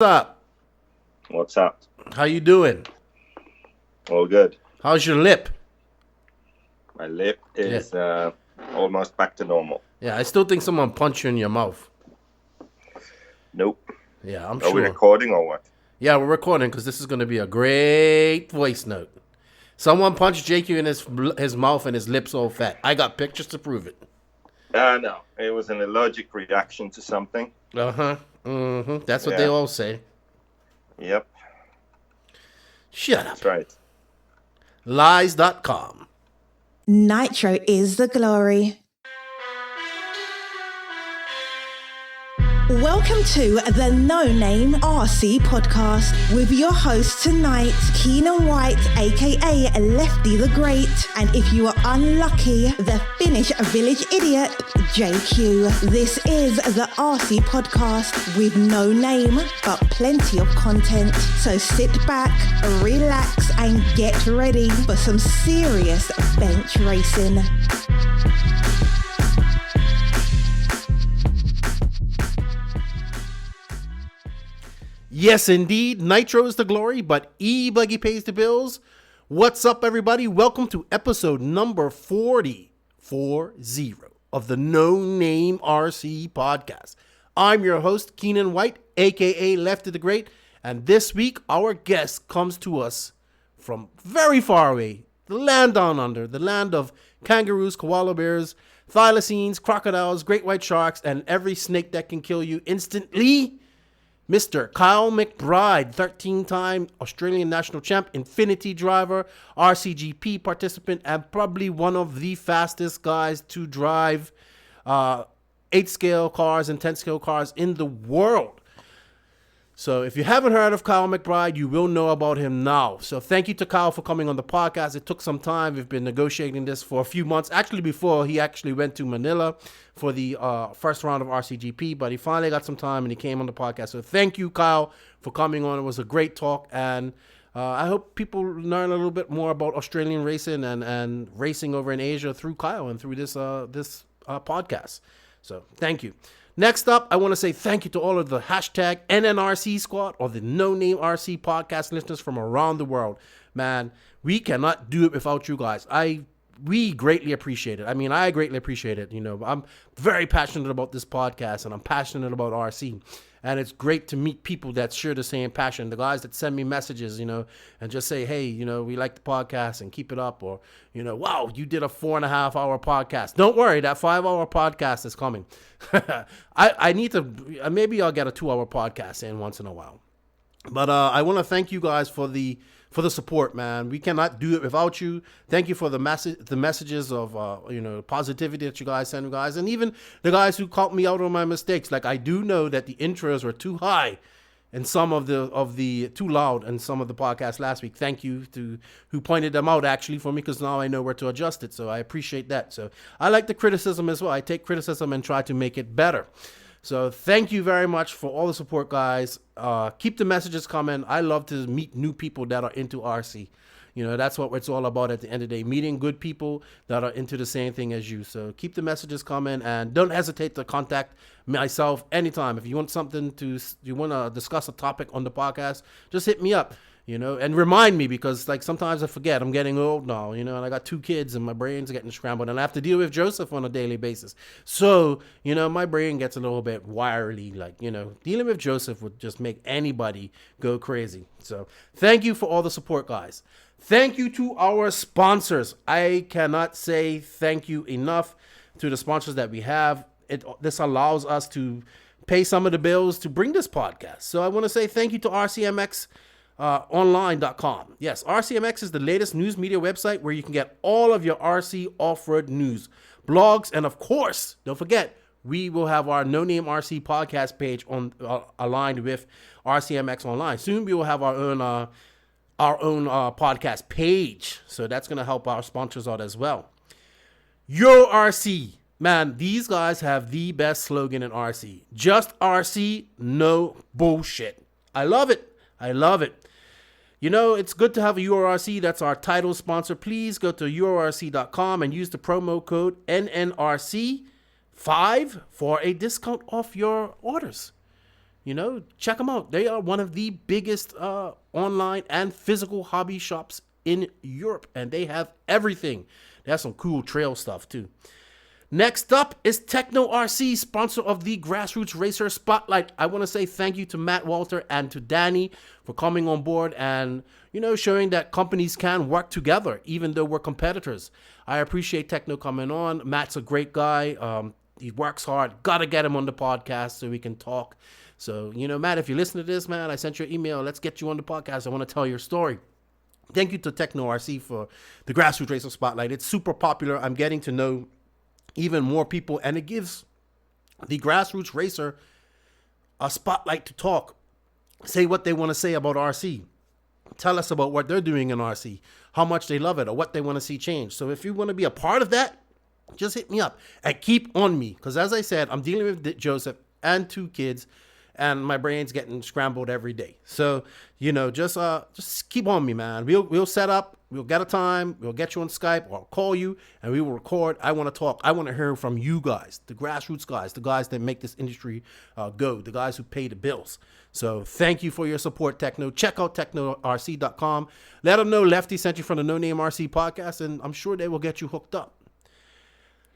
up? What's up? How you doing? All good. How's your lip? My lip is almost back to normal. Yeah, I still think someone punched you in your mouth. Nope. Yeah, I'm Are sure. we recording or what? Yeah, we're recording because this is going to be a great voice note. Someone punched JQ in his mouth and his lips all fat. I got pictures to prove it. No. It was an allergic reaction to something. Uh-huh. That's what they all say. Yep. Shut up. That's right. Lies.com. Nitro is the glory. Welcome to the No Name RC podcast with your host tonight, Keenan White, aka Lefty the Great, and if you are unlucky, the Finnish village idiot, JQ. This is the RC podcast with no name, but plenty of content. So sit back, relax, and get ready for some serious bench racing. Yes, indeed. Nitro is the glory, but E-Buggy pays the bills. What's up, everybody? Welcome to episode number 40 of the No Name RC podcast. I'm your host, Keenan White, a.k.a. Lefty the Great, and this week, our guest comes to us from very far away, the land down under, the land of kangaroos, koala bears, thylacines, crocodiles, great white sharks, and every snake that can kill you instantly. Mr. Kyle McBride, 13-time Australian national champ, Infinity driver, RCGP participant, and probably one of the fastest guys to drive 8-scale cars and 10-scale cars in the world. So if you haven't heard of Kyle McBride, you will know about him now. So thank you to Kyle for coming on the podcast. It took some time. We've been negotiating this for a few months. Actually, before he actually went to Manila for the first round of RCGP, but he finally got some time and he came on the podcast. So thank you, Kyle, for coming on. It was a great talk, and I hope people learn a little bit more about Australian racing and racing over in Asia through Kyle and through this podcast. So thank you. Next up, I want to say thank you to all of the hashtag NNRC squad or the No Name RC podcast listeners from around the world. Man, we cannot do it without you guys. We greatly appreciate it. I mean, I greatly appreciate it. You know, I'm very passionate about this podcast and I'm passionate about RC. And it's great to meet people that share the same passion. The guys that send me messages, you know, and just say, hey, you know, we like the podcast and keep it up. Or, you know, wow, you did a 4.5-hour podcast. Don't worry, that 5-hour podcast is coming. I need to, maybe I'll get a 2-hour podcast in once in a while. But I want to thank you guys for the support, man. We cannot do it without you. Thank you for the messages of positivity that you guys send, guys, and even the guys who called me out on my mistakes. Like, I do know that the intros were too high and some of the too loud and some of the podcasts last week. Thank you to who pointed them out actually for me, because now I know where to adjust it. So I appreciate that. So I like the criticism as well. I take criticism and try to make it better. So thank you very much for all the support, guys. Keep the messages coming. I love to meet new people that are into RC. You know, that's what it's all about at the end of the day, meeting good people that are into the same thing as you. So keep the messages coming and don't hesitate to contact myself anytime. If you want you want to discuss a topic on the podcast, just hit me up. You know, and remind me, because like sometimes I forget. I'm getting old now, you know, and I got 2 kids and my brain's getting scrambled and I have to deal with Joseph on a daily basis. So, you know, my brain gets a little bit wiry, like, you know, dealing with Joseph would just make anybody go crazy. So thank you for all the support, guys. Thank you to our sponsors. I cannot say thank you enough to the sponsors that we have. This allows us to pay some of the bills to bring this podcast. So I want to say thank you to RCMX. Online.com. Yes, RCMX is the latest news media website where you can get all of your RC off-road news, blogs, and of course, don't forget, we will have our No Name RC podcast page on aligned with RCMX Online. Soon we will have our own podcast page, so that's going to help our sponsors out as well. Euro RC. Man, these guys have the best slogan in RC. Just RC, no bullshit. I love it. You know, it's good to have a URC. That's our title sponsor. Please go to urrc.com and use the promo code NNRC5 for a discount off your orders. check them out. They are one of the biggest online and physical hobby shops in Europe, and they have everything. They have some cool trail stuff too. Next up is Techno RC, sponsor of the Grassroots Racer Spotlight. I want to say thank you to Matt Walter and to Danny for coming on board and, showing that companies can work together, even though we're competitors. I appreciate Techno coming on. Matt's a great guy. He works hard. Got to get him on the podcast so we can talk. So, Matt, if you listen to this, man, I sent you an email. Let's get you on the podcast. I want to tell your story. Thank you to Techno RC for the Grassroots Racer Spotlight. It's super popular. I'm getting to know even more people, and it gives the Grassroots Racer a spotlight to talk, say what they want to say about RC, tell us about what they're doing in RC, how much they love it, or what they want to see change. So if you want to be a part of that, just hit me up and keep on me, because as I said, I'm dealing with Joseph and 2 kids, and my brain's getting scrambled every day. So, just keep on me, man. We'll set up, we'll get a time, we'll get you on Skype, or I'll call you, and we will record. I want to talk. I want to hear from you guys, the grassroots guys, the guys that make this industry go, the guys who pay the bills. So thank you for your support, Techno. Check out technorc.com. Let them know Lefty sent you from the No Name RC podcast, and I'm sure they will get you hooked up.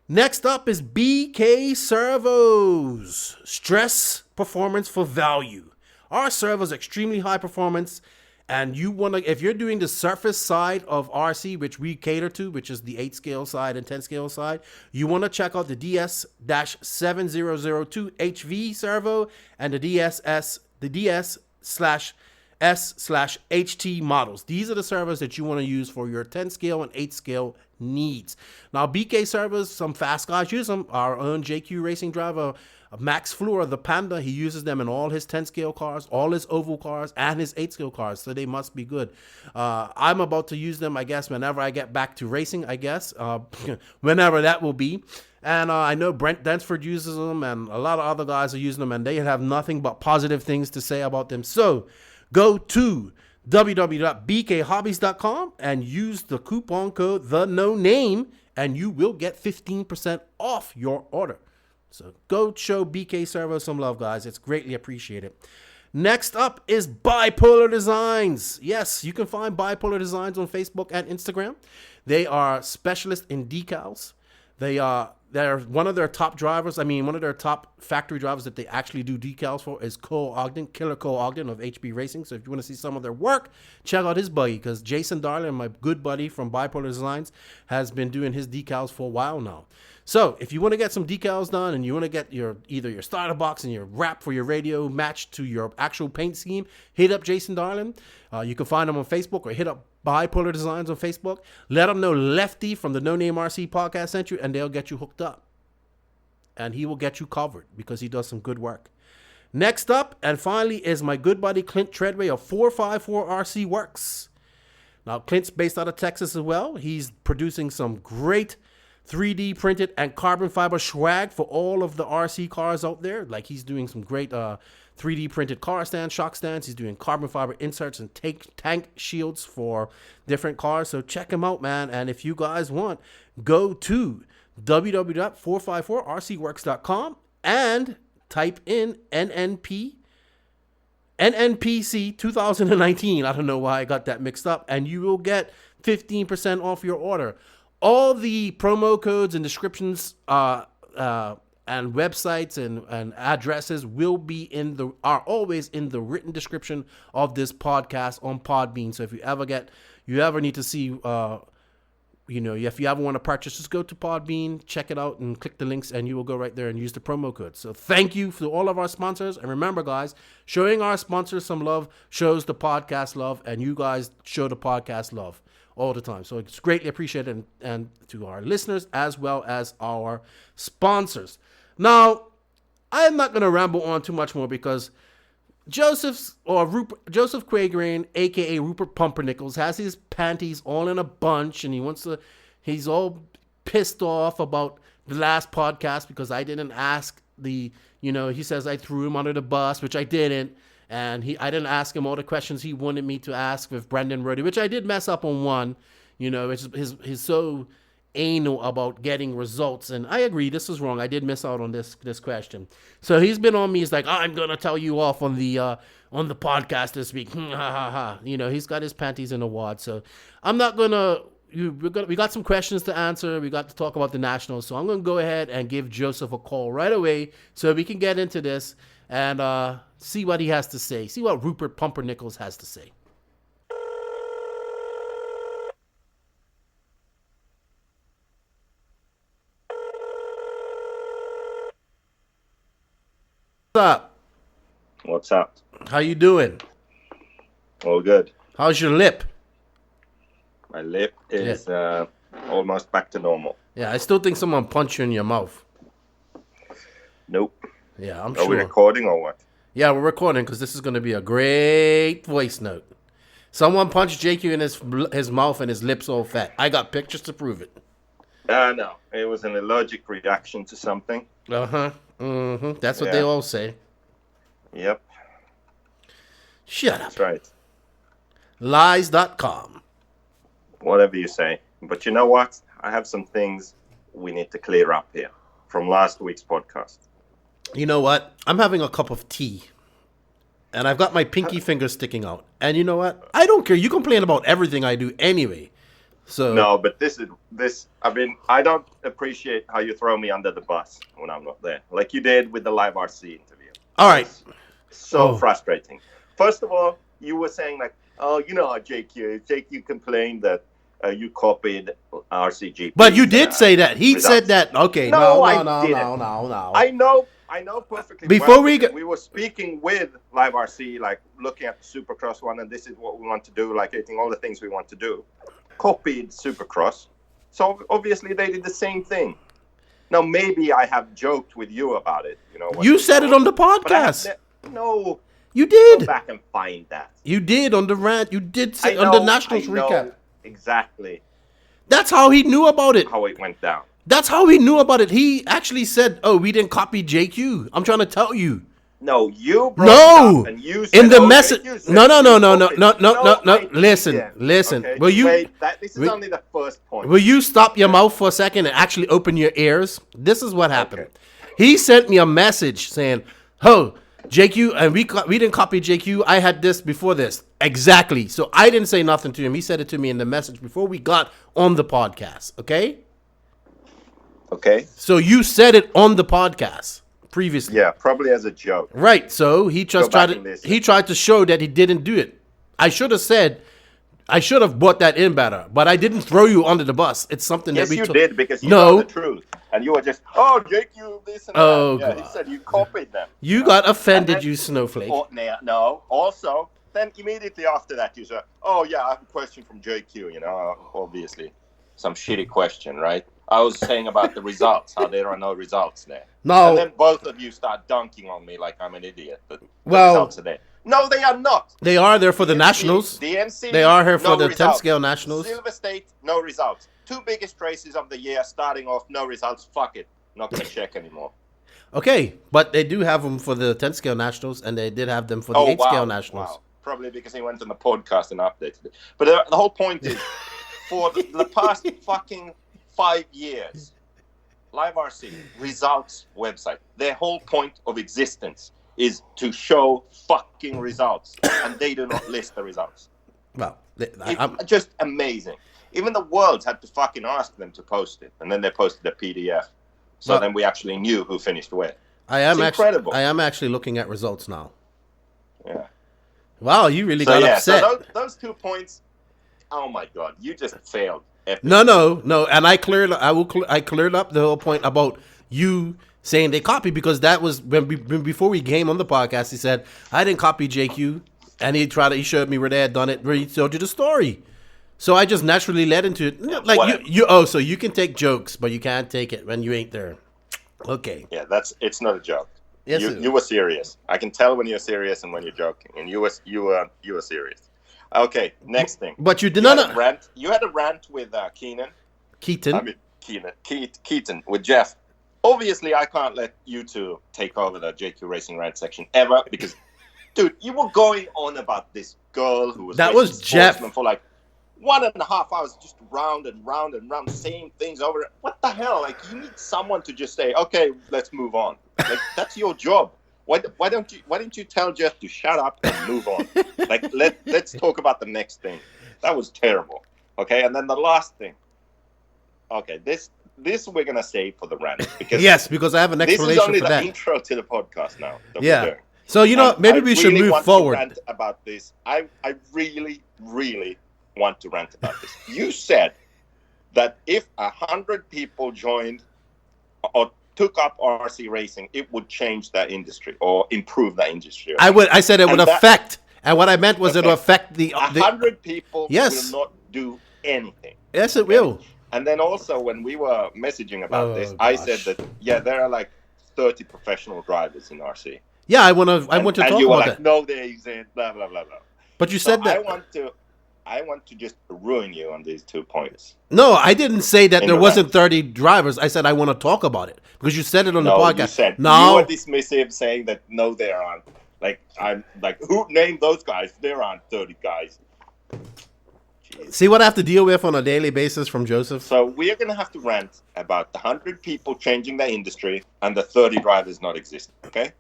Next up is BK Servos. Stress performance for value. Our servo is extremely high performance, and if you're doing the surface side of RC, which we cater to, which is the 8 scale side and 10 scale side, you want to check out the DS-7002 HV servo and the DS/S/HT models. These are the servos that you want to use for your 10 scale and 8 scale needs. Now, BK servos, some fast guys use them. Our own JQ Racing driver, Max Fleur, the Panda, he uses them in all his 10 scale cars, all his oval cars, and his 8 scale cars, so they must be good. I'm about to use them, I guess, whenever I get back to racing, I guess, whenever that will be. And I know Brent Densford uses them, and a lot of other guys are using them, and they have nothing but positive things to say about them. So go to www.bkhobbies.com and use the coupon code TheNoName, and you will get 15% off your order. So go show BK Servo some love, guys. It's greatly appreciated. Next up is Bipolar Designs. Yes, you can find Bipolar Designs on Facebook and Instagram. They are specialists in decals. They're one of their top drivers. One of their top factory drivers that they actually do decals for is Cole Ogden, Killer Cole Ogden of HB Racing. So if you want to see some of their work, check out his buddy, because Jason Darling, my good buddy from Bipolar Designs, has been doing his decals for a while now. So if you want to get some decals done and you want to get either your starter box and your wrap for your radio matched to your actual paint scheme, hit up Jason Darling. You can find him on Facebook, or hit up Bipolar Designs on Facebook. Let them know Lefty from the No Name RC podcast sent you, and they'll get you hooked up. And he will get you covered, because he does some good work. Next up, and finally, is my good buddy Clint Treadway of 454 RC Works. Now, Clint's based out of Texas as well. He's producing some great 3D printed and carbon fiber swag for all of the RC cars out there. Like, he's doing some great 3D printed car stands, shock stands. He's doing carbon fiber inserts and tank shields for different cars. So check him out, man. And if you guys want, go to www.454rcworks.com and type in NNPC 2019. I don't know why I got that mixed up. And you will get 15% off your order. All the promo codes and descriptions and websites and addresses will be are always in the written description of this podcast on Podbean. So if you ever need to see, if you ever want to purchase, just go to Podbean, check it out, and click the links, and you will go right there and use the promo code. So thank you for all of our sponsors. And remember, guys, showing our sponsors some love shows the podcast love, and you guys show the podcast love all the time. So it's greatly appreciated, and to our listeners as well as our sponsors. Now, I am not going to ramble on too much more, because Joseph Quagrain, aka Rupert Pumpernickels, has his panties all in a bunch, and he's all pissed off about the last podcast because I didn't ask he says I threw him under the bus, which I didn't. And I didn't ask him all the questions he wanted me to ask with Brendan Roddy, which I did mess up on one. He's so anal about getting results. And I agree, this is wrong. I did miss out on this question. So he's been on me. He's like, I'm gonna tell you off on the podcast this week. Ha ha ha. You know, he's got his panties in a wad. So I'm not gonna. We got some questions to answer. We got to talk about the Nationals. So I'm gonna go ahead and give Joseph a call right away so we can get into this and see what he has to say. See what Rupert Pumpernickels has to say. What's up? What's up? How you doing? All good. How's your lip? My lip is almost back to normal. Yeah, I still think someone punched you in your mouth. Nope. Yeah, I'm Are sure. we recording or what? Yeah, we're recording because this is going to be a great voice note. Someone punched JQ in his mouth and his lips all fat. I got pictures to prove it. No. It was an allergic reaction to something. Uh-huh. Mm-hmm. That's what they all say. Yep. Shut up. That's right. Lies.com. Whatever you say. But you know what? I have some things we need to clear up here from last week's podcast. You know what? I'm having a cup of tea. And I've got my pinky finger sticking out. And you know what? I don't care. You complain about everything I do anyway. So No, but I don't appreciate how you throw me under the bus when I'm not there. Like you did with the Live RC interview. All right. So frustrating. First of all, you were saying like, oh, you know how JQ complained that you copied RCGP. But you did say that. He said that. Okay. No. I know perfectly. Before we were speaking with Live RC, like looking at the Supercross one, and this is what we want to do, like eating all the things we want to do. Copied Supercross. So obviously they did the same thing. Now maybe I have joked with you about it. You know. You said it on the podcast. No. You did. Go back and find that. You did on the rant. You did say on the Nationals recap. Exactly. That's how he knew about it. How it went down. That's how he knew about it. He actually said, "Oh, we didn't copy JQ." I'm trying to tell you. No, you brought it up and you said, in the message. No. Listen. Okay, Will you? Wait, this is only the first point. Will you stop your mouth for a second and actually open your ears? This is what happened. Okay. He sent me a message saying, "Oh, JQ, and we didn't copy JQ. I had this before this." Exactly. So I didn't say nothing to him. He said it to me in the message before we got on the podcast. Okay. Okay. So you said it on the podcast previously. Yeah, probably as a joke. Right. So he just tried to show that he didn't do it. I should have brought that in better, but I didn't throw you under the bus. It's something that we did because you know the truth. And you were just, JQ, this and that. Yeah, he said you copied them. You got offended, you snowflake. No. Also, then immediately after that, you said, I have a question from JQ, obviously. Some shitty question, right? I was saying about the results, how there are no results there. No. And then both of you start dunking on me like I'm an idiot. But the results are there. No, they are not. They are there for the Nationals. DNC, they are here for the 10 scale Nationals. Silver State, no results. Two biggest races of the year, starting off, no results. Fuck it. Not going to check anymore. Okay, but they do have them for the 10 scale Nationals, and they did have them for the 8 scale Nationals. Wow. Probably because he went on the podcast and updated it. But the whole point is, for the past fucking 5 years, Live RC results website, their whole point of existence is to show fucking results, and they do not list the results. Well, it's just amazing. Even the Worlds had to fucking ask them to post it, and then they posted a PDF. So then we actually knew who finished where. Incredible. I am actually looking at results now. Yeah. Wow, you really got upset. So those 2 points. Oh my God, you just failed. No, and I cleared up the whole point about you saying they copied, because that was before we came on the podcast. He said I didn't copy JQ, and he showed me where they had done it, where he told you the story. So I just naturally led into it. Yeah, like so you can take jokes, but you can't take it when you ain't there. Okay. Yeah, it's not a joke. Yes, you were serious. I can tell when you're serious and when you're joking, and you were serious. Okay, next thing. But you did not rant. You had a rant with Keaton with Jeff. Obviously, I can't let you two take over the JQ Racing rant section ever, because, dude, you were going on about this girl who was Jeff for like 1.5 hours just round and round and round, same things over. What the hell? Like, you need someone to just say, okay, let's move on. Like, that's your job. Why don't you tell Jeff to shut up and move on? Like, let's talk about the next thing. That was terrible. Okay, and then the last thing. Okay, this we're gonna save for the rant, because I have an explanation this is only for the that. Intro to the podcast now. Yeah. So maybe we should move forward. To rant about this. I really, really want to rant about this. You said that if 100 people joined or took up RC racing, it would change that industry or improve that industry. I said it would affect, and what I meant was it would affect the 100 people yes. will not do anything. Yes, it will. And then also when we were messaging about this, gosh. I said that there are like 30 professional drivers in RC. Yeah, I want to talk about that. And you were like, no, there isn't, blah blah blah blah. But you said that I want to just ruin you on these 2 points. No, I didn't say that there wasn't 30 drivers. I said I want to talk about it because you said it on the podcast. You said, you were dismissive, saying that no, there aren't. Like, I'm like, who named those guys? There aren't 30 guys. Jeez. See what I have to deal with on a daily basis from Joseph? So we are going to have to rant about the 100 people changing their industry and the 30 drivers not existing, okay?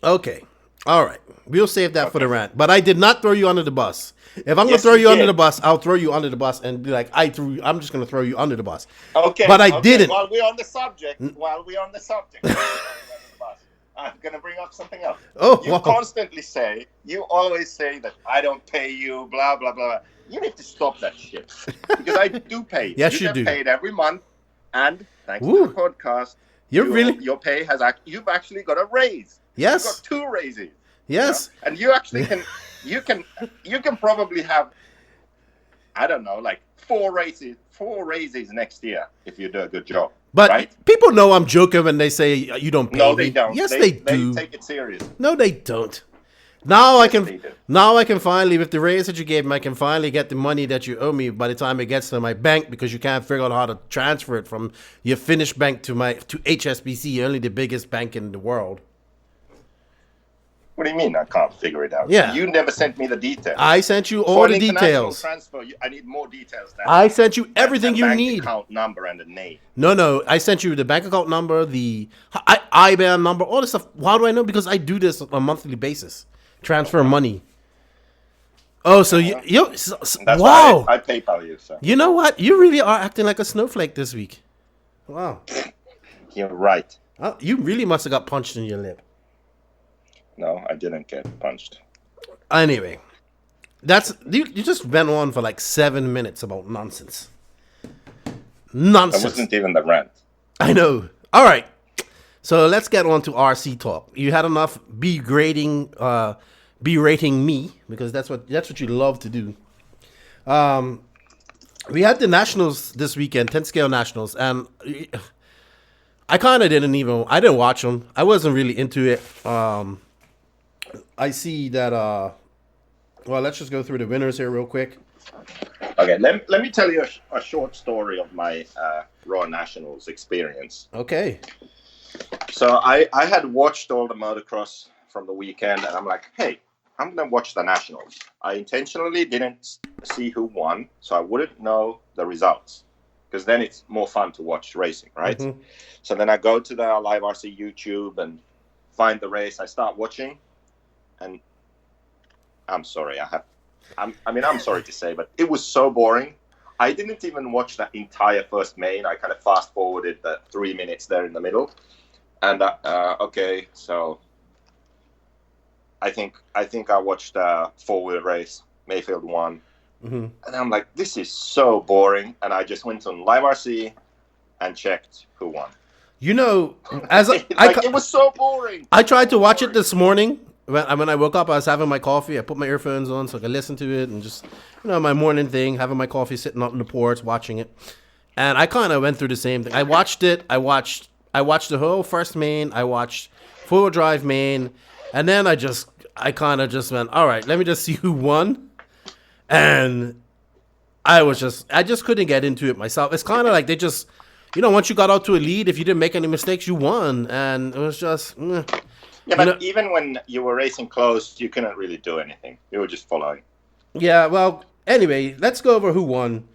Okay. All right. We'll save that for the rant. But I did not throw you under the bus. If I'm going to throw you under the bus, I'll throw you under the bus and be like, I'm just going to throw you under the bus. Okay. But I didn't. While we're on the subject, I'm going to bring up something else. You always say that I don't pay you, blah, blah, blah. You need to stop that shit. Because I do pay you. Yes, you do. You get paid every month. And thanks to the podcast, your pay you've actually got a raise. Yes. You've got 2 raises. Yes. You know? And you actually you can probably have, I don't know, like 4 raises next year if you do a good job. But right? people know I'm joking when they say you don't pay me. No, they don't. Yes, they do. They take it serious. No, they don't. Now I can finally, with the raise that you gave me, I can finally get the money that you owe me by the time it gets to my bank, because you can't figure out how to transfer it from your Finnish bank to HSBC, only the biggest bank in the world. What do you mean I can't figure it out? Yeah. You never sent me the details. I sent you all the details. Transfer, I need more details. I sent you everything you need. Bank account number and the name. No. I sent you the bank account number, the IBAN number, all this stuff. How do I know? Because I do this on a monthly basis. Transfer money. Oh, so that's wow. I PayPal you. So. You know what? You really are acting like a snowflake this week. Wow. You're right. You really must have got punched in your lip. No, I didn't get punched. Anyway, you just went on for like 7 minutes about nonsense. Nonsense. That wasn't even the rant. I know. All right. So let's get on to RC talk. You had enough berating me, because that's what you love to do. We had the nationals this weekend, 10 scale nationals, and I kind of I didn't watch them. I wasn't really into it. I see that, well, let's just go through the winners here real quick. Okay, let me tell you a short story of my Raw Nationals experience. Okay. So I had watched all the motocross from the weekend, and I'm like, hey, I'm going to watch the Nationals. I intentionally didn't see who won, so I wouldn't know the results, because then it's more fun to watch racing, right? Mm-hmm. So then I go to the Live RC YouTube and find the race. I start watching, and I'm sorry, I'm sorry to say, but it was so boring. I didn't even watch that entire first main. I kind of fast forwarded the 3 minutes there in the middle. And okay, so I think I watched a 4-wheel race. Mayfield won, and I'm like, this is so boring. And I just went on Live RC and checked who won. You know, it was so boring. I tried to watch it this morning. When I woke up, I was having my coffee. I put my earphones on so I could listen to it, and just, my morning thing, having my coffee, sitting out on the porch, watching it. And I kind of went through the same thing. I watched it. I watched the whole first main. I watched 4-wheel drive main. And then I kind of just went, all right, let me just see who won. And I just couldn't get into it myself. It's kind of like they just, once you got out to a lead, if you didn't make any mistakes, you won. And it was just... Yeah, but even when you were racing close, you couldn't really do anything. You were just following. Yeah, well, Anyway, let's go over who won.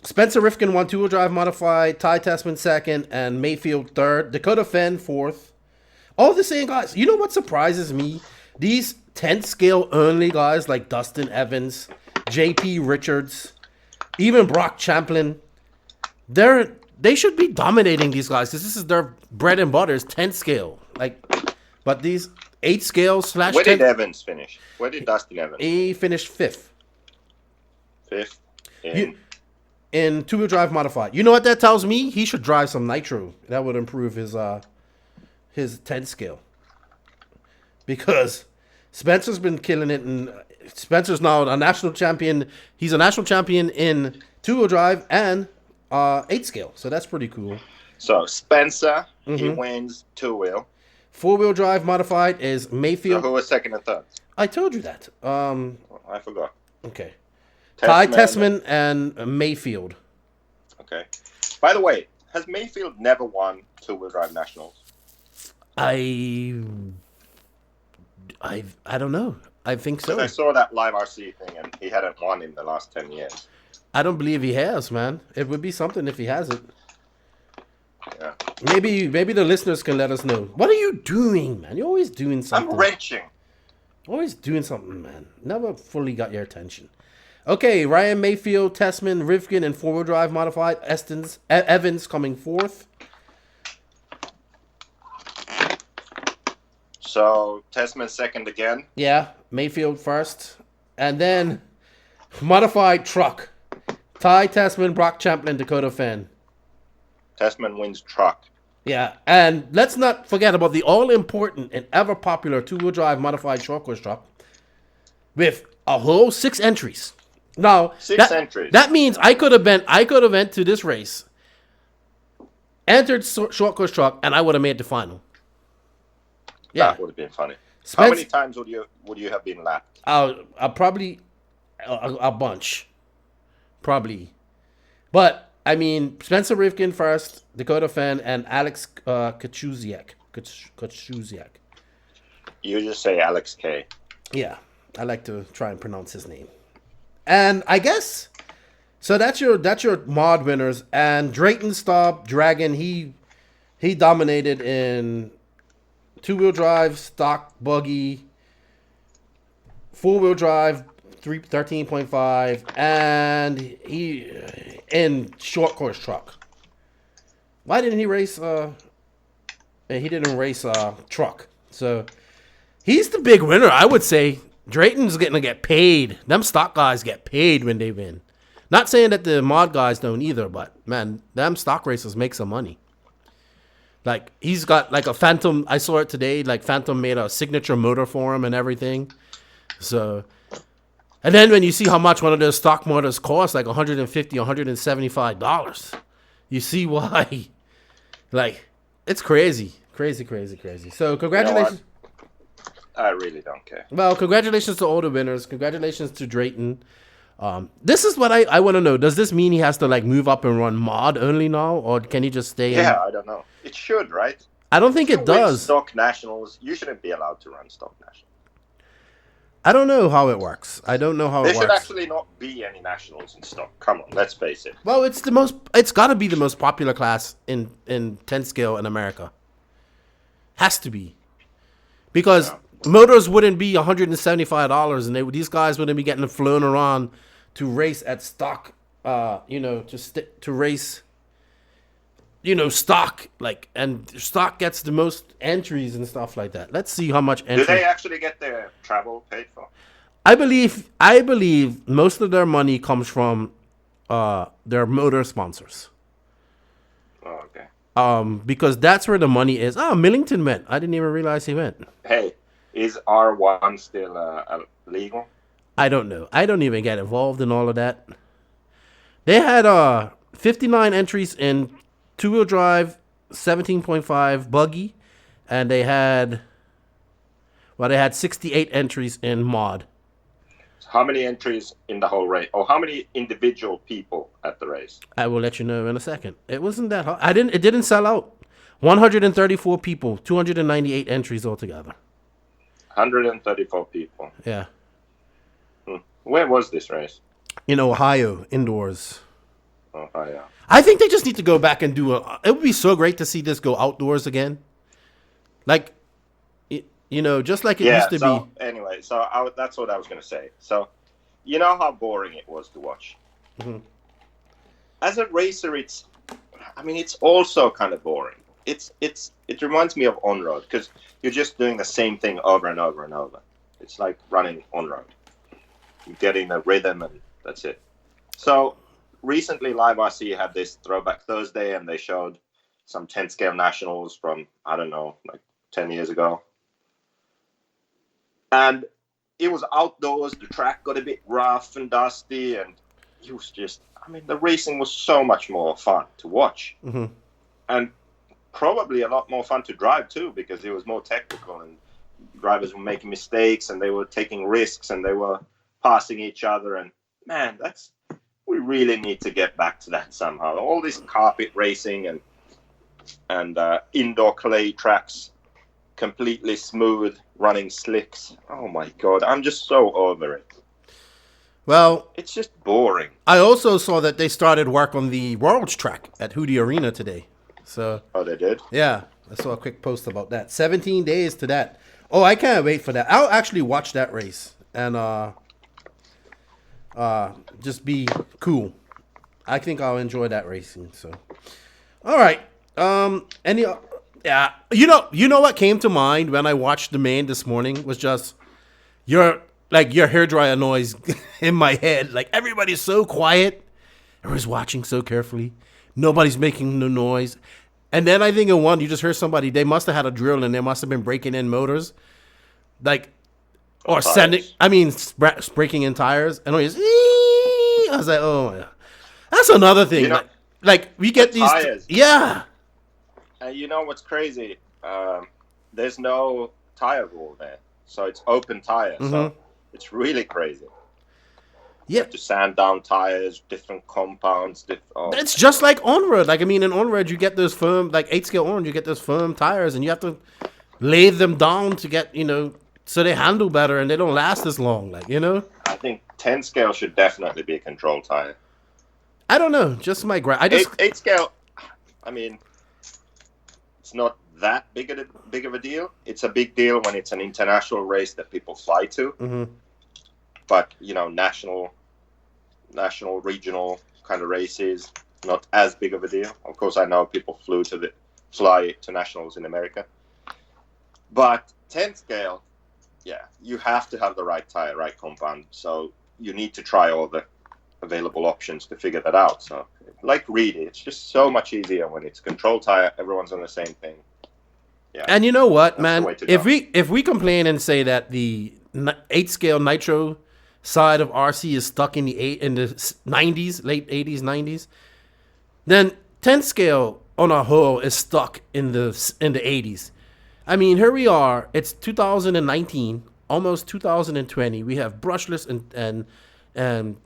Spencer Rifkin won two-wheel drive modified, Ty Tessman second, and Mayfield third. Dakota Fenn fourth. All the same guys. You know what surprises me? These 10th scale only guys like Dustin Evans, JP Richards, even Brock Champlin. They should be dominating these guys because this is their bread and butter, is 10th scale. But these 8th scale / Where did Evans finish? Where did Dustin Evans? He finished 5th. 5th in two-wheel drive modified. You know what that tells me? He should drive some nitro. That would improve his 10th scale. Because Spencer's been killing it, and Spencer's now a national champion. He's a national champion in two-wheel drive and 8th scale. So that's pretty cool. So Spencer, he wins two-wheel. Four-wheel drive modified is Mayfield. So who was second and third? I told you that. I forgot. Okay. Ty Tessman and Mayfield. Okay. By the way, has Mayfield never won two-wheel drive nationals? I don't know. I think so. I saw that live RC thing, and he hadn't won in the last 10 years. I don't believe he has, man. It would be something if he hasn't. Yeah. Maybe the listeners can let us know. What are you doing, man? You're always doing something. I'm wrenching. Always doing something, man. Never fully got your attention. Okay, Ryan Mayfield, Tessman, Rifkin, and four-wheel drive modified. Evans coming fourth. So Tessman second again. Yeah, Mayfield first. And then modified truck. Ty Tessman, Brock Champlin, Dakota Fenn. Tessman wins truck. Yeah, and let's not forget about the all-important and ever-popular two-wheel drive modified short course truck with a whole 6 entries. Now, Six entries. That means I could have went to this race, entered short course truck, and I would have made the final. Yeah, that would have been funny. How many times would you have been lapped? Probably a bunch, probably. But I mean, Spencer Rifkin first, Dakota Fenn, and Alex Kachuziak. You just say Alex K. Yeah, I like to try and pronounce his name. And I guess so. That's your mod winners. And Drayton Staub Dragon, he dominated in two-wheel drive, stock buggy, four-wheel drive, 13.5, and he in short course truck. Why didn't he race? He didn't race truck. So he's the big winner, I would say. Drayton's going to get paid. Them stock guys get paid when they win. Not saying that the mod guys don't either, but man, them stock racers make some money. Like, he's got like a Phantom. I saw it today. Like, Phantom made a signature motor for him and everything. So, and then when you see how much one of those stock motors cost, like $150, $175, you see why. Like, it's crazy. Crazy. So, congratulations. You know, I really don't care. Well, congratulations to all the winners. Congratulations to Drayton. This is what I want to know. Does this mean he has to like move up and run mod only now, or can he just stay? Yeah, I don't know. It should, right? I don't think it does. Stock nationals, you shouldn't be allowed to run stock nationals. I don't know how it works. There should actually not be any nationals in stock. Come on, let's face it. Well, it's got to be the most popular class in 10 scale in America. Has to be, because. Yeah. Motors wouldn't be $175, and these guys wouldn't be getting flown around to race at stock. To race. Stock and stock gets the most entries and stuff like that. Let's see how much entry. Do they actually get their travel paid for? I believe most of their money comes from their motor sponsors. Oh, okay. Because that's where the money is. Oh, Millington went. I didn't even realize he went. Hey. Is R1 still legal? I don't know. I don't even get involved in all of that. They had 59 entries in two-wheel drive, 17.5 buggy, and they had 68 entries in mod. So how many entries in the whole race? Or how many individual people at the race? I will let you know in a second. It wasn't that hard. It didn't sell out. 134 people, 298 entries altogether. 134 people. Yeah. Where was this race? In Ohio, indoors. Ohio. I think they just need to go back and do it would be so great to see this go outdoors again. Like, just like it used to be. Anyway, that's what I was going to say. So, you know how boring it was to watch. Mm-hmm. As a racer, it's also kind of boring. It reminds me of on-road because you're just doing the same thing over and over and over. It's like running on-road. You're getting the rhythm and that's it. So recently Live RC had this Throwback Thursday and they showed some 10 scale nationals from, I don't know, like 10 years ago. And it was outdoors. The track got a bit rough and dusty and it was just, the racing was so much more fun to watch. Mm-hmm. And probably a lot more fun to drive too, because it was more technical and drivers were making mistakes and they were taking risks and they were passing each other. And man, we really need to get back to that somehow. All this carpet racing and indoor clay tracks, completely smooth, running slicks. Oh my God, I'm just so over it. Well, it's just boring. I also saw that they started work on the Worlds track at Hootie Arena today. So, they did? Yeah, I saw a quick post about that. 17 days to that. Oh, I can't wait for that. I'll actually watch that race and just be cool. I think I'll enjoy that racing. So, all right. Yeah, you know what came to mind when I watched the main this morning was just your hairdryer noise in my head. Like everybody's so quiet, everybody's watching so carefully. Nobody's making no noise. And then I think in one, you just heard somebody, they must have had a drill and they must have been breaking in motors. Or breaking in tires. And I was like, oh, yeah. That's another thing. We get these tires. Yeah. You know what's crazy? There's no tire rule there. So it's open tire. Mm-hmm. So it's really crazy. Yeah. You have to sand down tires, different compounds. It's just like on-road. In on-road, you get those firm, 8-scale on, you get those firm tires, and you have to lay them down to get, so they handle better and they don't last as long, I think 10 scale should definitely be a control tire. I don't know. Just my 8 scale, it's not that big of a deal. It's a big deal when it's an international race that people fly to. Mm-hmm. But, national, regional kind of races, not as big of a deal. Of course, I know people fly to nationals in America. But 10 scale, yeah, you have to have the right tire, right compound. So you need to try all the available options to figure that out. So, like Reedy, it's just so much easier when it's control tire, everyone's on the same thing. Yeah. And you know what, man? If we complain and say that the 8-scale nitro side of RC is stuck in the 90s, late 80s, 90s, then 10 scale on a whole is stuck in the 80s. Here we are. It's 2019, almost 2020. We have brushless and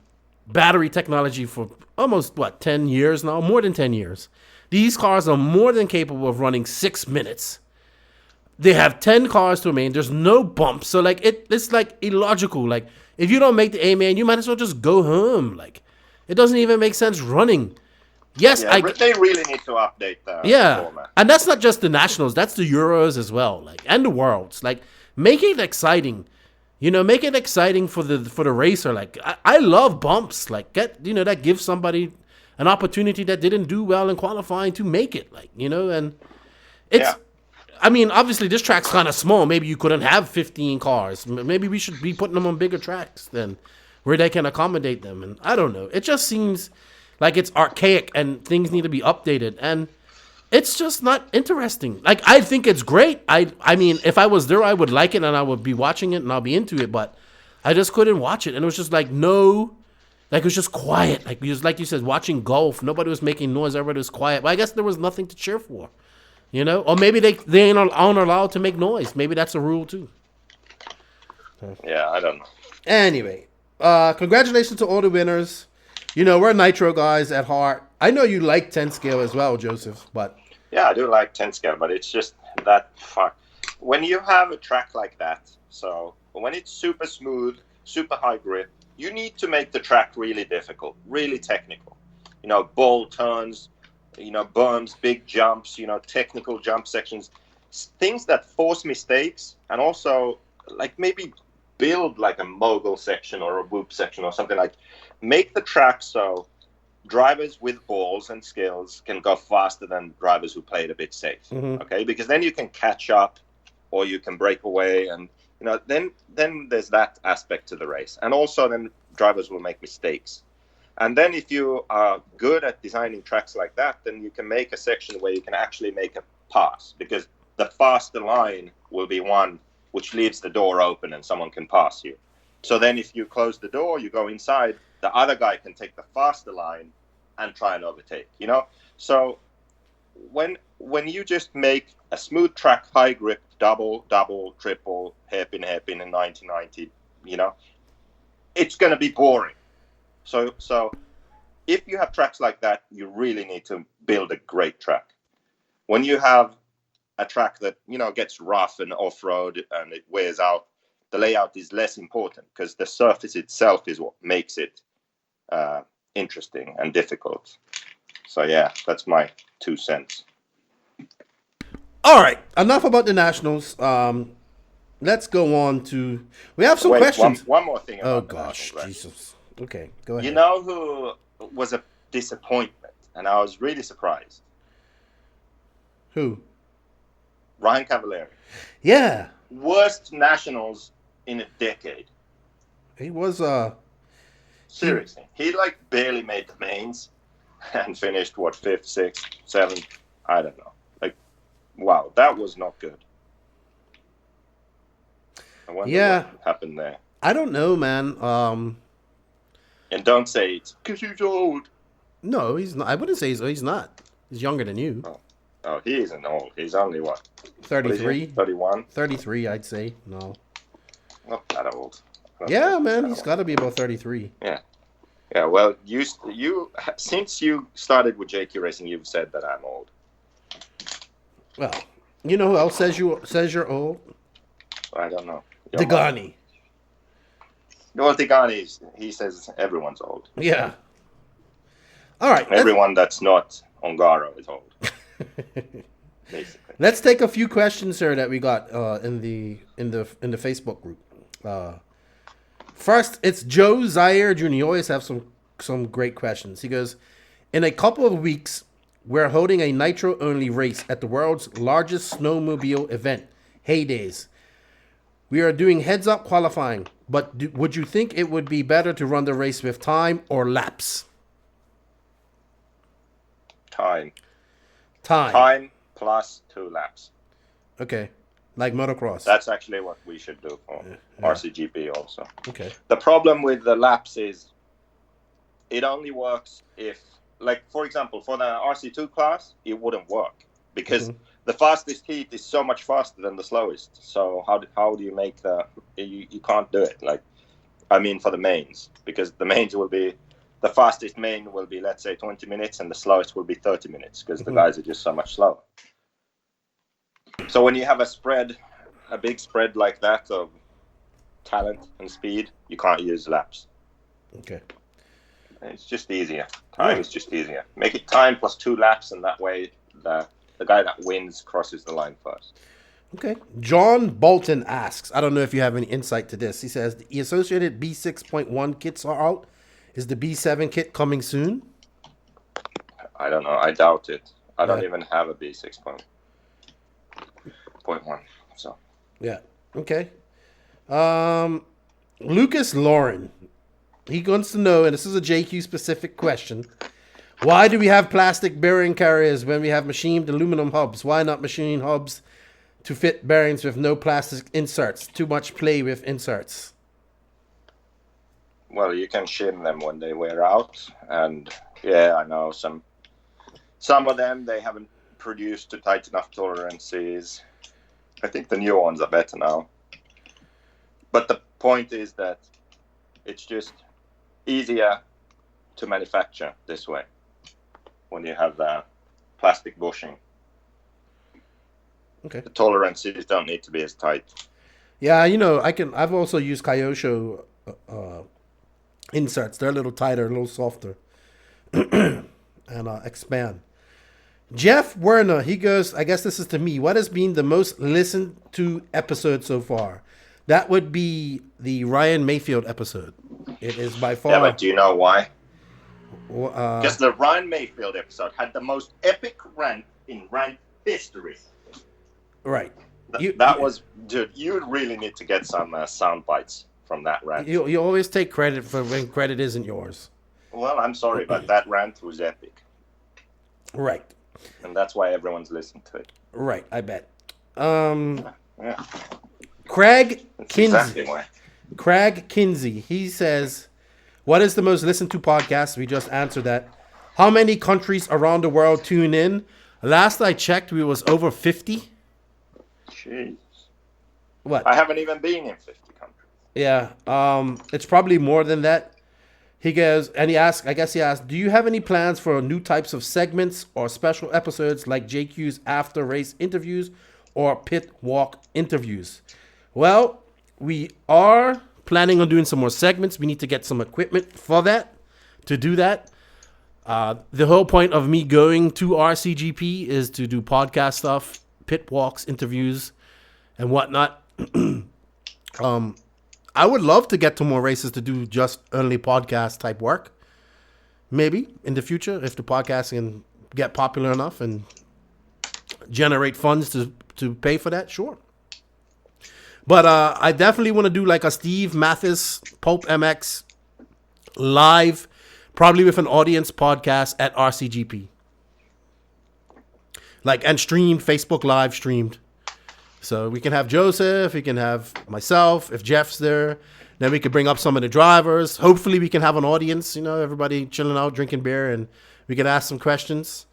battery technology for almost 10 years now, more than 10 years. These cars are more than capable of running 6 minutes. They have 10 cars to a main. There's no bumps. So it's illogical. If you don't make the A main, you might as well just go home. It doesn't even make sense running. Yes, they really need to update the format. And that's not just the nationals. That's the Euros as well, and the Worlds. Make it exciting. Make it exciting for the racer. I love bumps. That gives somebody an opportunity that didn't do well in qualifying to make it. And it's. Yeah. Obviously this track's kind of small. Maybe you couldn't have 15 cars. Maybe we should be putting them on bigger tracks then, where they can accommodate them. And I don't know. It just seems like it's archaic and things need to be updated. And it's just not interesting. I think it's great. If I was there, I would like it and I would be watching it and I'll be into it. But I just couldn't watch it. And it was just no. It was just quiet. Like you said, watching golf. Nobody was making noise. Everybody was quiet. But I guess there was nothing to cheer for. Or maybe they aren't allowed to make noise. Maybe that's a rule too. Yeah, I don't know. Anyway, congratulations to all the winners. We're Nitro guys at heart. I know you like 10 scale as well, Joseph, but yeah, I do like 10 scale, but it's just that when you have a track like that. So when it's super smooth, super high grip. You need to make the track really difficult, really technical. Ball turns, berms, big jumps, technical jump sections, things that force mistakes, and also like maybe build like a mogul section or a whoop section or something, like make the track so drivers with balls and skills can go faster than drivers who played a bit safe. Okay, because then you can catch up or you can break away, and then there's that aspect to the race. And also then drivers will make mistakes. And then if you are good at designing tracks like that, then you can make a section where you can actually make a pass, because the faster line will be one which leaves the door open and someone can pass you. So then if you close the door, you go inside, the other guy can take the faster line and try and overtake, So when you just make a smooth track, high grip, double, triple, hairpin in 1990, it's going to be boring. So if you have tracks like that, you really need to build a great track. When you have a track that, gets rough and off-road and it wears out, the layout is less important, because the surface itself is what makes it interesting and difficult. So yeah, that's my 2 cents. All right, enough about the nationals. Let's go on to. We have some questions. One more thing. Oh gosh, Jesus. Okay, go ahead. You know who was a disappointment, and I was really surprised? Who? Ryan Cavalieri. Yeah. Worst nationals in a decade. He was seriously. He like barely made the mains and finished 5th, 6th, 7th. I don't know. Like, wow, that was not good. I wonder what happened there. I don't know, man. And don't say it's because he's old. No, he's not. I wouldn't say he's not. He's younger than you. Oh, he isn't old. He's only 33? 31? 33, I'd say. No. Not that old. Yeah, man, he's got to be about 33. Yeah. Yeah, well, you since you started with JQ Racing, you've said that I'm old. Well, you know who else says you're old? I don't know. Degani. Well, Degani, he says everyone's old. Yeah. All right. Everyone that's not Ongaro is old. Basically. Let's take a few questions here that we got in the Facebook group. First, it's Joe Zaire Jr. You always have some great questions. He goes, in a couple of weeks, we're holding a nitro-only race at the world's largest snowmobile event, Heydays. We are doing heads-up qualifying, but would you think it would be better to run the race with time or laps? Time. Time. Time plus 2 laps. Okay. Like motocross. That's actually what we should do for RCGP also. Okay. The problem with the laps is it only works if, like, for example, for the RC2 class, it wouldn't work because the fastest heat is so much faster than the slowest. So how do you make you can't do it. Like, I mean, for the mains, because the mains will be, the fastest main will be, let's say, 20 minutes and the slowest will be 30 minutes because the guys are just so much slower. So when you have a big spread like that of talent and speed, you can't use laps. Okay. It's just easier. Time is just easier. Make it time plus 2 laps, and that way the guy that wins crosses the line first. Okay. John Bolton asks, I don't know if you have any insight to this. He says, the associated B6.1 kits are out. Is the B7 kit coming soon? I don't know. I doubt it. I don't even have a B6.1. So. Yeah. Okay. Lucas Lauren. He wants to know, and this is a JQ specific question, why do we have plastic bearing carriers when we have machined aluminum hubs? Why not machine hubs to fit bearings with no plastic inserts? Too much play with inserts. Well, you can shim them when they wear out, and yeah, I know some of them they haven't produced to tight enough tolerances. I think the new ones are better now. But the point is that it's just easier to manufacture this way when you have the plastic bushing. Okay. The tolerances don't need to be as tight. Yeah, I've also used Kyosho inserts. They're a little tighter, a little softer, and expand. Jeff Werner, he goes, I guess this is to me. What has been the most listened to episode so far? That would be the Ryan Mayfield episode. It is by far. Yeah, but do you know why? Uh, Because the Ryan Mayfield episode had the most epic rant in rant history. right. Dude, you really need to get some sound bites from that rant. You always take credit for when credit isn't yours. Well, I'm sorry, but that rant was epic. Right. And that's why everyone's listened to it. Right, I bet. Yeah. Craig That's Kinsey. exactly why. Craig Kinsey. He says, what is the most listened to podcast? We just answered that. How many countries around the world tune in? Last I checked, we was over 50. Jeez. What? I haven't even been in 50 countries. Yeah. It's probably more than that. He goes, and he asked, do you have any plans for new types of segments or special episodes like JQ's after race interviews or pit walk interviews? Well, we are planning on doing some more segments. We need to get some equipment for that, to do that. The whole point of me going to RCGP is to do podcast stuff, pit walks, interviews, and whatnot. I would love to get to more races to do just only podcast type work. Maybe in the future, if the podcast can get popular enough and generate funds to pay for that, sure. But I definitely want to do like a Steve Mathis Pulp MX live, probably with an audience podcast at RCGP. Like, and streamed, Facebook live streamed. So we can have Joseph, we can have myself, if Jeff's there. Then we could bring up some of the drivers. Hopefully we can have an audience, everybody chilling out, drinking beer, and we can ask some questions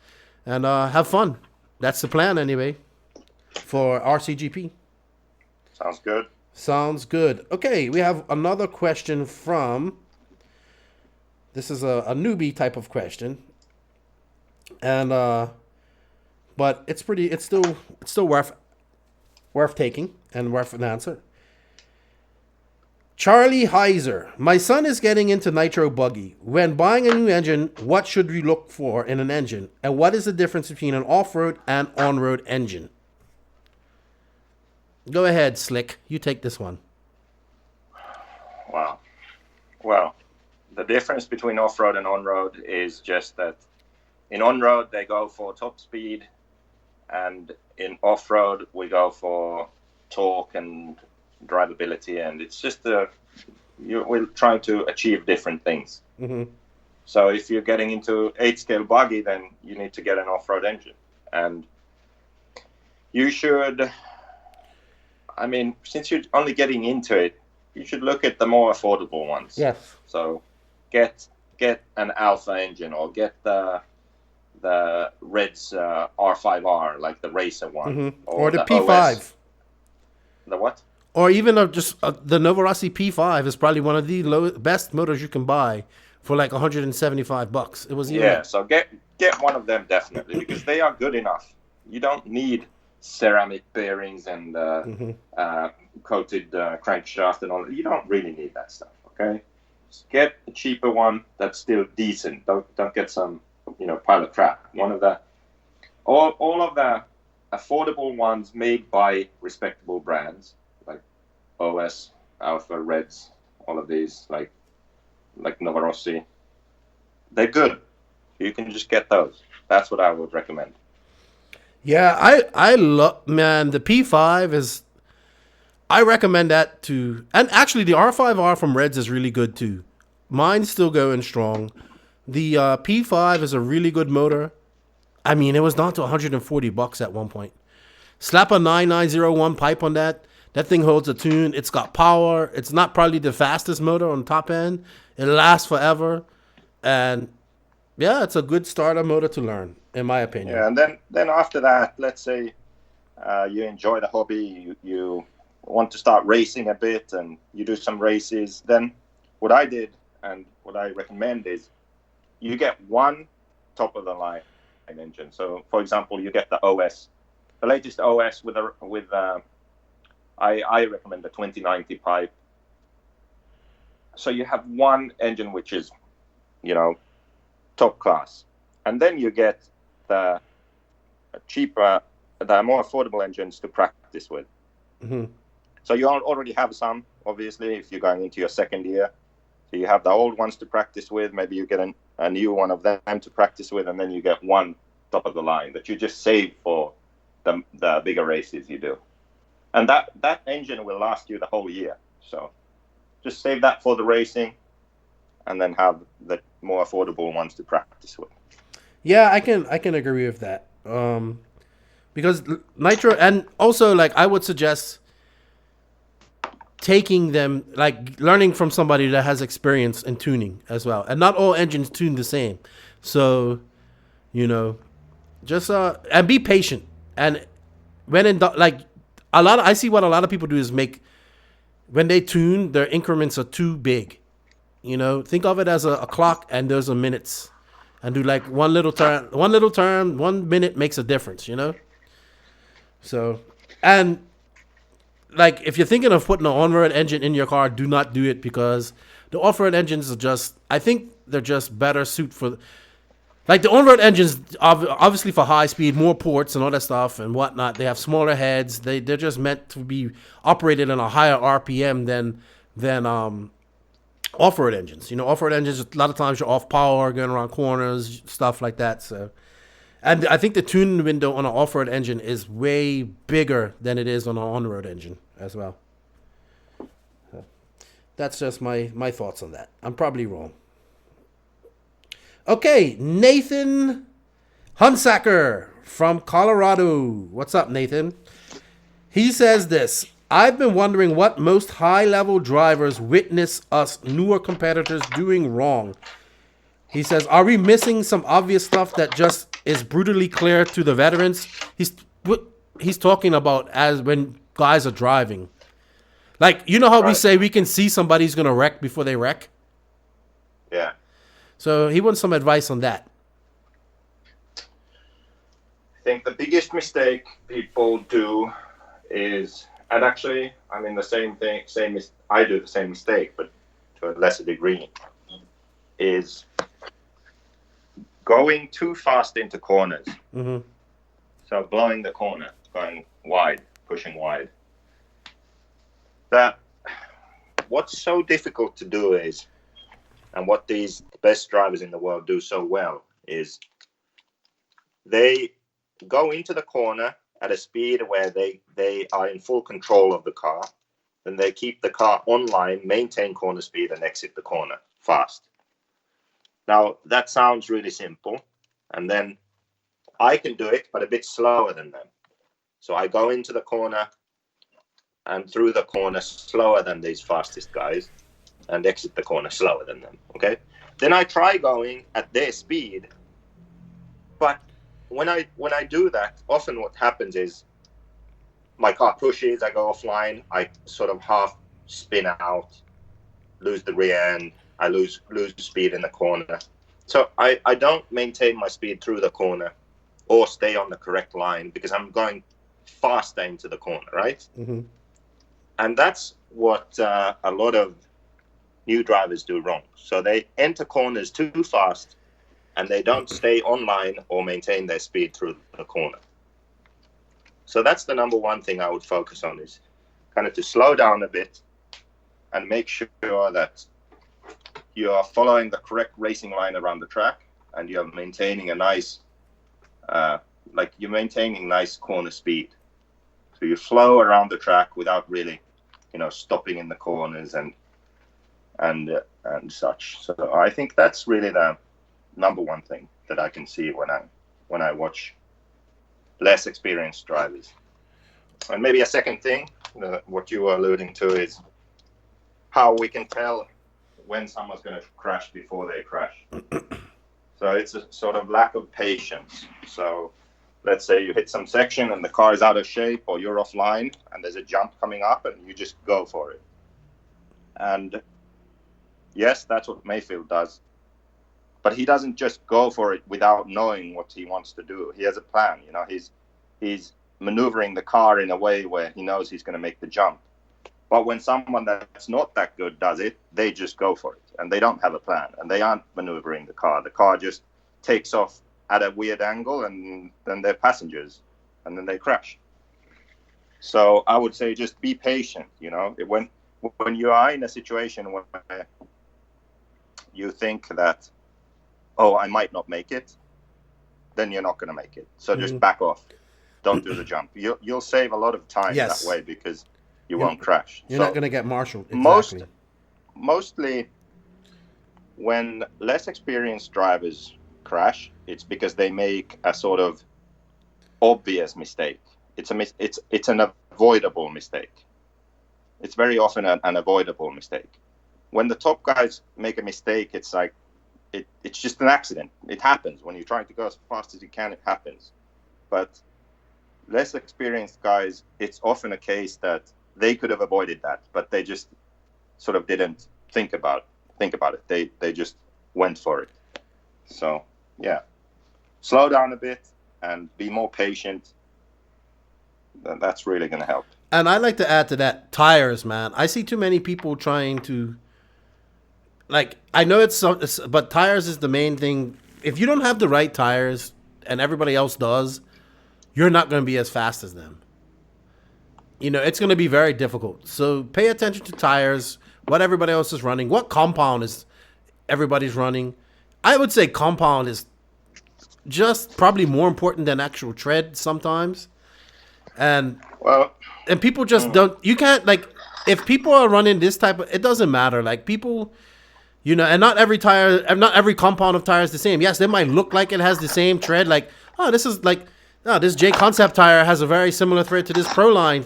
and have fun. That's the plan anyway for RCGP. Sounds good. Sounds good. Okay, we have another question from, this is a newbie type of question. And, but it's still worth taking and worth an answer. Charlie Heiser. My son is getting into nitro buggy. When buying a new engine, what should we look for in an engine? And what is the difference between an off-road and on-road engine? Go ahead, Slick. You take this one. Wow. Well, the difference between off-road and on-road is just that in on-road, they go for top speed, and in off-road, we go for torque and drivability, and it's just we're trying to achieve different things. Mm-hmm. So if you're getting into 8-scale buggy, then you need to get an off-road engine. And you should, since you're only getting into it, you should look at the more affordable ones. Yes. So get an Alpha engine, or get the Red's R5R, like the racer one. Mm-hmm. Or the P5. OS. The what? Or even the Novorossi P5 is probably one of the best motors you can buy for like $175. It was So get one of them definitely, because they are good enough. You don't need ceramic bearings and coated crankshaft and all. You don't really need that stuff. Okay, just get a cheaper one that's still decent. Don't get some pile of crap. One of the all of the affordable ones made by respectable brands like OS, Alpha, Reds, all of these like Novorossi. They're good. You can just get those. That's what I would recommend. Yeah, I love, man, the P5 is, I recommend that too. And actually the R5R from Reds is really good too. Mine's still going strong. The P5 is a really good motor. It was down to $140 at one point. Slap a 9901 pipe on that. That thing holds a tune. It's got power. It's not probably the fastest motor on top end. It lasts forever. And yeah, it's a good starter motor to learn, in my opinion. Yeah, and then after that, let's say you enjoy the hobby, you want to start racing a bit, and you do some races. Then what I did and what I recommend is you get one top-of-the-line engine. So, for example, you get the OS, the latest OS with I recommend the 2090 pipe. So you have one engine which is, top class, and then you get the cheaper, the more affordable engines to practice with. Mm-hmm. So you already have some, obviously, if you're going into your second year. So you have the old ones to practice with. Maybe you get a new one of them to practice with, and then you get one top of the line that you just save for the bigger races you do. And that engine will last you the whole year. So just save that for the racing, and then have the more affordable ones to practice with. Yeah, I can agree with that. Because nitro, and also like I would suggest taking them, like learning from somebody that has experience in tuning as well. And not all engines tune the same. So, just and be patient. And when I see what a lot of people do is when they tune, their increments are too big. Think of it as a clock, and there's a minutes, and do like one little turn, 1 minute makes a difference, So, and like if you're thinking of putting an on-road engine in your car, do not do it, because the off-road engines are I think they're just better suited for, like the on-road engines, obviously for high speed, more ports and all that stuff and whatnot. They have smaller heads. They're just meant to be operated on a higher RPM than off-road engines. Off-road engines, a lot of times you're off power, going around corners, stuff like that. So, and I think the tuning window on an off-road engine is way bigger than it is on an on-road engine as well. So, that's just my thoughts on that. I'm probably wrong. Okay, Nathan Hunsacker from Colorado. What's up, Nathan? He says this: I've been wondering what most high-level drivers witness us newer competitors doing wrong. He says, are we missing some obvious stuff that just is brutally clear to the veterans? He's talking about as when guys are driving. Like, how we say we can see somebody's going to wreck before they wreck? Yeah. So he wants some advice on that. I think the biggest mistake people do is, and actually, I mean, I do the same mistake, but to a lesser degree, is going too fast into corners. Mm-hmm. So blowing the corner, going wide, pushing wide. What's so difficult to do is, and what these best drivers in the world do so well, is they go into the corner at a speed where they are in full control of the car. Then they keep the car online, maintain corner speed, and exit the corner fast. Now, that sounds really simple. And then I can do it, but a bit slower than them. So I go into the corner and through the corner slower than these fastest guys, and exit the corner slower than them, okay? Then I try going at their speed, but when I do that, often what happens is my car pushes, I go offline, I sort of half spin out, lose the rear end, I lose speed in the corner. So I don't maintain my speed through the corner or stay on the correct line because I'm going faster into the corner, right? Mm-hmm. And that's what a lot of new drivers do wrong. So they enter corners too fast and they don't stay online or maintain their speed through the corner. So that's the number one thing I would focus on, is kind of to slow down a bit and make sure that you are following the correct racing line around the track and you're maintaining a nice, nice corner speed. So you flow around the track without really, stopping in the corners and such. So I think that's really the number one thing that I can see when I watch less experienced drivers. And maybe a second thing, what you were alluding to, is how we can tell when someone's going to crash before they crash. So it's a sort of lack of patience. So let's say you hit some section and the car is out of shape or you're offline and there's a jump coming up and you just go for it. And yes, that's what Mayfield does. But he doesn't just go for it without knowing what he wants to do. He has a plan. He's maneuvering the car in a way where he knows he's going to make the jump. But when someone that's not that good does it, they just go for it, and they don't have a plan, and they aren't maneuvering the car. The car just takes off at a weird angle, and then they're passengers, and then they crash. So I would say just be patient. You know, when you are in a situation where you think that, oh, I might not make it, then you're not going to make it. So just back off. Don't do the jump. You'll save a lot of time that way because you won't crash. You're not going to get marshaled. Exactly. Mostly when less experienced drivers crash, it's because they make a sort of obvious mistake. It's an avoidable mistake. It's very often an avoidable mistake. When the top guys make a mistake, it's like it's just an accident. It happens when you're trying to go as fast as you can. It happens, but less experienced guys, it's often a case that they could have avoided that, but they just sort of didn't think about it. They just went for it. So yeah, slow down a bit and be more patient. That's really going to help. And I like to add to that, tires, man. I see too many people trying to, like, I know but tires is the main thing. If you don't have the right tires and everybody else does, you're not going to be as fast as them. You know, it's going to be very difficult. So pay attention to tires, what everybody else is running, what compound is everybody's running. I would say compound is just probably more important than actual tread sometimes. And people just don't, you can't, like, if people are running this type of, it doesn't matter. Like, people, you know, and not every compound of tire is the same. Yes, they might look like it has the same tread. Like, oh, this J Concept tire has a very similar thread to this Proline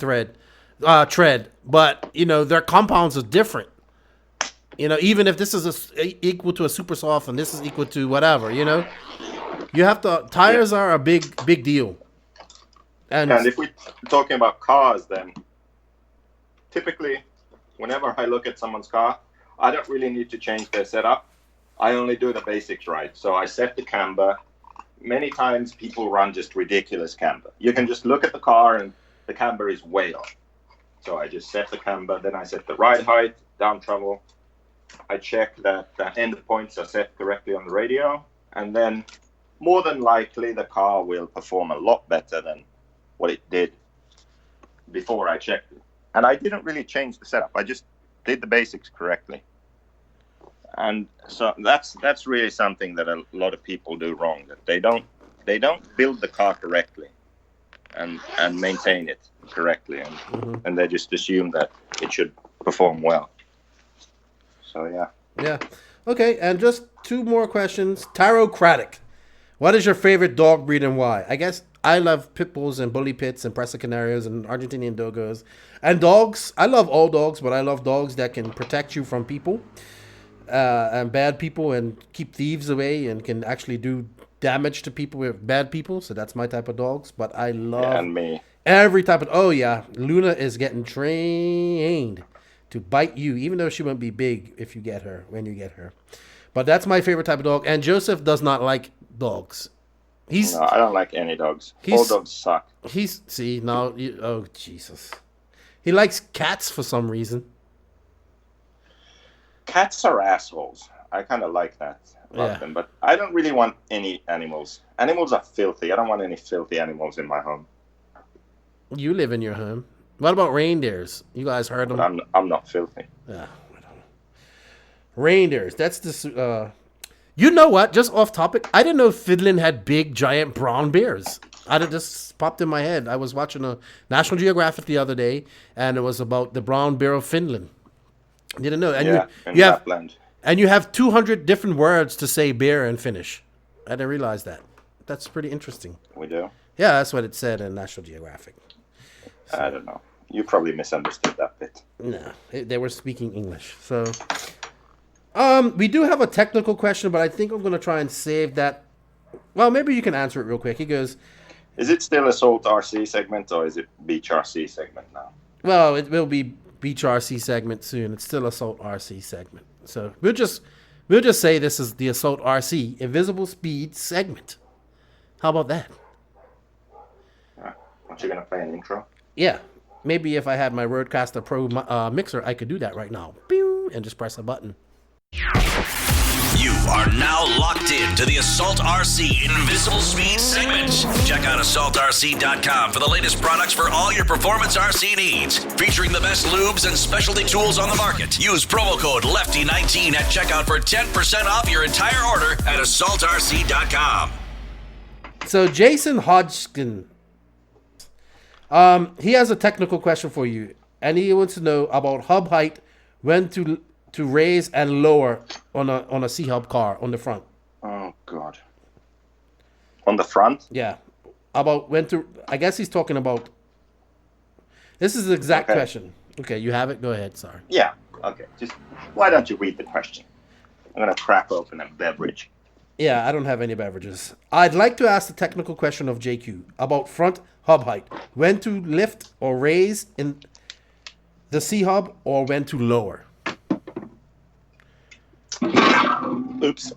tread. But, you know, their compounds are different. You know, even if this is equal to a super soft and this is equal to whatever, you know, you have to, tires are a big deal. And if we're talking about cars, then typically, whenever I look at someone's car, I don't really need to change their setup. I only do the basics right. So I set the camber. Many times people run just ridiculous camber. You can just look at the car and the camber is way off. So I just set the camber, then I set the ride height, down travel. I check that the end points are set correctly on the radio. And then more than likely the car will perform a lot better than what it did before I checked it. And I didn't really change the setup. I just did the basics correctly. And so that's really something that a lot of people do wrong, that they don't build the car correctly and maintain it correctly, and they just assume that it should perform well. So yeah. Okay, and just two more questions. Taro Craddock, what is your favorite dog breed and why? I guess I love pit bulls and bully pits and Presa Canarios and Argentinian dogos and dogs. I love all dogs, but I love dogs that can protect you from people and bad people and keep thieves away and can actually do damage to people with bad people. So that's my type of dogs. But I love every type of. Oh yeah, Luna is getting trained to bite you, even though she won't be big if you get her when you get her. But that's my favorite type of dog. And Joseph does not like dogs. No, I don't like any dogs. All dogs suck. Oh Jesus. He likes cats for some reason. Cats are assholes. I kind of like that about them, but I don't really want any animals. Animals are filthy. I don't want any filthy animals in my home. You live in your home. What about reindeers? You guys heard them? But I'm not filthy. Yeah, I don't know. Reindeers. That's the. You know what? Just off topic, I didn't know Finland had big, giant brown bears. It just popped in my head. I was watching a National Geographic the other day, and it was about the brown bear of Finland. I didn't know. And you have 200 different words to say bear in Finnish. I didn't realize that. That's pretty interesting. We do? Yeah, that's what it said in National Geographic. So, I don't know. You probably misunderstood that bit. No, they were speaking English. So, we do have a technical question, but I think I'm going to try and save that. Well, maybe you can answer it real quick. He goes, is it still Assault RC segment, or is it Beach RC segment now? Well, it will be Beach RC segment soon. It's still Assault RC segment. So we'll just say this is the Assault RC Invisible Speed segment. How about that? Aren't you going to play an intro? Yeah. maybe if I had my Rodecaster Pro mixer, I could do that right now. Pew, and just press a button. You are now locked in to the Assault RC Invisible Speed segment. Check out AssaultRC.com for the latest products for all your performance RC needs. Featuring the best lubes and specialty tools on the market. Use promo code LEFTY19 at checkout for 10% off your entire order at AssaultRC.com. So Jason Hodgkin, he has a technical question for you, and he wants to know about hub height, when to raise and lower on a C-hub car on the front. Oh, God. On the front? Yeah. About when to... I guess he's talking about... This is the exact question. Okay, you have it? Go ahead, sorry. Yeah, okay. Just, why don't you read the question? I'm going to crack open a beverage. Yeah, I don't have any beverages. I'd like to ask the technical question of JQ about front hub height. When to lift or raise in the C-hub, or when to lower? Oops.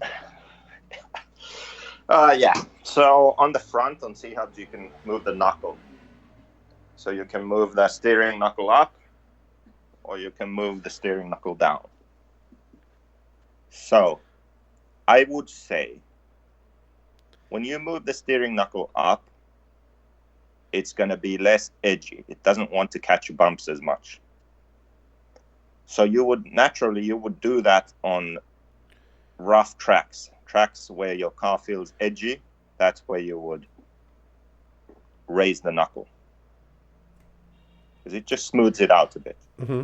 Yeah. So on the front, on C-hubs, you can move the knuckle. So you can move the steering knuckle up, or you can move the steering knuckle down. So I would say when you move the steering knuckle up, it's going to be less edgy. It doesn't want to catch bumps as much. So you would do that on rough tracks where your car feels edgy. That's where you would raise the knuckle, because it just smooths it out a bit. Mm-hmm.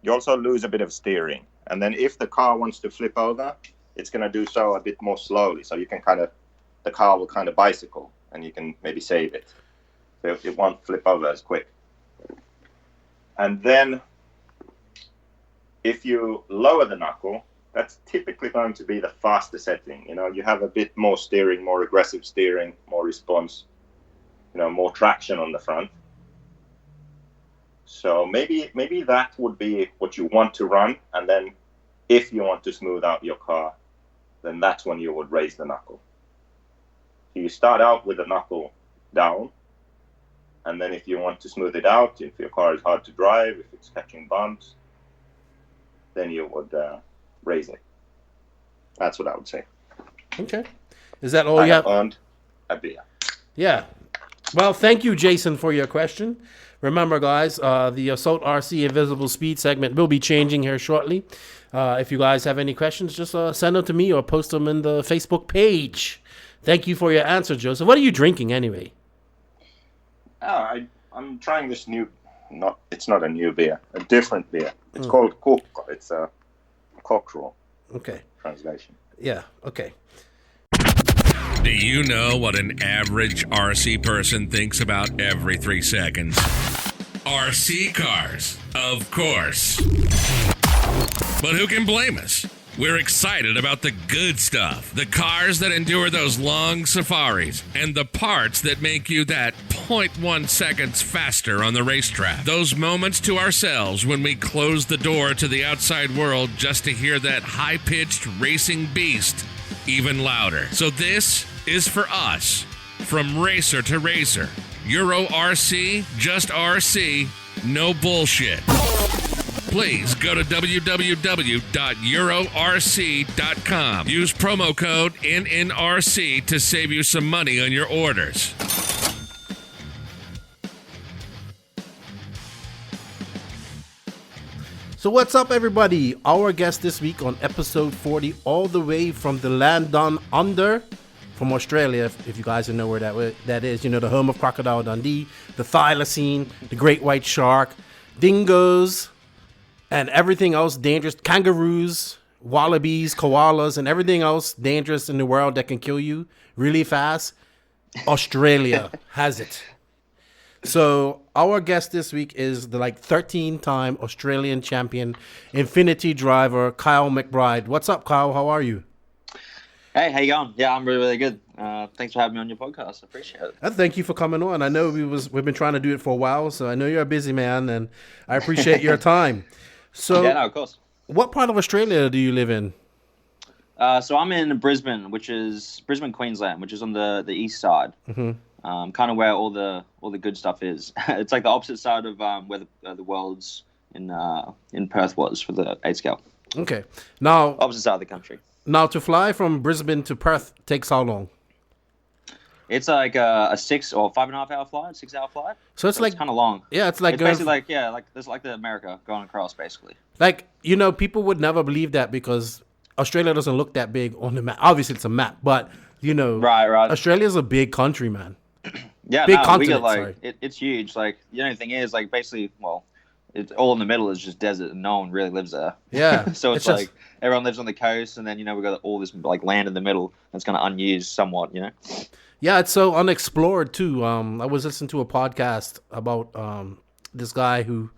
You also lose a bit of steering, and then if the car wants to flip over, it's going to do so a bit more slowly, so you can the car will kind of bicycle, and you can maybe save it, so it won't flip over as quick. And then if you lower the knuckle, that's typically going to be the faster setting. You have a bit more steering, more aggressive steering, more response, more traction on the front. So maybe that would be what you want to run. And then if you want to smooth out your car, then that's when you would raise the knuckle. So you start out with the knuckle down. And then if you want to smooth it out, if your car is hard to drive, if it's catching bumps, then you would raise it. That's what I would say. Okay. Is that all you have? Earned a beer. Yeah. Well, thank you, Jason, for your question. Remember, guys, the Assault RC Invisible Speed segment will be changing here shortly. If you guys have any questions, just send them to me or post them in the Facebook page. Thank you for your answer, Joseph. What are you drinking anyway? I'm trying this new... It's not a new beer, a different beer. It's called Coke. It's a cockerel. Okay. Translation. Yeah, okay. Do you know what an average RC person thinks about every 3 seconds? RC cars, of course. But who can blame us? We're excited about the good stuff, the cars that endure those long safaris, and the parts that make you that 0.1 seconds faster on the racetrack. Those moments to ourselves when we close the door to the outside world just to hear that high-pitched racing beast even louder. So this is for us, from racer to racer. Euro RC, just RC, no bullshit. Please go to www.eurorc.com. Use promo code NNRC to save you some money on your orders. So what's up, everybody? Our guest this week on episode 40, all the way from the land down under, from Australia, if you guys don't know where that is, the home of Crocodile Dundee, the thylacine, the great white shark, dingoes, and everything else dangerous, kangaroos, wallabies, koalas, and everything else dangerous in the world that can kill you really fast. Australia has it. So our guest this week is the 13-time Australian champion Infinity driver, Kyle McBride. What's up, Kyle? How are you? Hey, how you going? Yeah, I'm really, really good. Thanks for having me on your podcast. I appreciate it. Thank you for coming on. I know we've been trying to do it for a while, so I know you're a busy man, and I appreciate your time. So, yeah, no, of course. What part of Australia do you live in? So I'm in Brisbane, Queensland, which is on the east side. Mm-hmm. kind of where all the good stuff is. It's like the opposite side of where the Worlds in Perth was for the 8 scale. Okay. Now, Opposite side of the country. Now, to fly from Brisbane to Perth takes how long? It's like a 6 or 5.5 hour flight, 6 hour flight. So it's like kind of long. Yeah, it's like it's basically like it's like the America going across basically. Like, you know, people would never believe that because Australia doesn't look that big on the map. Obviously, it's a map, but you know, right. Australia's a big country, man. Yeah, big we get continent. it's huge. Like the only thing is like basically, well, it's all in the middle is just desert and no one really lives there. Yeah. So it's like everyone lives on the coast, and then we got all this like land in the middle that's kind of unused somewhat. Yeah, it's so unexplored too. I was listening to a podcast about this guy who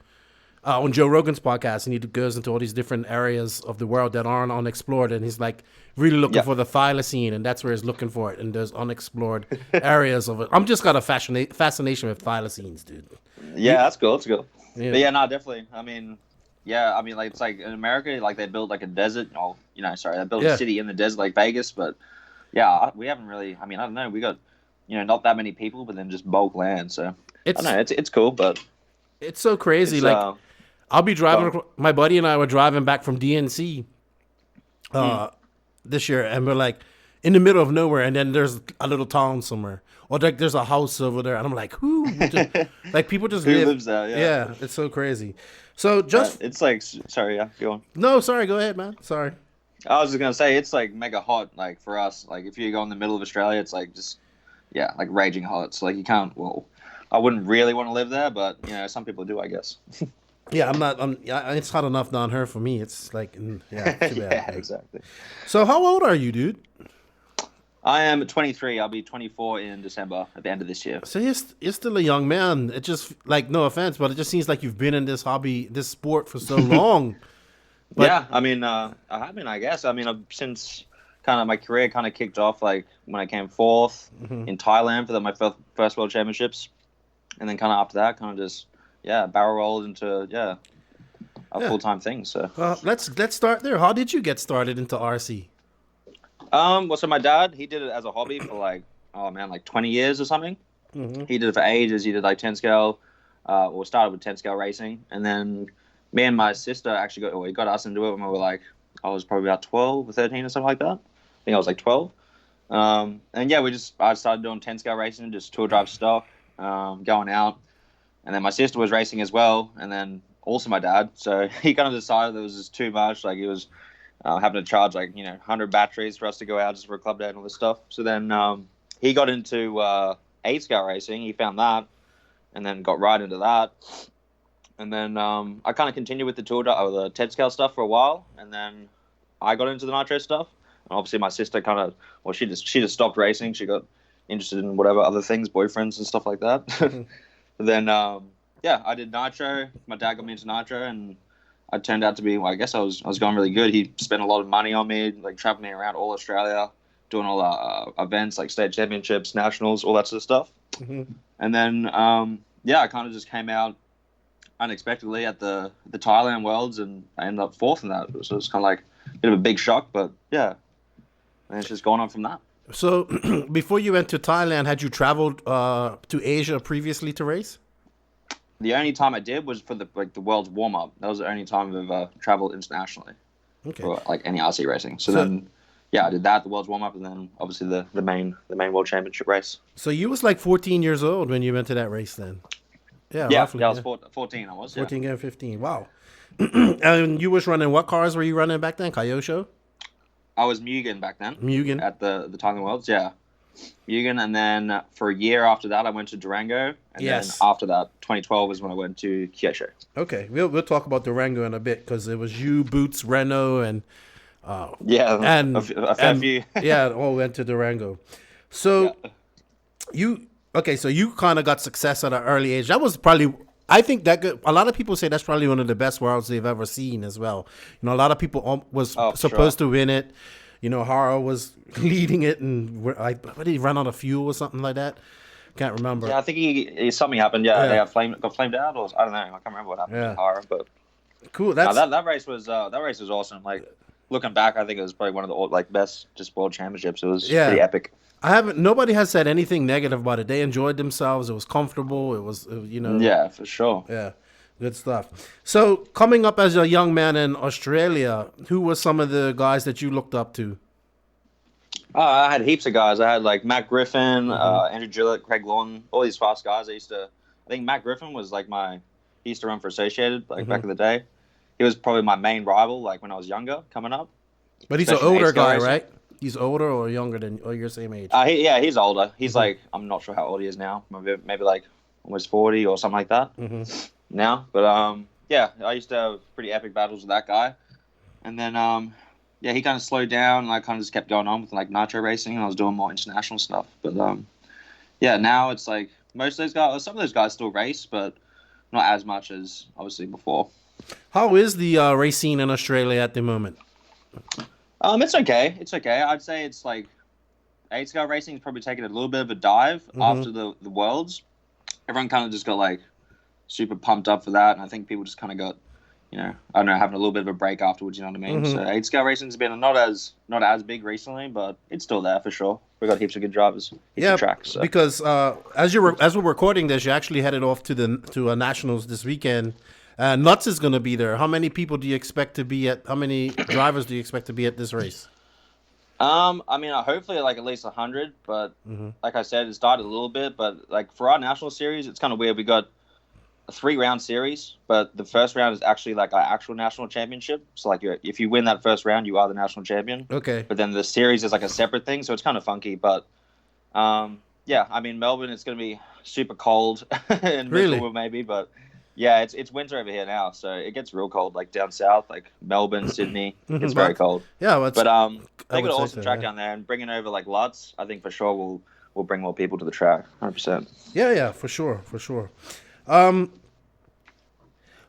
on Joe Rogan's podcast, and he goes into all these different areas of the world that aren't unexplored, and he's like really looking for the thylacine, and that's where he's looking for it, and there's unexplored areas of it. I'm just got a fascination with thylacines, dude. Yeah, that's cool. That's cool. Yeah. But yeah, no, definitely. I mean, like it's like in America, like they build like a desert. They build a city in the desert like Vegas, but yeah, we haven't really. I mean, I don't know. We got not that many people, but then just bulk land. So I don't know. It's cool, but it's so crazy. Like I'll be driving. My buddy and I were driving back from DNC this year, and we're like in the middle of nowhere, and then there's a little town somewhere, or like there's a house over there, and I'm like, who? Like people just who lives there? Yeah, it's so crazy. So just it's like sorry, go on. No, sorry, go ahead, man. Sorry. I was just gonna say it's like mega hot, like for us. Like if you go in the middle of Australia, it's like just like raging hot. So like you can't. Well, I wouldn't really want to live there, but some people do, I guess. Yeah, I'm not. It's hot enough down here for me. It's like, too bad. Yeah, exactly. So how old are you, dude? I am 23. I'll be 24 in December at the end of this year. So you're still a young man. It just like, no offense, but it just seems like you've been in this hobby, this sport for so long. But, yeah, I mean, I guess. I mean, since kind of my career kind of kicked off like when I came fourth in Thailand for my first World Championships, and then kind of after that, kind of just barrel rolled into a full-time thing. So let's start there. How did you get started into RC? Well, so my dad, he did it as a hobby for like 20 years or something. He did it for ages. He did like 10 scale, started with 10 scale racing, and then me and my sister actually got us into it when we were like, I was probably about 12 or 13 or something like that. I think I was like 12. And I started doing 10 scale racing, just tour drive stock, going out. And then my sister was racing as well, and then also my dad. So he kind of decided that it was just too much. Like he was having to charge 100 batteries for us to go out just for a club day and all this stuff. So then he got into 8 scale racing. He found that, and then got right into that. And then I kind of continued with the 10 scale stuff for a while, and then I got into the nitro stuff. And obviously my sister she just stopped racing. She got interested in whatever other things, boyfriends and stuff like that. Then, I did nitro. My dad got me into nitro, and I turned out to be, I guess I was going really good. He spent a lot of money on me, like traveling me around all Australia, doing all our events like state championships, nationals, all that sort of stuff. And then, I kind of just came out unexpectedly at the Thailand Worlds, and I ended up fourth in that. So it was kind of like a bit of a big shock, but and it's just gone on from that. So before you went to Thailand, had you traveled to Asia previously to race? The only time I did was for the World's warm up. That was the only time I've ever traveled internationally for like any RC racing. So then, I did that, the World's warm up, and then obviously the main World Championship race. So you was like 14 years old when you went to that race then? Yeah, roughly, I was 14. I was 14 and 15. Wow. And you was running, what cars were you running back then? Kyosho? I was Mugen back then. Mugen at the Thailand Worlds, Mugen, and then for a year after that, I went to Durango, and then after that, 2012 was when I went to Kyosho. Okay, we'll talk about Durango in a bit because it was you, Boots, Renault, and and a fair few. All went to Durango. So you kind of got success at an early age. That was probably. I think a lot of people say that's probably one of the best worlds they've ever seen as well. A lot of people was supposed to win it. Haro was leading it, and what did he run out of fuel or something like that? Can't remember. Yeah, I think something happened. Yeah, they got flamed out, or I don't know. I can't remember what happened to Haro, but cool. That race was awesome. Like looking back, I think it was probably one of the best just world championships. It was pretty epic. Nobody has said anything negative about it. They enjoyed themselves. It was comfortable. It was, Yeah, for sure. Yeah, good stuff. So coming up as a young man in Australia, who were some of the guys that you looked up to? I had heaps of guys. I had like Matt Griffin, Andrew Gillett, Craig Lawton, all these fast guys. I think Matt Griffin was like he used to run for Associated back in the day. He was probably my main rival like when I was younger coming up. But he's an older guy, right? He's older or younger or your same age? He's older. He's like, I'm not sure how old he is now. Maybe like almost 40 or something like that now. But I used to have pretty epic battles with that guy. And then he kind of slowed down, and I kind of just kept going on with like nitro racing, and I was doing more international stuff. But now it's like most of those guys, some of those guys still race, but not as much as obviously before. How is the race scene in Australia at the moment? It's okay. It's okay. I'd say it's like 8-scale racing is probably taking a little bit of a dive after the Worlds. Everyone kind of just got like super pumped up for that, and I think people just kind of got, I don't know, having a little bit of a break afterwards. You know what I mean? So 8-scale racing's been not as big recently, but it's still there for sure. We got heaps of good drivers. Heaps of tracks. So. Because as we're recording this, you actually headed off to a nationals this weekend. Nuts is going to be there. How many people do you expect to be at? How many drivers do you expect to be at this race? Hopefully like at least 100. But like I said, it started a little bit. But like for our national series, it's kind of weird. We got a 3-round series, but the first round is actually like our actual national championship. So like if you win that first round, you are the national champion. Okay. But then the series is like a separate thing, so it's kind of funky. But Melbourne, it's going to be super cold and miserable maybe, but. Yeah, it's winter over here now, so it gets real cold. Like down south, like Melbourne, Sydney, it's very cold. Yeah, they got an awesome track down there, and bringing over like Lutz, I think for sure will bring more people to the track, 100%. Yeah, for sure.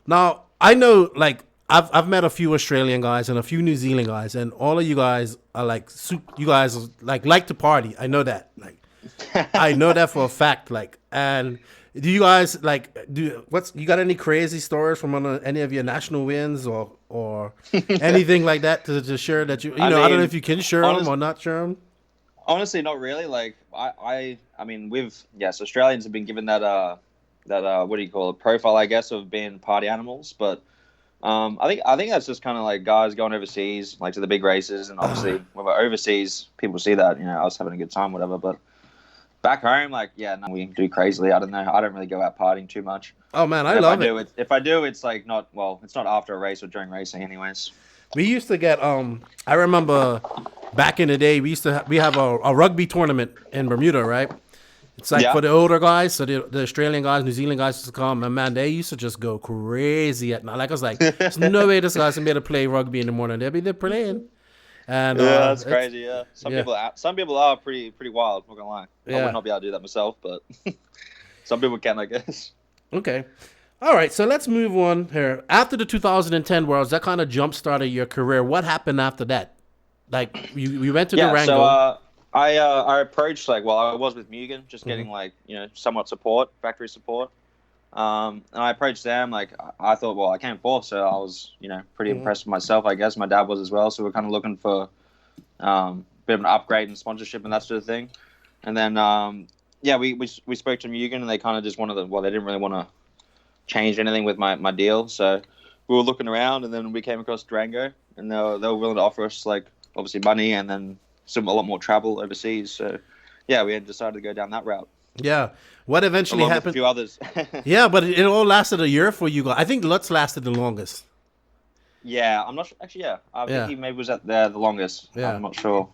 Now I know, like I've met a few Australian guys and a few New Zealand guys, and all of you guys are like you guys like to party. I know that, like I know that for a fact, like and. Do you guys you got any crazy stories from any of your national wins or anything like that to share that I don't know if you can share them or not share them? Honestly, not really. Like Australians have been given that what do you call it, profile, I guess, of being party animals. But I think that's just kind of like guys going overseas, like to the big races, and obviously when we're overseas, people see that I was having a good time, whatever. But back home, we do crazily. I don't know. I don't really go out partying too much. Oh man, I love it. If I do, it's like it's not after a race or during racing, anyways. We used to get I remember back in the day we have a rugby tournament in Bermuda, right? It's like for the older guys, so the Australian guys, New Zealand guys used to come, and man, they used to just go crazy at night. Like I was like, there's no way this guy's gonna be able to play rugby in the morning. They'll be there playing. And that's crazy. Yeah, some people are pretty wild. I'm not gonna lie. I would not be able to do that myself, but some people can, I guess. Okay, all right. So let's move on here. After the 2010 Worlds, that kind of jump started your career. What happened after that? Like you went to Durango. So I approached I was with Mugen, just getting somewhat support, factory support. And I approached them, I thought, I came fourth, so I was, pretty impressed with myself, I guess. My dad was as well, so we're kind of looking for a bit of an upgrade and sponsorship and that sort of thing. And then, we spoke to Mugen, and they kind of just wanted they didn't really want to change anything with my deal. So we were looking around, and then we came across Durango, and they were willing to offer us, obviously money and then a lot more travel overseas. So, yeah, we had decided to go down that route. Yeah. What eventually happened? A few others. Yeah, but it all lasted a year for you guys. I think Lutz lasted the longest. Yeah, I'm not sure. Actually, yeah. I think he maybe was at there the longest. Yeah. I'm not sure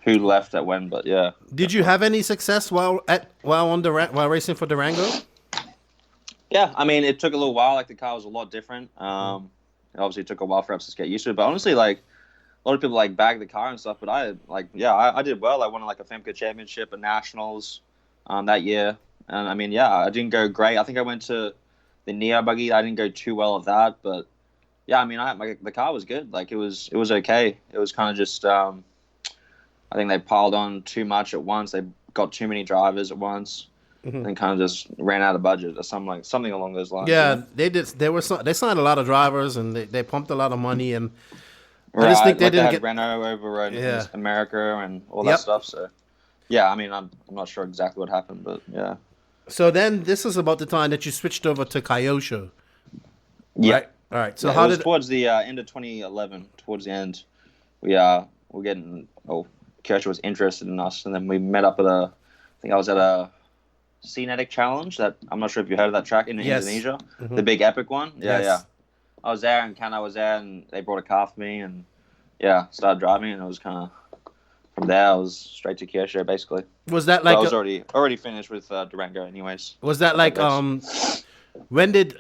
who left at when, but yeah. Did you have any success while racing for Durango? Yeah, I mean, it took a little while. The car was a lot different. It obviously took a while for us to get used to it. But honestly, a lot of people bagged the car and stuff. But I did well. I won a FEMCA championship, a nationals that year. And I mean, I didn't go great. I think I went to the Neo buggy. I didn't go too well at that, but yeah, I mean, the car was good. It was okay. It was kind of just, I think they piled on too much at once. They got too many drivers at once, and kind of just ran out of budget or something along those lines. Yeah, they did. They signed a lot of drivers, and they pumped a lot of money. And I just think they like didn't had get Renault over in Yeah. America and all Yep. that stuff. So, yeah, I mean, I'm not sure exactly what happened, but yeah. So then this is about the time that you switched over to Kyosho. Yeah. Right? All right. So Yeah, how it was did towards the end of 2011, towards the end, we're getting, Kyosho was interested in us, and then we met up I think I was at a Scenic Challenge that, I'm not sure if you heard of that track in Yes. Indonesia, Mhm. the big epic one. Yeah, Yes. yeah. I was there, and Ken was there, and they brought a car for me, and yeah, started driving, and it was kind of, from there, I was straight to Kyosho, basically. was that So like I was already finished with Durango anyways. was that like Yes.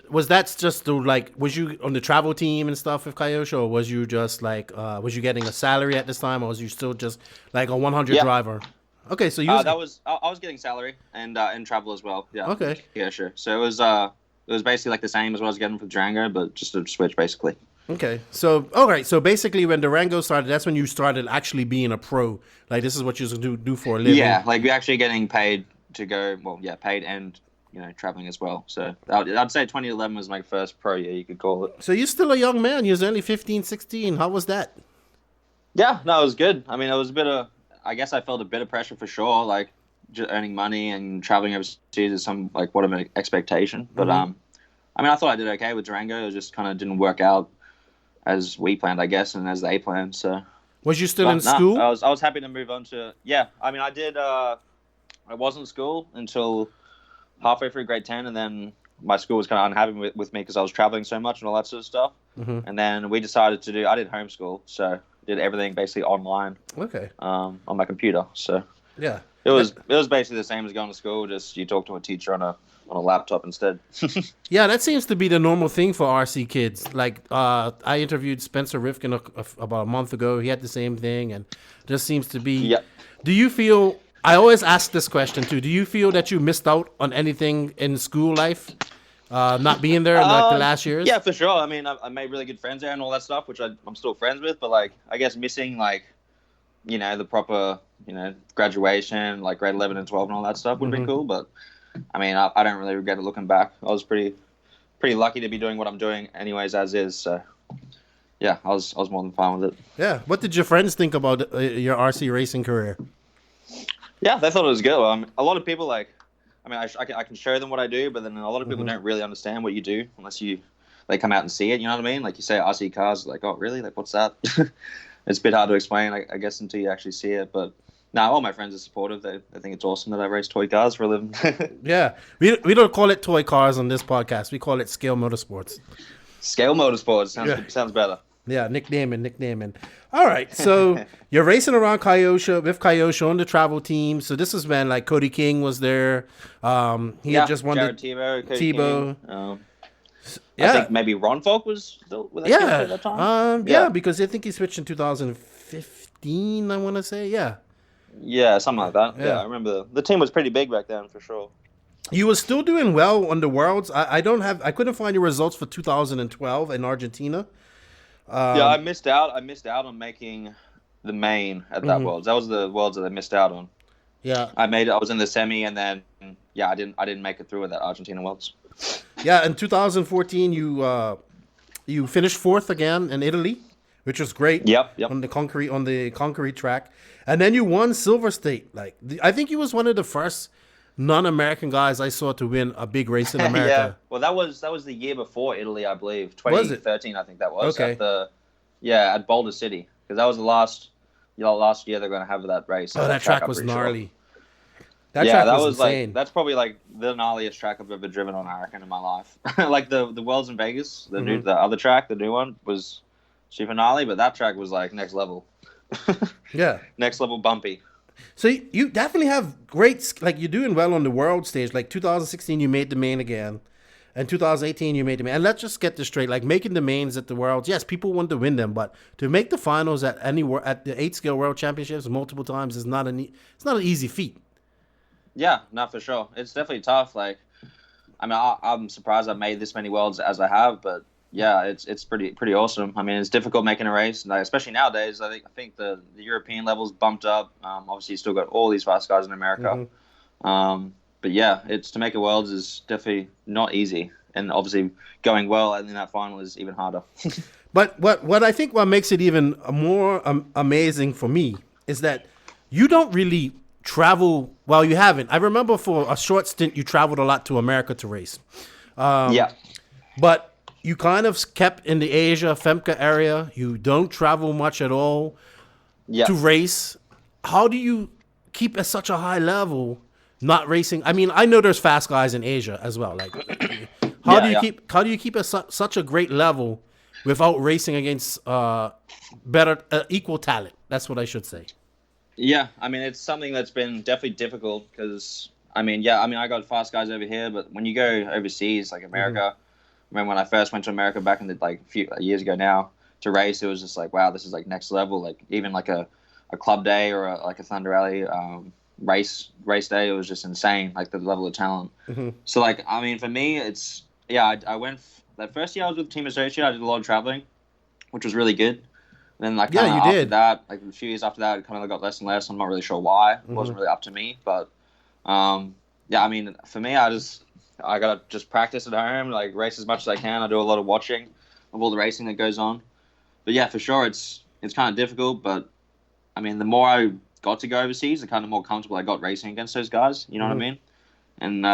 was that just the, like, was you on the travel team and stuff with Kyosho, or was you just like was you getting a salary at this time, or was you still just like a 100 Yeah. driver? Okay, so you I was getting salary and travel as well. Yeah. Okay. Yeah, sure. So it was basically like the same as what I was getting from Durango, but just a switch basically. Okay, so all right, so basically when Durango started, that's when you started actually being a pro. Like this is what you do for a living. Yeah, like we're actually getting paid to go. Well, yeah, paid and traveling as well. So I'd say 2011 was my first pro year, you could call it. So you're still a young man. You're only 15, 16. How was that? Yeah, no, it was good. I mean, it was a bit of. I guess I felt a bit of pressure for sure, like just earning money and traveling overseas is some like what an expectation. But I mean, I thought I did okay with Durango. It just kind of didn't work out as we planned, I guess, and as they planned. So Was you still in school? I was happy to move on to. Yeah, I mean, I did. I was in school until halfway through grade 10, and then my school was kind of unhappy with me because I was traveling so much and all that sort of stuff. And then we decided to do. I did homeschool, so did everything basically online. Okay. On my computer. So Yeah. it was basically the same as going to school. Just you talk to a teacher on a laptop instead. Yeah, that seems to be the normal thing for RC kids. Like, I interviewed Spencer Rifkin about a month ago. He had the same thing, and just seems to be. Yeah. Do you feel? I always ask this question too. Do you feel that you missed out on anything in school life, not being there in like the last years? Yeah, for sure. I mean, I made really good friends there and all that stuff, which I'm still friends with. But like, I guess missing like, the proper graduation, like grade 11 and 12 and all that stuff would be cool. But I mean, I don't really regret it looking back. I was pretty lucky to be doing what I'm doing anyways as is. So yeah, I was more than fine with it. Yeah. What did your friends think about your RC racing career? Yeah, they thought it was good. A lot of people I can show them what I do, but then a lot of people don't really understand what you do unless they come out and see it. You know what I mean? Like you say RC cars, like, oh really? Like what's that? It's a bit hard to explain, I guess, until you actually see it. But no, all my friends are supportive. They think it's awesome that I race toy cars for a living. Yeah, we don't call it toy cars on this podcast. We call it Scale Motorsports. Scale Motorsports sounds better. Yeah, nicknaming. All right, so you're racing around Kyosho on the travel team. So this is when like Cody King was there. He had just won Jared the Tebow. yeah. I think maybe Ron Falk was still with us at that time. Yeah, because I think he switched in 2015. I want to say, yeah. Yeah, something like that. Yeah. Yeah, I remember the team was pretty big back then for sure. You were still doing well on the Worlds. I couldn't find your results for 2012 in Argentina. Yeah, I missed out on making the main at that Worlds. That was the Worlds that I missed out on. Yeah, I was in the semi, and then I didn't make it through with that Argentina Worlds. Yeah, in 2014 you finished fourth again in Italy, which was great. Yep. On the concrete track, and then you won Silver State. Like I think you was one of the first non-American guys I saw to win a big race in America. Yeah. Well, that was the year before Italy, I believe. 2013, I think that was. Okay. At Boulder City, because that was the last year they're going to have that race. Oh, that track was gnarly. Sure. That track was insane. That's probably like the gnarliest track I've ever driven on, I reckon, in my life. Like the Worlds in Vegas, the other track, the new one was super gnarly, but that track was like next level. Yeah. Next level bumpy. So you definitely have great, like you're doing well on the world stage. Like 2016, you made the main again. And 2018, you made the main. And let's just get this straight. Like making the mains at the Worlds, yes, people want to win them, but to make the finals at the 8-scale World Championships multiple times is not an easy feat. Yeah, not for sure. It's definitely tough. Like, I mean, I'm surprised I've made this many Worlds as I have, but yeah, it's pretty awesome. I mean, it's difficult making a race, like, especially nowadays. I think the European level's bumped up. Obviously, you still got all these fast guys in America. But yeah, to make a Worlds is definitely not easy, and obviously going well in that final is even harder. But what I think what makes it even more amazing for me is that you don't really travel. Well, you haven't. I remember for a short stint you traveled a lot to America to race. But you kind of kept in the Asia, Femke area. You don't travel much at all to race. How do you keep at such a high level, not racing? I mean, I know there's fast guys in Asia as well. Like, how do you keep at such a great level without racing against equal talent? That's what I should say. Yeah, I mean, it's something that's been definitely difficult because, I got fast guys over here, but when you go overseas, like America, I remember when I first went to America back in the, a few years ago now to race, it was just like, wow, this is like next level. Like even like a club day or a Thunder Rally race day, it was just insane, like the level of talent. So like, I mean, for me, it's, I went, that first year I was with Team Associate, I did a lot of traveling, which was really good. Then like after that, like a few years after that, it kind of got less and less. I'm not really sure why. It wasn't really up to me, but I mean, for me, I gotta just practice at home, like race as much as I can. I do a lot of watching of all the racing that goes on. But yeah, for sure, it's kind of difficult. But I mean, the more I got to go overseas, the kind of more comfortable I got racing against those guys. You know what I mean? And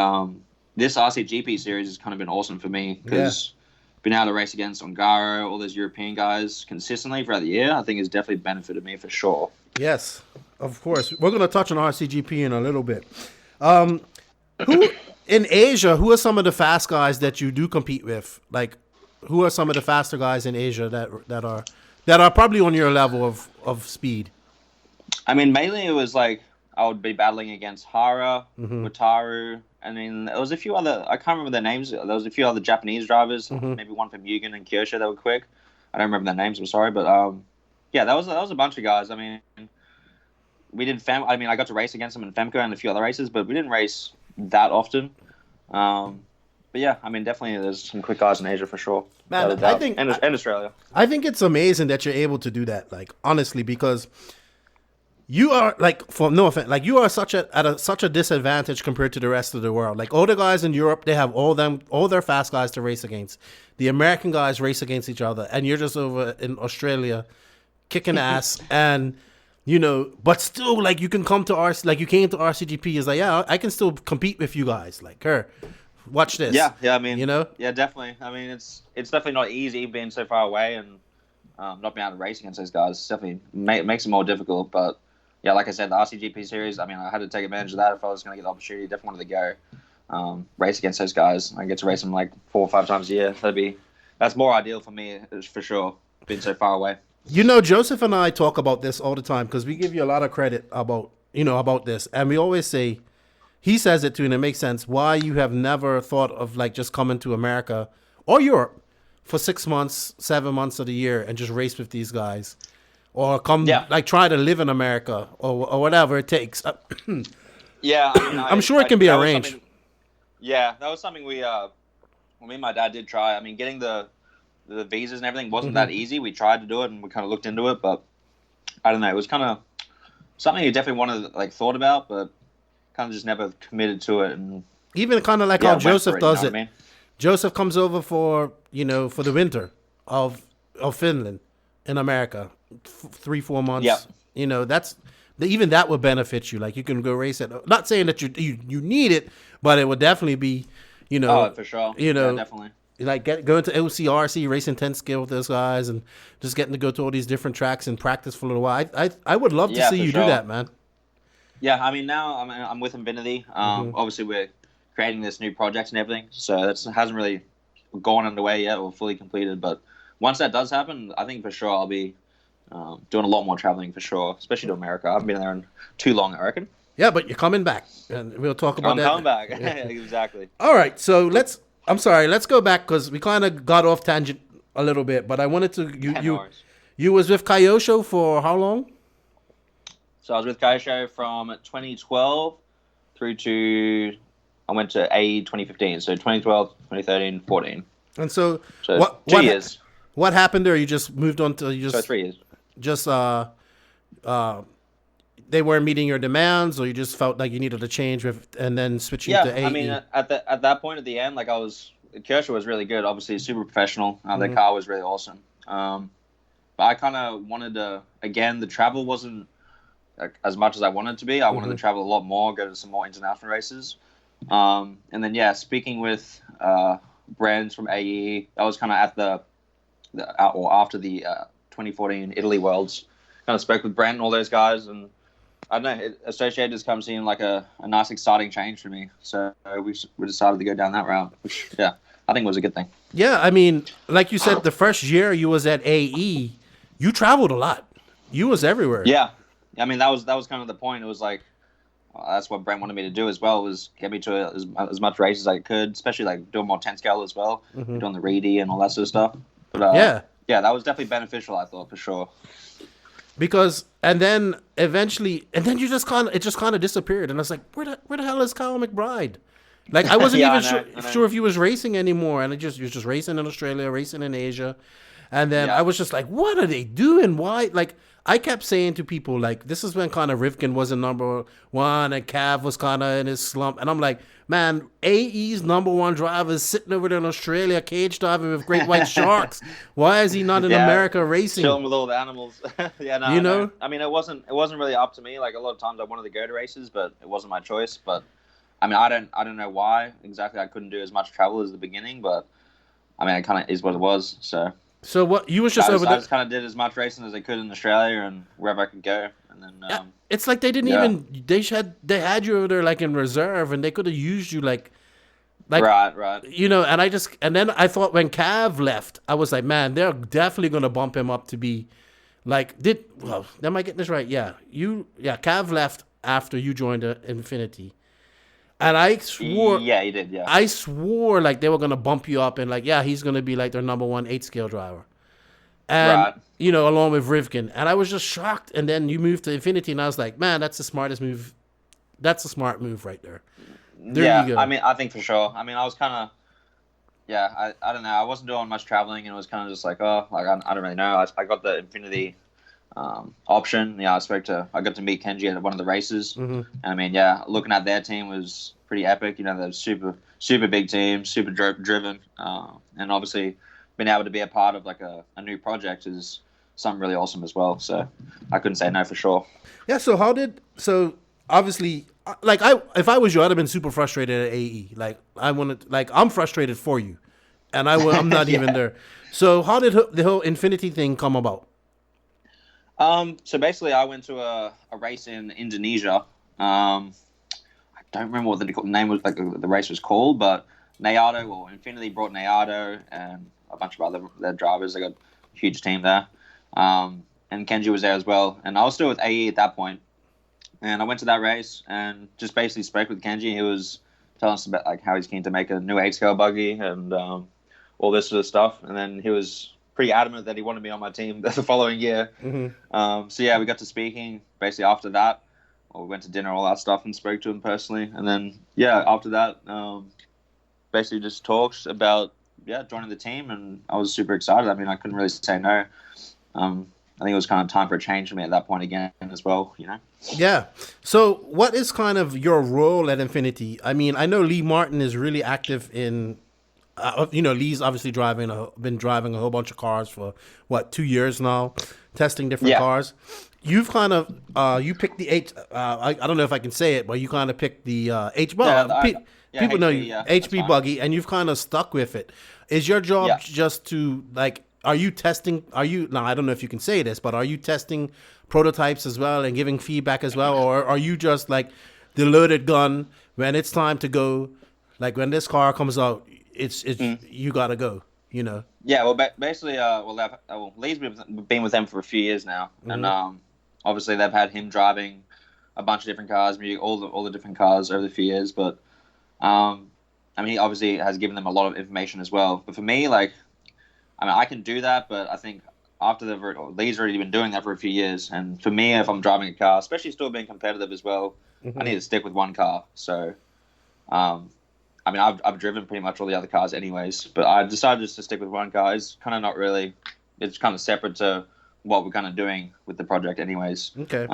this RCGP series has kind of been awesome for me because being able to race against Ongaro, all those European guys consistently throughout the year, I think has definitely benefited me for sure. Yes, of course. We're going to touch on RCGP in a little bit. Who in Asia, who are some of the fast guys that you do compete with? Like, who are some of the faster guys in Asia that are probably on your level of speed? I mean, mainly it was like I would be battling against Hara, Wataru. I mean, there was a few other, I can't remember their names. There was a few other Japanese drivers, maybe one from Mugen and Kyosho that were quick. I don't remember their names, I'm sorry. But that was a bunch of guys. I mean, we did I got to race against them in Femco and a few other races, but we didn't race that often. But yeah, I mean, definitely there's some quick guys in Asia for sure. Man, I think, and Australia. I think it's amazing that you're able to do that, like, honestly, because you are, like, for no offense, like, you are at such a disadvantage compared to the rest of the world. Like, all the guys in Europe, they have all their fast guys to race against. The American guys race against each other, and you're just over in Australia kicking ass, and but still, like, you can come to you came to RCGP, is like, yeah, I can still compete with you guys. Like, watch this. Yeah, I mean, yeah, definitely. I mean, it's definitely not easy being so far away and not being able to race against those guys. It's definitely makes it more difficult, but yeah, like I said, the RCGP series, I mean, I had to take advantage of that if I was going to get the opportunity. Definitely wanted to go race against those guys. I get to race them like 4 or 5 times a year. That's more ideal for me, for sure, being so far away. Joseph and I talk about this all the time because we give you a lot of credit about this. And we always say, he says it too, and it makes sense, why you have never thought of like just coming to America or Europe for 6 months, 7 months of the year and just race with these guys. Or like try to live in America or whatever it takes. Yeah, I mean, I'm sure it can be arranged. Yeah, that was something me and my dad did try. I mean, getting the visas and everything wasn't that easy. We tried to do it and we kind of looked into it, but I don't know. It was kind of something you definitely wanted, like, thought about, but kind of just never committed to it. And even kind of like how Joseph does it. I mean? Joseph comes over for the winter of Finland in America. 3-4 months, that's even that would benefit you. Like, you can go race it. Not saying that you need it, but it would definitely be, for sure. Definitely. Like going to OCRC, racing 10 scale with those guys, and just getting to go to all these different tracks and practice for a little while. I would love to see you do that, man. Yeah, I mean, now I'm with Infinity. Obviously, we're creating this new project and everything, so that hasn't really gone underway yet or fully completed. But once that does happen, I think for sure I'll be doing a lot more traveling for sure, especially to America. I haven't been there in too long, I reckon. Yeah, but you're coming back, and we'll talk about that. I'm coming back. Exactly. All right, so let's go back because we kind of got off tangent a little bit, but I wanted to you was with Kyosho for how long? So I was with Kyosho from 2012 through to I went to A 2015, so 2012, 2013, 14. And so what 2 years. What happened there? You just moved on to 3 years. Just they weren't meeting your demands, or you just felt like you needed a change and then switching to AE? I mean, at that point at the end, like Kyosho was really good. Obviously, super professional. Their car was really awesome. But I kind of wanted to, again, the travel wasn't like, as much as I wanted to be. I wanted to travel a lot more, go to some more international races. And then, yeah, speaking with brands from AE, I was kind of at or after the 2014 Italy Worlds, kind of spoke with Brent and all those guys, and I don't know, Associated just comes seem like a nice, exciting change for me. So we decided to go down that route, which, yeah, I think was a good thing. Yeah, I mean, like you said, the first year you was at AE, you traveled a lot. You was everywhere. Yeah. I mean, that was kind of the point. It was like, that's what Brent wanted me to do as well, was get me to as much races as I could, especially like doing more 10 scale as well, doing the Reedy and all that sort of stuff. But yeah, that was definitely beneficial, I thought, for sure. Because and then you just kind of disappeared, and I was like, where the hell is Kyle McBride? Like I wasn't even sure if he was racing anymore, and he was just racing in Australia, racing in Asia, and then I was just like, what are they doing? Why? Like I kept saying to people, like, this is when kind of Rivkin wasn't number one and Cav was kind of in his slump, and I'm like, man, AE's number one driver is sitting over there in Australia cage diving with great white sharks. Why is he not in America racing? Chilling with all the animals. You know? I mean, it wasn't really up to me. Like a lot of times I wanted to go to races, but it wasn't my choice. But I mean, I don't know why exactly I couldn't do as much travel as the beginning, but I mean, it kind of is what it was. So what you was just over there? I just kind of did as much racing as I could in Australia and wherever I could go, and then it's like they didn't even they had you over there like in reserve, and they could have used you like right. You know, and then I thought when Cav left, I was like, man, they're definitely gonna bump him up to be like am I getting this right? Yeah, Cav left after you joined Infinity. And I swore... Yeah, he did, yeah. I swore like they were going to bump you up and like, yeah, he's going to be like their number one 8-scale driver. And, you know, along with Rivkin. And I was just shocked. And then you moved to Infinity and I was like, man, that's the smartest move. That's a smart move right there. There you go. I mean, I think for sure. I mean, I was kind of... Yeah, I don't know. I wasn't doing much traveling and it was kind of just like, I don't really know. I got the Infinity... option. Yeah, I got to meet Kenji at one of the races. And I mean, yeah, looking at their team was pretty epic. You know, they're super big team, super driven, and obviously being able to be a part of like a new project is something really awesome as well. So I couldn't say no for sure. Yeah. So obviously, like if I was you, I'd have been super frustrated at AE. Like I'm frustrated for you, and I'm not even there. So how did the whole Infinity thing come about? So basically, I went to a race in Indonesia. I don't remember what the name was, like the race was called, but Infinity brought Nayado and a bunch of other drivers. They got a huge team there, and Kenji was there as well. And I was still with AE at that point. And I went to that race and just basically spoke with Kenji. He was telling us about like how he's keen to make a new 8-scale buggy and all this sort of stuff. And then he was pretty adamant that he wanted me on my team the following year. So yeah, we got to speaking basically after that. We went to dinner, all that stuff, and spoke to him personally. And then yeah, after that, basically just talked about joining the team, and I was super excited. I mean, I couldn't really say no. I think it was kind of time for a change for me at that point again as well, you know? Yeah. So what is kind of your role at Infinity? I mean, I know Lee Martin is really active in Lee's obviously been driving a whole bunch of cars for 2 years now, testing different cars. You've kind of you picked the I don't know if I can say it, but you kind of picked the people HB, know you HB buggy, and you've kind of stuck with it. Is your job just to like? Are you testing? Now I don't know if you can say this, but are you testing prototypes as well and giving feedback as well, or are you just like the loaded gun when it's time to go? Like when this car comes out, it's you gotta go, you know. Yeah, well, basically, Lee's been with them for a few years now, and obviously they've had him driving a bunch of different cars, all the different cars over the few years. But I mean, he obviously has given them a lot of information as well. But for me, like, I mean, I can do that, but I think after Lee's already been doing that for a few years, and for me, if I'm driving a car, especially still being competitive as well, I need to stick with one car. So. I mean, I've driven pretty much all the other cars anyways, but I decided just to stick with one car. It's kind of not really, it's kind of separate to what we're kind of doing with the project anyways. Okay.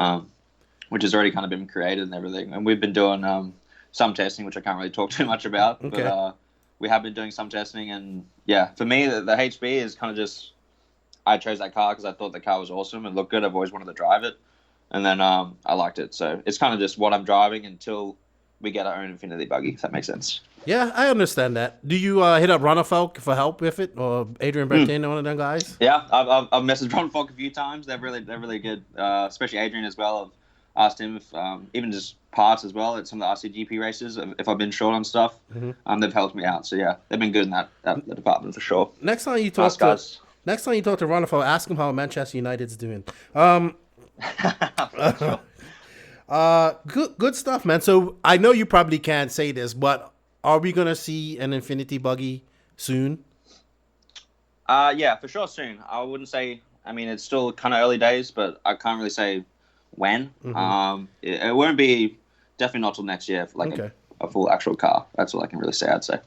Which has already kind of been created and everything. And we've been doing some testing, which I can't really talk too much about. Okay. But we have been doing some testing. And yeah, for me, the HB is kind of just, I chose that car because I thought the car was awesome. It looked good. I've always wanted to drive it. And then I liked it. So it's kind of just what I'm driving until we get our own Infinity buggy, if that makes sense. Yeah, I understand that. Do you hit up Ron Falk for help with it, or Adrian Bertin, one of them guys? Yeah, I've messaged Ron Falk a few times. They're really good, especially Adrian as well. I've asked him if even just parts as well at some of the RCGP races, if I've been short on stuff. They've helped me out. So yeah, they've been good in that department for sure. Next time you talk to Ron Falk, ask him how Manchester United's doing. Good stuff, man. So I know you probably can't say this, but are we gonna see an Infinity buggy soon? Yeah, for sure soon. I wouldn't say. I mean, it's still kind of early days, but I can't really say when. It won't be definitely not till next year for like a full actual car. That's all I can really say. I'd say.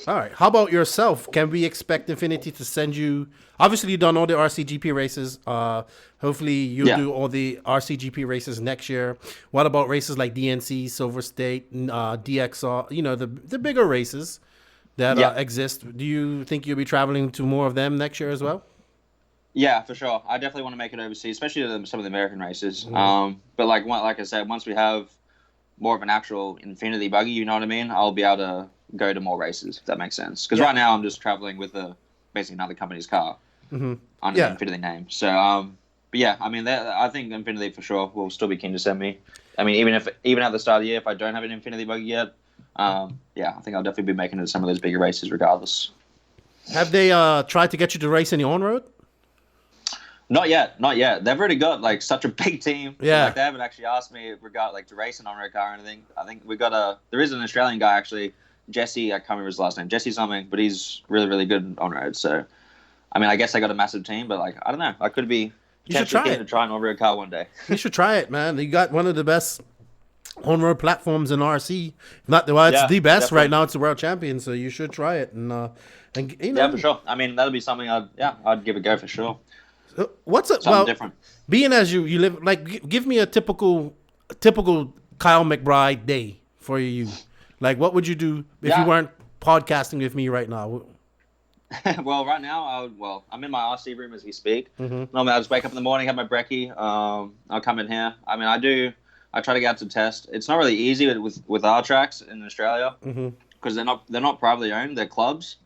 All right. How about yourself? Can we expect Infinity to send you? Obviously, you've done all the RCGP races. Hopefully, you'll do all the RCGP races next year. What about races like DNC, Silver State, DXR? You know, the bigger races that exist. Do you think you'll be traveling to more of them next year as well? Yeah, for sure. I definitely want to make it overseas, especially some of the American races. But like I said, once we have more of an actual Infinity buggy, you know what I mean? I'll be able to go to more races, if that makes sense. Because right now I'm just traveling with basically another company's car under the Infinity name. So, but yeah, I mean, I think Infinity for sure will still be keen to send me. I mean, even at the start of the year, if I don't have an Infinity buggy yet, I think I'll definitely be making it to some of those bigger races regardless. Have they tried to get you to race any on-road? Not yet. They've already got like such a big team. Yeah. Like they haven't actually asked me to race an on-road car or anything. I think there is an Australian guy actually, Jesse, I can't remember his last name, Jesse something, but he's really, really good on-road. So, I mean, I guess I got a massive team, but like, I don't know. I could be potentially keen to try an on-road car one day. You should try it, man. You got one of the best on-road platforms in RC. It's the best definitely. right now. It's the world champion, so you should try it. And you know, yeah, for sure. I mean, that'll be something I'd give a go for sure. What's it? Something different. Being as you live, like, give me a typical Kyle McBride day for you. Like, what would you do if you weren't podcasting with me right now? Well, right now, I'm in my RC room as we speak. Normally, I just wake up in the morning, have my brekkie. I'll come in here. I mean, I try to get out to test. It's not really easy with our tracks in Australia because they're not privately owned. They're clubs.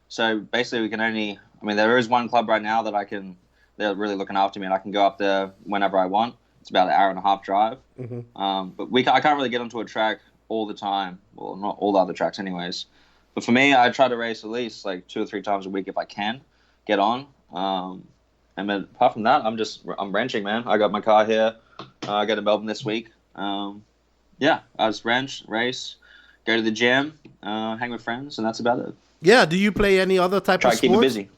So basically, we can only. I mean, there is one club right now that they're really looking after me, and I can go up there whenever I want. It's about an hour and a half drive. But I can't really get onto a track all the time. Well, not all the other tracks anyways. But for me, I try to race at least like 2 or 3 times a week if I can get on. And then apart from that, I'm wrenching, man. I got my car here. I go to Melbourne this week. I just wrench, race, go to the gym, hang with friends, and that's about it. Yeah. Do you play any other type of sports? Try to keep it busy.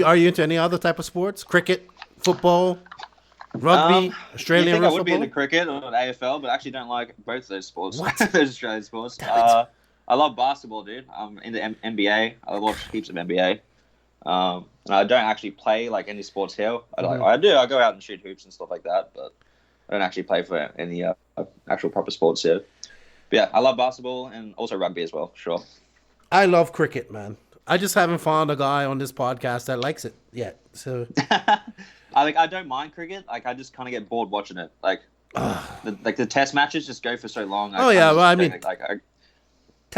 Are you into any other type of sports? Cricket, football, rugby, Australian I rules would football? be into cricket or AFL, but I actually don't like both those sports. What? Those Australian sports. I love basketball, dude. I'm into NBA. I watch heaps of NBA. And I don't actually play like any sports here. I do. I go out and shoot hoops and stuff like that, but I don't actually play for any actual proper sports here. But yeah, I love basketball and also rugby as well. Sure. I love cricket, man. I just haven't found a guy on this podcast that likes it yet. So I don't mind cricket. Like I just kind of get bored watching it. Like the test matches just go for so long. Test I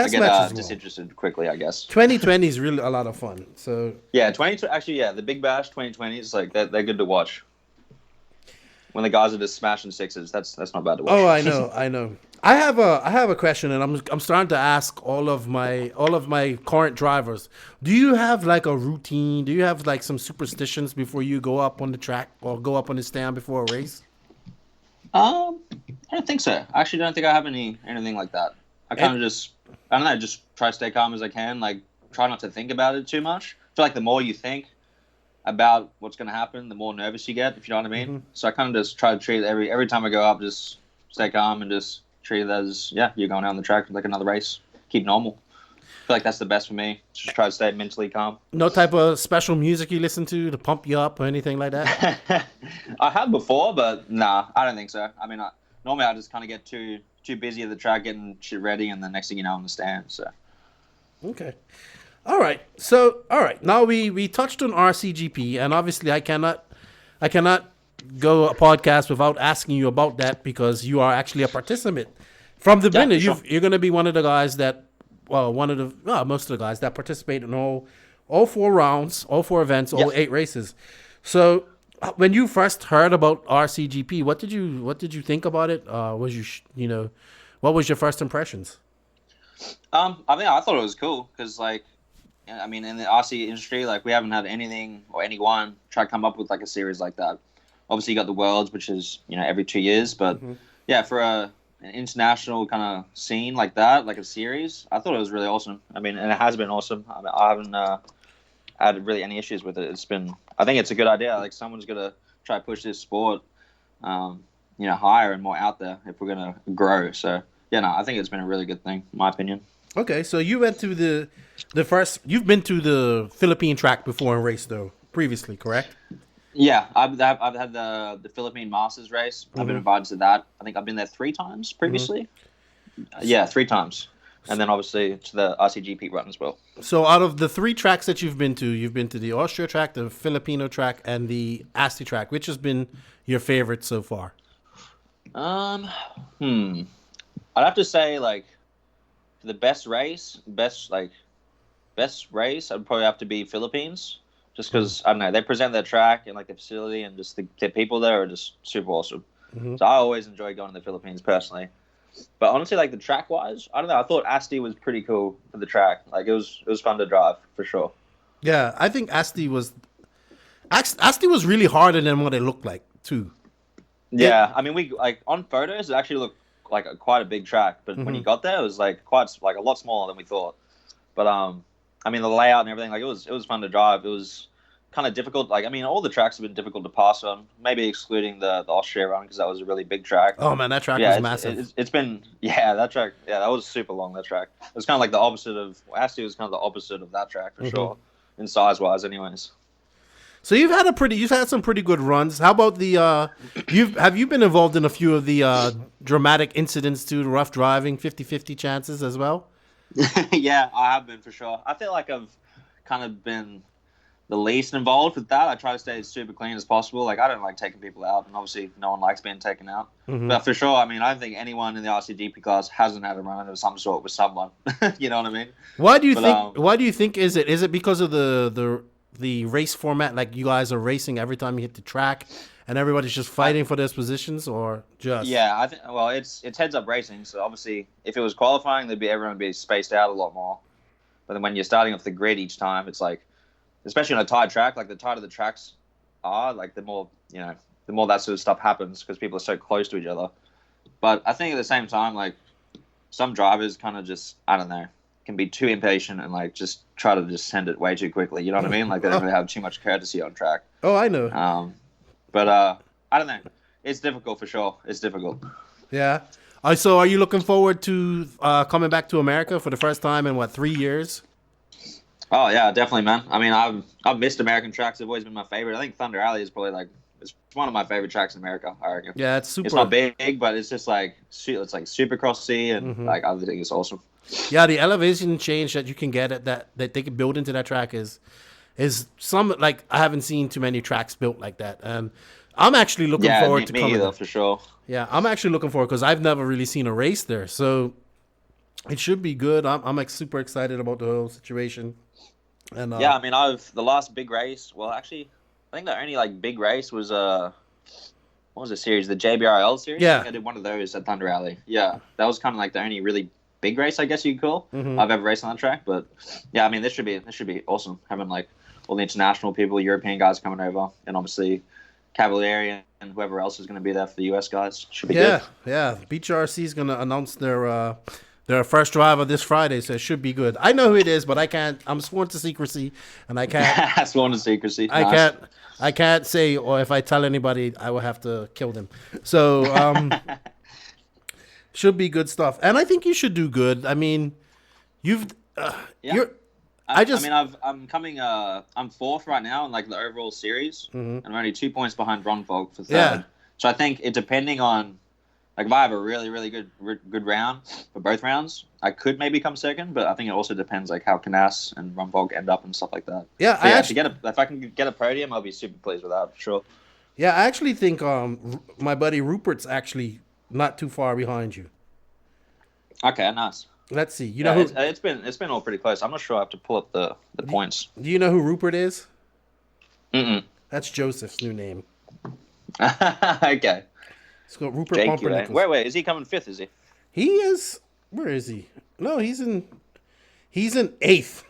get matches disinterested quickly, I guess. 2020 is really a lot of fun. So yeah, the Big Bash 2020 is like they're good to watch. When the guys are just smashing sixes, that's not bad to watch. Oh, I know. I have a question, and I'm starting to ask all of my current drivers. Do you have like a routine? Do you have like some superstitions before you go up on the track or go up on the stand before a race? I don't think so. I actually don't think I have anything like that. I kind of just try to stay calm as I can. Like try not to think about it too much. I feel like the more you think about what's going to happen, the more nervous you get, if you know what I mean. So I kind of just try to treat every time I go up, just stay calm and just treat it as, you're going down the track like another race. Keep normal. I feel like that's the best for me. Just try to stay mentally calm. No type of special music you listen to pump you up or anything like that? I have before, but nah, I don't think so. I mean, normally I just kind of get too busy at the track getting shit ready, and the next thing you know, I'm on the stand. So. Okay. All right. So, all right. Now we touched on RCGP, and obviously I cannot go a podcast without asking you about that because you are actually a participant. From the beginning, you're going to be one of the guys that, most of the guys that participate in all 4 rounds, all 4 events, all 8 races. So, when you first heard about RCGP, what did you think about it? What was your first impressions? I thought it was cool because, like, I mean, in the RC industry, like, we haven't had anything or anyone try to come up with like a series like that. Obviously, you got the Worlds, which is every 2 years, but for an international kind of scene like that, like a series, I thought it was really awesome. I mean, and it has been awesome. I mean, I haven't had really any issues with it. I think it's a good idea. Like, someone's gonna try to push this sport, higher and more out there if we're gonna grow. So I think it's been a really good thing, in my opinion. Okay, so you went to the first. You've been to the Philippine track before and raced though previously, correct? Yeah, I've had the Philippine Masters race. I've been invited to that. I think I've been there 3 times previously. 3 times, and then obviously to the RCGP run as well. So out of the 3 tracks that you've been to the Austria track, the Filipino track, and the ASTI track. Which has been your favorite so far? I'd have to say, like, for the best race, I'd probably have to be Philippines. Just because, I don't know, they present their track and, like, the facility and just the people there are just super awesome. So I always enjoy going to the Philippines personally. But honestly, like, the track-wise, I don't know, I thought ASTI was pretty cool for the track. Like, it was fun to drive, for sure. Yeah, I think ASTI was really harder than what it looked like, too. Yeah, I mean, on photos, it actually looked like quite a big track. But when you got there, it was, like, a lot smaller than we thought. But, I mean, the layout and everything, like, it was fun to drive. It was kind of difficult. Like, I mean, all the tracks have been difficult to pass on, maybe excluding the Austria run because that was a really big track. Oh, man, that track was massive. It's been, that track, that was super long, that track. It was kind of like the opposite of, ASTI was kind of the opposite of that track for sure, in size-wise anyways. So you've had some pretty good runs. How about have you been involved in a few of the dramatic incidents too, rough driving, 50-50 chances as well? Yeah, I have been for sure. I feel like I've kind of been the least involved with that. I try to stay as super clean as possible. Like, I don't like taking people out, and obviously no one likes being taken out. But for sure, I mean, I don't think anyone in the RCGP class hasn't had a run of some sort with someone. You know what I mean? Why do you think is it? Is it because of the race format? Like, you guys are racing every time you hit the track, and everybody's just fighting for those positions, or just? Yeah, I think. Well, it's heads up racing, so obviously, if it was qualifying, everyone would be spaced out a lot more. But then when you're starting off the grid each time, it's like, especially on a tight track, like the tighter the tracks are, like the more that sort of stuff happens because people are so close to each other. But I think at the same time, like, some drivers kind of just, I don't know, can be too impatient and like just try to just send it way too quickly. You know what I mean? Like, they don't really have too much courtesy on track. Oh, I know. But I don't know. It's difficult for sure. It's difficult. Yeah. So are you looking forward to coming back to America for the first time in 3 years? Oh yeah, definitely, man. I mean, I've missed American tracks. They've always been my favorite. I think Thunder Alley is probably it's one of my favorite tracks in America, I reckon. Yeah, it's super. It's not big, but it's just like it's like super crossy and like I think it's awesome. Yeah, the elevation change that you can get at that they can build into that track is some, like, I haven't seen too many tracks built like that, and I'm actually looking forward to coming. Yeah, for sure. Yeah, I'm actually looking forward because I've never really seen a race there, so it should be good. I'm like super excited about the whole situation. And yeah, I mean, the last big race. Well, actually, I think the only like big race was what was the series? The JBRL series. Yeah, I think I did one of those at Thunder Alley. Yeah, that was kind of like the only really big race, I guess you could call I've ever raced on that track. But yeah, I mean, this should be awesome having like all the international people, European guys coming over, and obviously Cavalieri and whoever else is going to be there for the US guys. Should be good. Yeah. Beach RC is going to announce their first driver this Friday, so it should be good. I know who it is, but I can't. I'm sworn to secrecy, and I can't. Sworn to secrecy. I can't say, or if I tell anybody, I will have to kill them. So, should be good stuff, and I think you should do good. I mean, I'm fourth right now in like the overall series, and I'm only 2 points behind Ron Volk for third. Yeah. So I think depending on Like if I have a really, really good round for both rounds, I could maybe come second, but I think it also depends like how Canas and Rumfog end up and stuff like that. Yeah, if I can get a podium, I'll be super pleased with that for sure. Yeah, I actually think my buddy Rupert's actually not too far behind you. Okay, nice. Let's see. You know who, it's been all pretty close. I'm not sure I have to pull up the points. Do you know who Rupert is? Mm-mm. That's Joseph's new name. Okay. It's called Rupert Pumpernickels. Wait, is he coming fifth, is he? He is. Where is he? No, he's in eighth.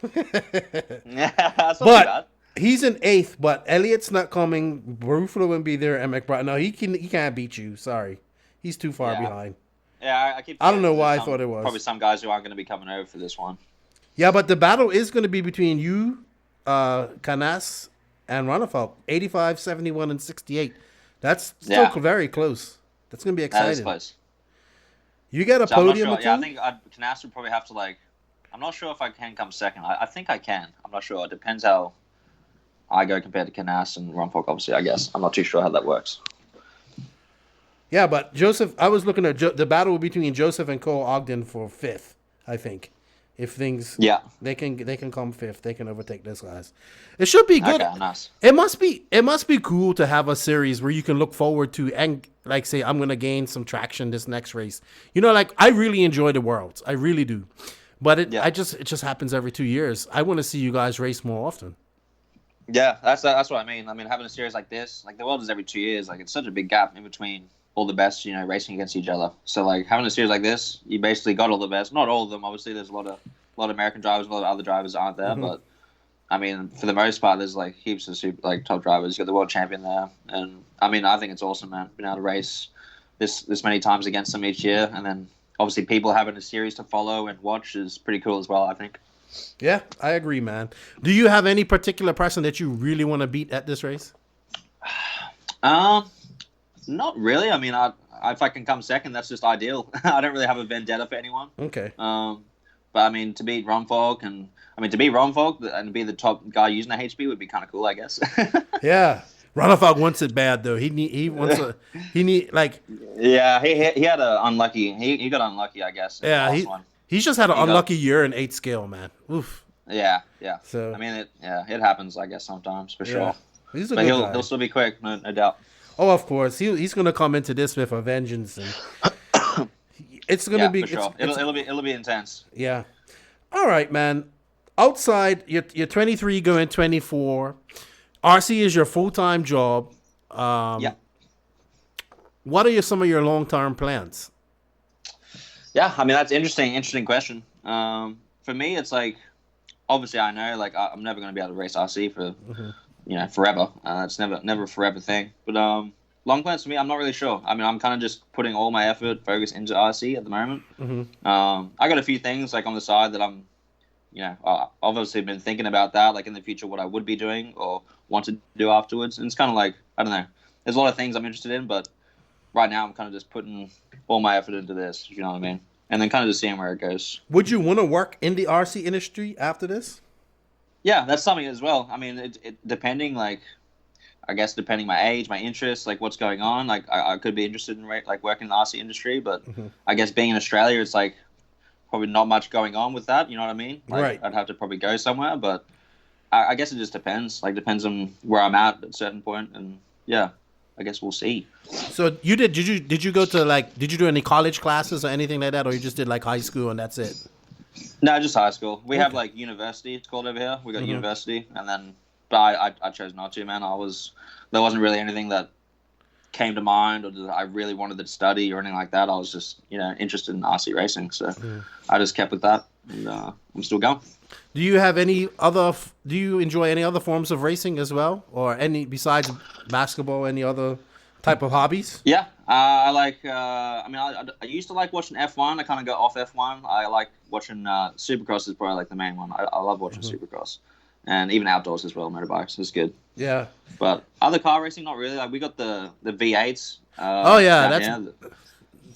That's not too But bad. he's in eighth, but Elliot's not coming. Ruffalo won't be there, and McBride. No, he can't beat you. Sorry. He's too far behind. Yeah, I don't know why I thought it was. Probably some guys who aren't going to be coming over for this one. Yeah, but the battle is going to be between you, Canas, and Ronafalk. 85, 71, and 68. That's still very close. That's going to be exciting. That is close. You get a So podium I'm not or two? sure. Yeah, I think Canas would probably have to I'm not sure if I can come second. I think I can. I'm not sure. It depends how I go compared to Canas and Ronfalk, obviously, I guess. I'm not too sure how that works. Yeah, but Joseph, I was looking at the battle between Joseph and Cole Ogden for fifth, I think. If things, they can come fifth, they can overtake those guys. It should be good. Okay, nice. It must be cool to have a series where you can look forward to and like say I'm gonna gain some traction this next race. You know, like I really enjoy the Worlds, I really do, but it just happens every 2 years. I want to see you guys race more often. Yeah, that's what I mean. I mean, having a series like this, like the World is every 2 years. Like it's such a big gap in between all the best, racing against each other. So like having a series like this, you basically got all the best. Not all of them, obviously. There's a lot of American drivers, a lot of other drivers aren't there. Mm-hmm. But I mean, for the most part, there's like heaps of super top drivers. You got the world champion there, and I mean, I think it's awesome, man. Being able to race this many times against them each year, and then obviously people having a series to follow and watch is pretty cool as well, I think. Yeah, I agree, man. Do you have any particular person that you really want to beat at this race? Not really. I mean, if I can come second, that's just ideal. I don't really have a vendetta for anyone. Okay. But I mean, to beat Ronfalk and be the top guy using the HB would be kind of cool, I guess. Yeah. Ronafalk wants it bad though. He had a unlucky. He got unlucky, I guess. Yeah, he's just had an unlucky year in 8 scale, man. Oof. Yeah. So I mean, it happens, I guess, sometimes for sure. He's but he'll still be quick, no doubt. Oh, of course. He's gonna come into this with a vengeance, and it's gonna be. For sure. It'll be intense. Yeah. All right, man. Outside, you're 23, going 24. RC is your full-time job. Yeah. What are some of your long-term plans? Yeah, I mean that's interesting question. For me, it's like obviously I know like I'm never going to be able to race RC for forever. It's never a forever thing. But long plans for me, I'm not really sure. I mean, I'm kind of just putting all my effort, focus into RC at the moment. Mm-hmm. I got a few things like on the side that I'm, obviously been thinking about that, like in the future, what I would be doing or want to do afterwards. And it's kind of like, I don't know. There's a lot of things I'm interested in, but right now I'm kind of just putting all my effort into this, if you know what I mean. And then kind of just seeing where it goes. Would you want to work in the RC industry after this? Yeah, that's something as well. I mean, it depending my age, my interests, like what's going on. Like I could be interested in like working in the RC industry, but I guess being in Australia, it's like probably not much going on with that. You know what I mean? Like, right. I'd have to probably go somewhere, but I guess it just depends. Like depends on where I'm at a certain point, and yeah, I guess we'll see. So did you go to did you do any college classes or anything like that, or you just did like high school and that's it? No, just high school. We have like university. It's called over here. We got university, and then but I chose not to. Man, there wasn't really anything that came to mind or that I really wanted to study or anything like that. I was just interested in RC racing, so I just kept with that, and I'm still going. Do you enjoy any other forms of racing as well, or any besides basketball? Any other type of hobbies? Yeah, I like. I used to like watching F1. I kind of got off F1. I like watching Supercross is probably like the main one. I love watching Supercross, and even outdoors as well. Motorbikes is good. Yeah. But other car racing, not really. Like we got the V8s.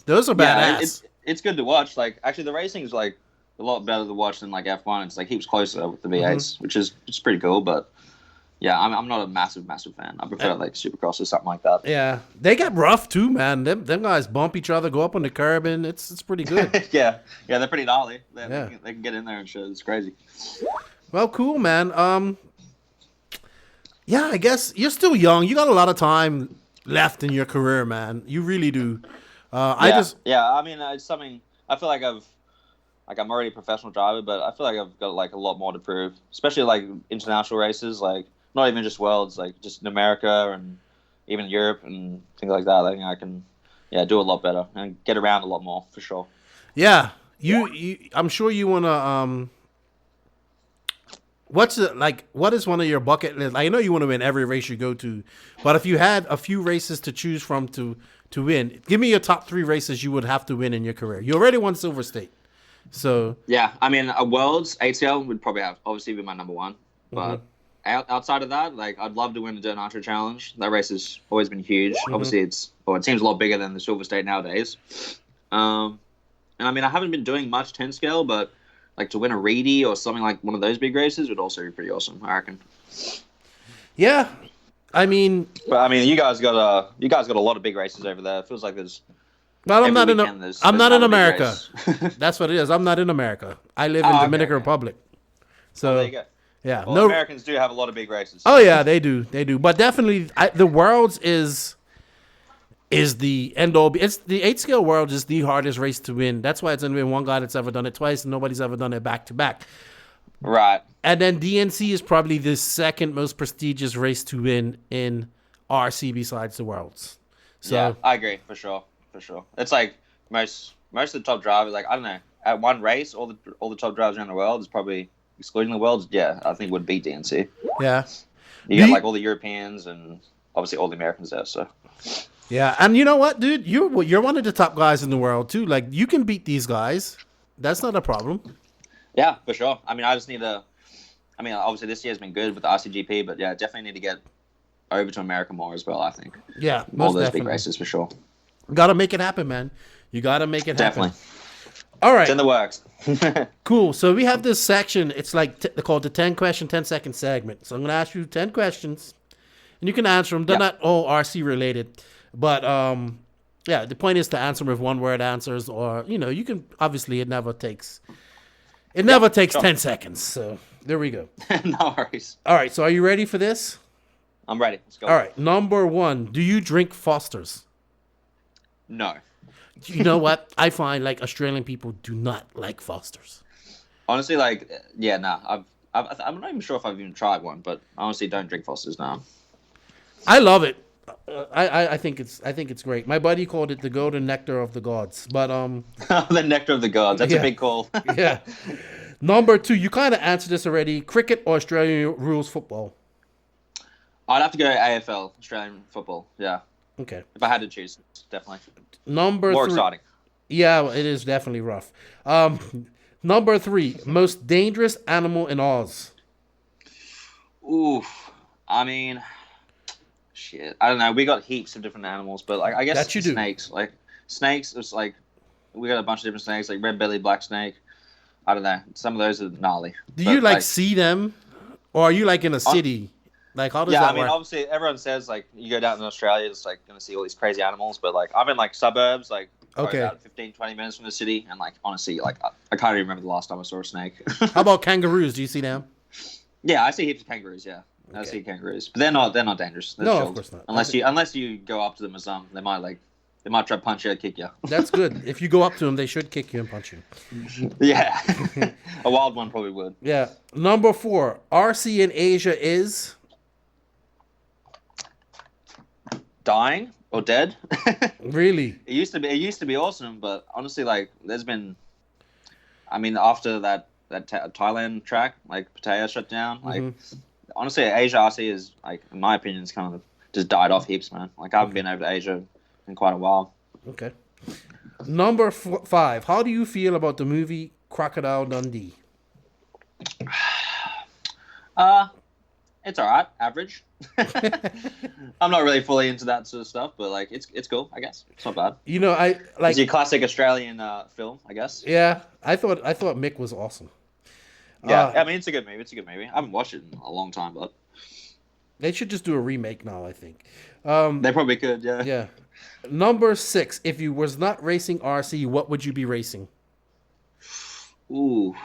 Those are badass. It's good to watch. Like actually, the racing is like a lot better to watch than like F1. It's like heaps closer with the V8s, which is pretty cool. But yeah, I'm not a massive fan. I prefer like Supercross or something like that. Yeah, they get rough too, man. Them guys bump each other, go up on the curb, and it's pretty good. yeah, they're pretty gnarly. They can get in there and shit. It's crazy. Well, cool, man. Yeah, I guess you're still young. You got a lot of time left in your career, man. You really do. I mean, it's something. I feel like I'm already a professional driver, but I feel like I've got like a lot more to prove, especially like international races, like not even just worlds, like just in America and even Europe and things like that. I think I can, do a lot better and get around a lot more for sure. Yeah, you I'm sure you wanna. What is one of your bucket lists? I know you want to win every race you go to, but if you had a few races to choose from to win, give me your top 3 races you would have to win in your career. You already won Silver State. So yeah, I mean, a Worlds ATL would probably obviously be my number one, but outside of that, like I'd love to win the Dirt Nitro Challenge. That race has always been huge. Obviously, it seems a lot bigger than the Silver State nowadays. And I mean, I haven't been doing much 10 scale, but like to win a Reedy or something like one of those big races would also be pretty awesome, I reckon. Yeah, I mean, you guys got a lot of big races over there. It feels like there's. Well, I'm not in America. That's what it is. I'm not in America. I live in Dominican Republic. So there you go. Yeah, well, Americans do have a lot of big races. Oh yeah, they do. But definitely, the Worlds is the end all. It's the 8 scale Worlds is the hardest race to win. That's why it's only been one guy that's ever done it twice, and nobody's ever done it back to back. Right. And then DNC is probably the second most prestigious race to win in RC besides the Worlds. So yeah, I agree for sure. It's like most of the top drivers. Like I don't know, at one race, all the top drivers around the world is probably excluding the Worlds. Yeah, I think would beat DNC. Yeah. You got like all the Europeans and obviously all the Americans there. So. Yeah, and you know what, dude? You're one of the top guys in the world too. Like you can beat these guys. That's not a problem. Yeah, for sure. I mean, I just need to. I mean, obviously this year's been good with the RCGP, but yeah, definitely need to get over to America more as well. I think. Yeah, all those big races for sure. Gotta make it happen, man. You gotta make it happen. Definitely. All right. It's in the works. Cool. So we have this section. It's like called the 10 question, 10 second segment. So I'm gonna ask you 10 questions, and you can answer them. They're not all RC related, but the point is to answer them with one word answers, or you can obviously it never takes 10 seconds. So there we go. No worries. All right. So are you ready for this? I'm ready. Let's go. All right. Number 1. Do you drink Fosters? No. You know what? I find like Australian people do not like Fosters. Honestly, like, yeah, nah. I'm not even sure if I've even tried one, but I honestly don't drink Fosters now. I love it. I think it's great. My buddy called it the golden nectar of the gods, but the nectar of the gods. That's a big call. Yeah. Number 2, you kind of answered this already. Cricket or Australian rules football? I'd have to go AFL, Australian football. Yeah. Okay. If I had to choose, definitely. Number 3. More exciting. Yeah, it is definitely rough. Number 3, most dangerous animal in Oz. Oof. I mean, shit. I don't know. We got heaps of different animals, but like I guess that you do. Snakes. Like snakes, it's like we got a bunch of different snakes, like red belly, black snake. I don't know. Some of those are gnarly. Do you like see them, or are you like in a city? Like how does that work? Yeah, I mean, obviously everyone says like you go down in Australia, it's like gonna see all these crazy animals, but like I'm in like suburbs, like about 15, 20 minutes from the city, and like honestly, like I can't even remember the last time I saw a snake. How about kangaroos? Do you see them? Yeah, I see heaps of kangaroos. Yeah, I see kangaroos, but they're not dangerous. They're no, chilled. Of course not. Unless you go up to them or something, they might try to punch you or kick you. That's good. If you go up to them, they should kick you and punch you. Yeah, a wild one probably would. Yeah. Number 4, RC in Asia is dying or dead. Really? It used to be awesome, but honestly, like there's been, I mean, after that Thailand track, like Pattaya shut down, like honestly, Asia RC is like, in my opinion, it's kind of just died off heaps, man. Like I haven't been over to Asia in quite a while. Okay. Number 5, how do you feel about the movie Crocodile Dundee? It's all right, average. I'm not really fully into that sort of stuff, but like it's cool, I guess. It's not bad. I like it's your classic Australian film, I guess. Yeah, I thought Mick was awesome. Yeah, I mean it's a good movie. I haven't watched it in a long time, but They should just do a remake now, I think. They probably could, yeah. Yeah. Number 6, if you was not racing RC, what would you be racing? Ooh.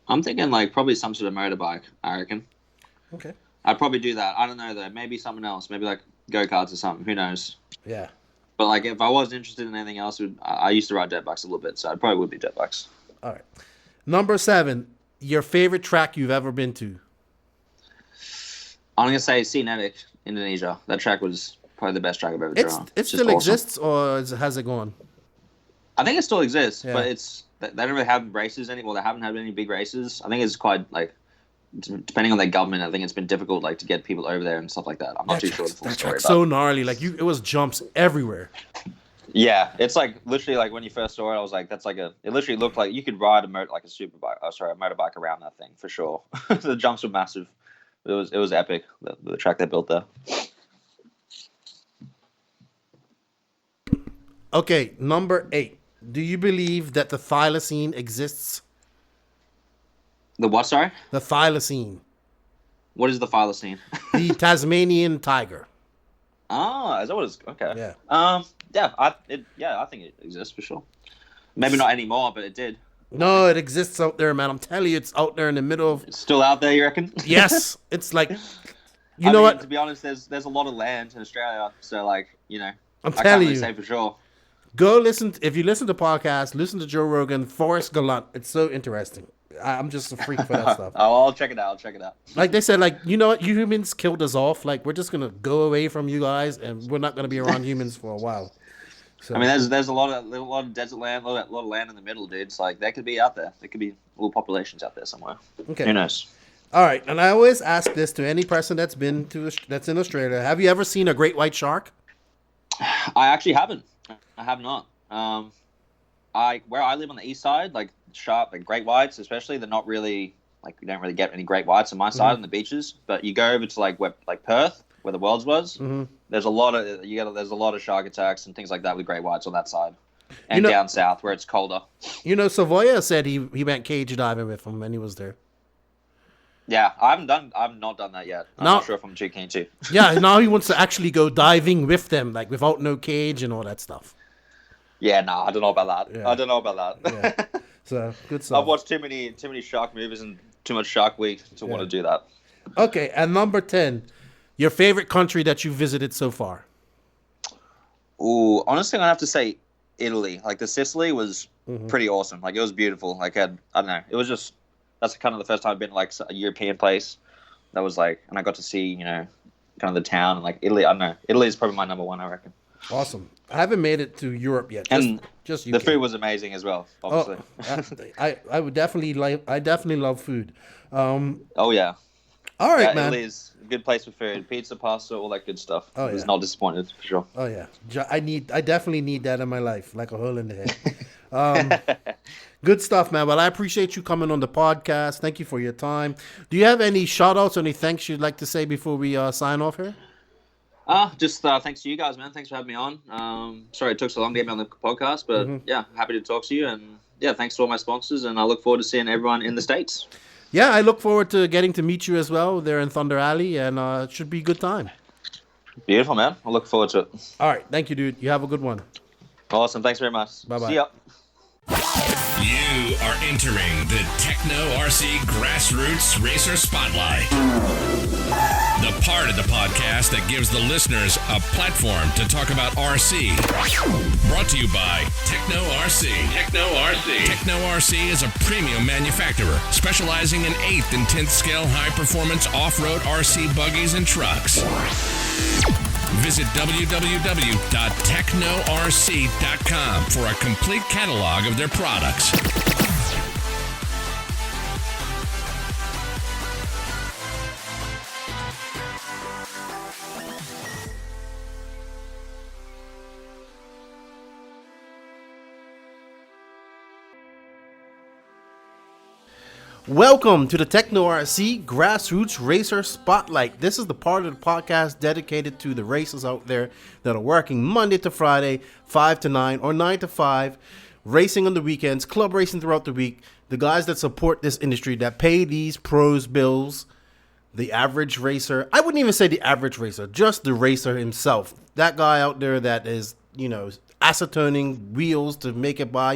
I'm thinking like probably some sort of motorbike, I reckon. Okay. I'd probably do that. I don't know though. Maybe something else. Maybe like go-karts or something. Who knows? Yeah. But like if I was interested in anything else, I used to ride dirt bikes a little bit, so I probably would be dirt bikes. All right. Number 7, your favorite track you've ever been to? I'm going to say Scenic, Indonesia. That track was probably the best track I've ever drawn. It still exists, or has it gone? I think it still exists, Yeah. but they don't really have races anymore. They haven't had any big races. I think it's quite like, depending on their government, I think it's been difficult like to get people over there and stuff like that. I'm not too sure the full That story. track's so gnarly. Like it was jumps everywhere. Yeah, it's like literally like when you first saw it, I was like, that's like it literally looked like you could ride a motorbike around that thing for sure. The jumps were massive. It was epic. The track they built there. Okay, number 8. Do you believe that the thylacine exists? The what? Sorry. The thylacine, What is the thylacine? the Tasmanian tiger. Oh, is that what it's? Okay. Yeah. I think it exists for sure. Maybe not anymore, but it did. No, it exists out there, man. I'm telling you, it's out there in the middle of. It's still out there, you reckon? Yes, it's like. I mean, What? To be honest, there's a lot of land in Australia, so like I'm I can't telling really you. say for sure. Go listen. If you listen to podcasts, listen to Joe Rogan, Forrest Gallant. It's so interesting. I'm just a freak for that stuff. I'll check it out. Like they said, like, you know what? You humans killed us off. Like, we're just going to go away from you guys, and we're not going to be around humans for a while. So, I mean, there's a lot of desert land, a lot of land in the middle, dude. It's like, that could be out there. There could be little populations out there somewhere. okay. Who knows? All right. And I always ask this to any person that's in Australia. Have you ever seen a great white shark? I actually haven't. I have not. Where I live on the east side, like great whites, especially, they're not really like, we don't really get any great whites on my side on the beaches. But you go over to like Perth, where the Worlds was. There's a lot of shark attacks and things like that with great whites on that side, and down south where it's colder. Savoya said he went cage diving with him when he was there. Yeah, I've not done that yet. I'm not sure if I'm too keen to. Yeah, now he wants to actually go diving with them, like without no cage and all that stuff. Yeah, no, I don't know about that. Yeah. I don't know about that. Yeah. So good stuff. I've watched too many Shark movies and too much Shark Week to want to do that. Okay, and number 10, your favorite country that you visited so far? Ooh, honestly, I'm gonna have to say Italy. Like the Sicily was pretty awesome. Like it was beautiful. Like I don't know. It was just, that's kind of the first time I've been to like a European place. That was like, and I got to see kind of the town and like Italy. I don't know. Italy is probably my number one, I reckon. Awesome. I haven't made it to Europe yet. Just UK. The food was amazing as well. Obviously. I would definitely I definitely love food. Oh yeah. All right, man. Italy is a good place for food. Pizza, pasta, all that good stuff. Oh, I was yeah. not disappointed for sure. Oh yeah. I definitely need that in my life, like a hole in the head. Good stuff, man. Well, I appreciate you coming on the podcast. Thank you for your time. Do you have any shout outs or any thanks you'd like to say before we sign off here? Just thanks to you guys, man. Thanks for having me on. Sorry it took so long to get me on the podcast, but yeah, happy to talk to you. And yeah, thanks to all my sponsors, and I look forward to seeing everyone in the States. Yeah, I look forward to getting to meet you as well there in Thunder Alley, and it should be a good time. Beautiful, man. I look forward to it. All right. Thank you, dude. You have a good one. Awesome. Thanks very much. Bye-bye. See ya. You are entering the Techno RC Grassroots Racer Spotlight. The part of the podcast that gives the listeners a platform to talk about RC. Brought to you by Techno RC. Techno RC. Techno RC is a premium manufacturer specializing in 8th and 10th scale high-performance off-road RC buggies and trucks. Visit www.technorc.com for a complete catalog of their products. Welcome to the Techno RC Grassroots Racer Spotlight. This is the part of the podcast dedicated to the racers out there that are working Monday to Friday, 5 to 9 or 9 to 5, racing on the weekends, club racing throughout the week, the guys that support this industry, that pay these pros bills, the average racer. I wouldn't even say the average racer, just the racer himself. That guy out there that is, acetoning wheels to make it by,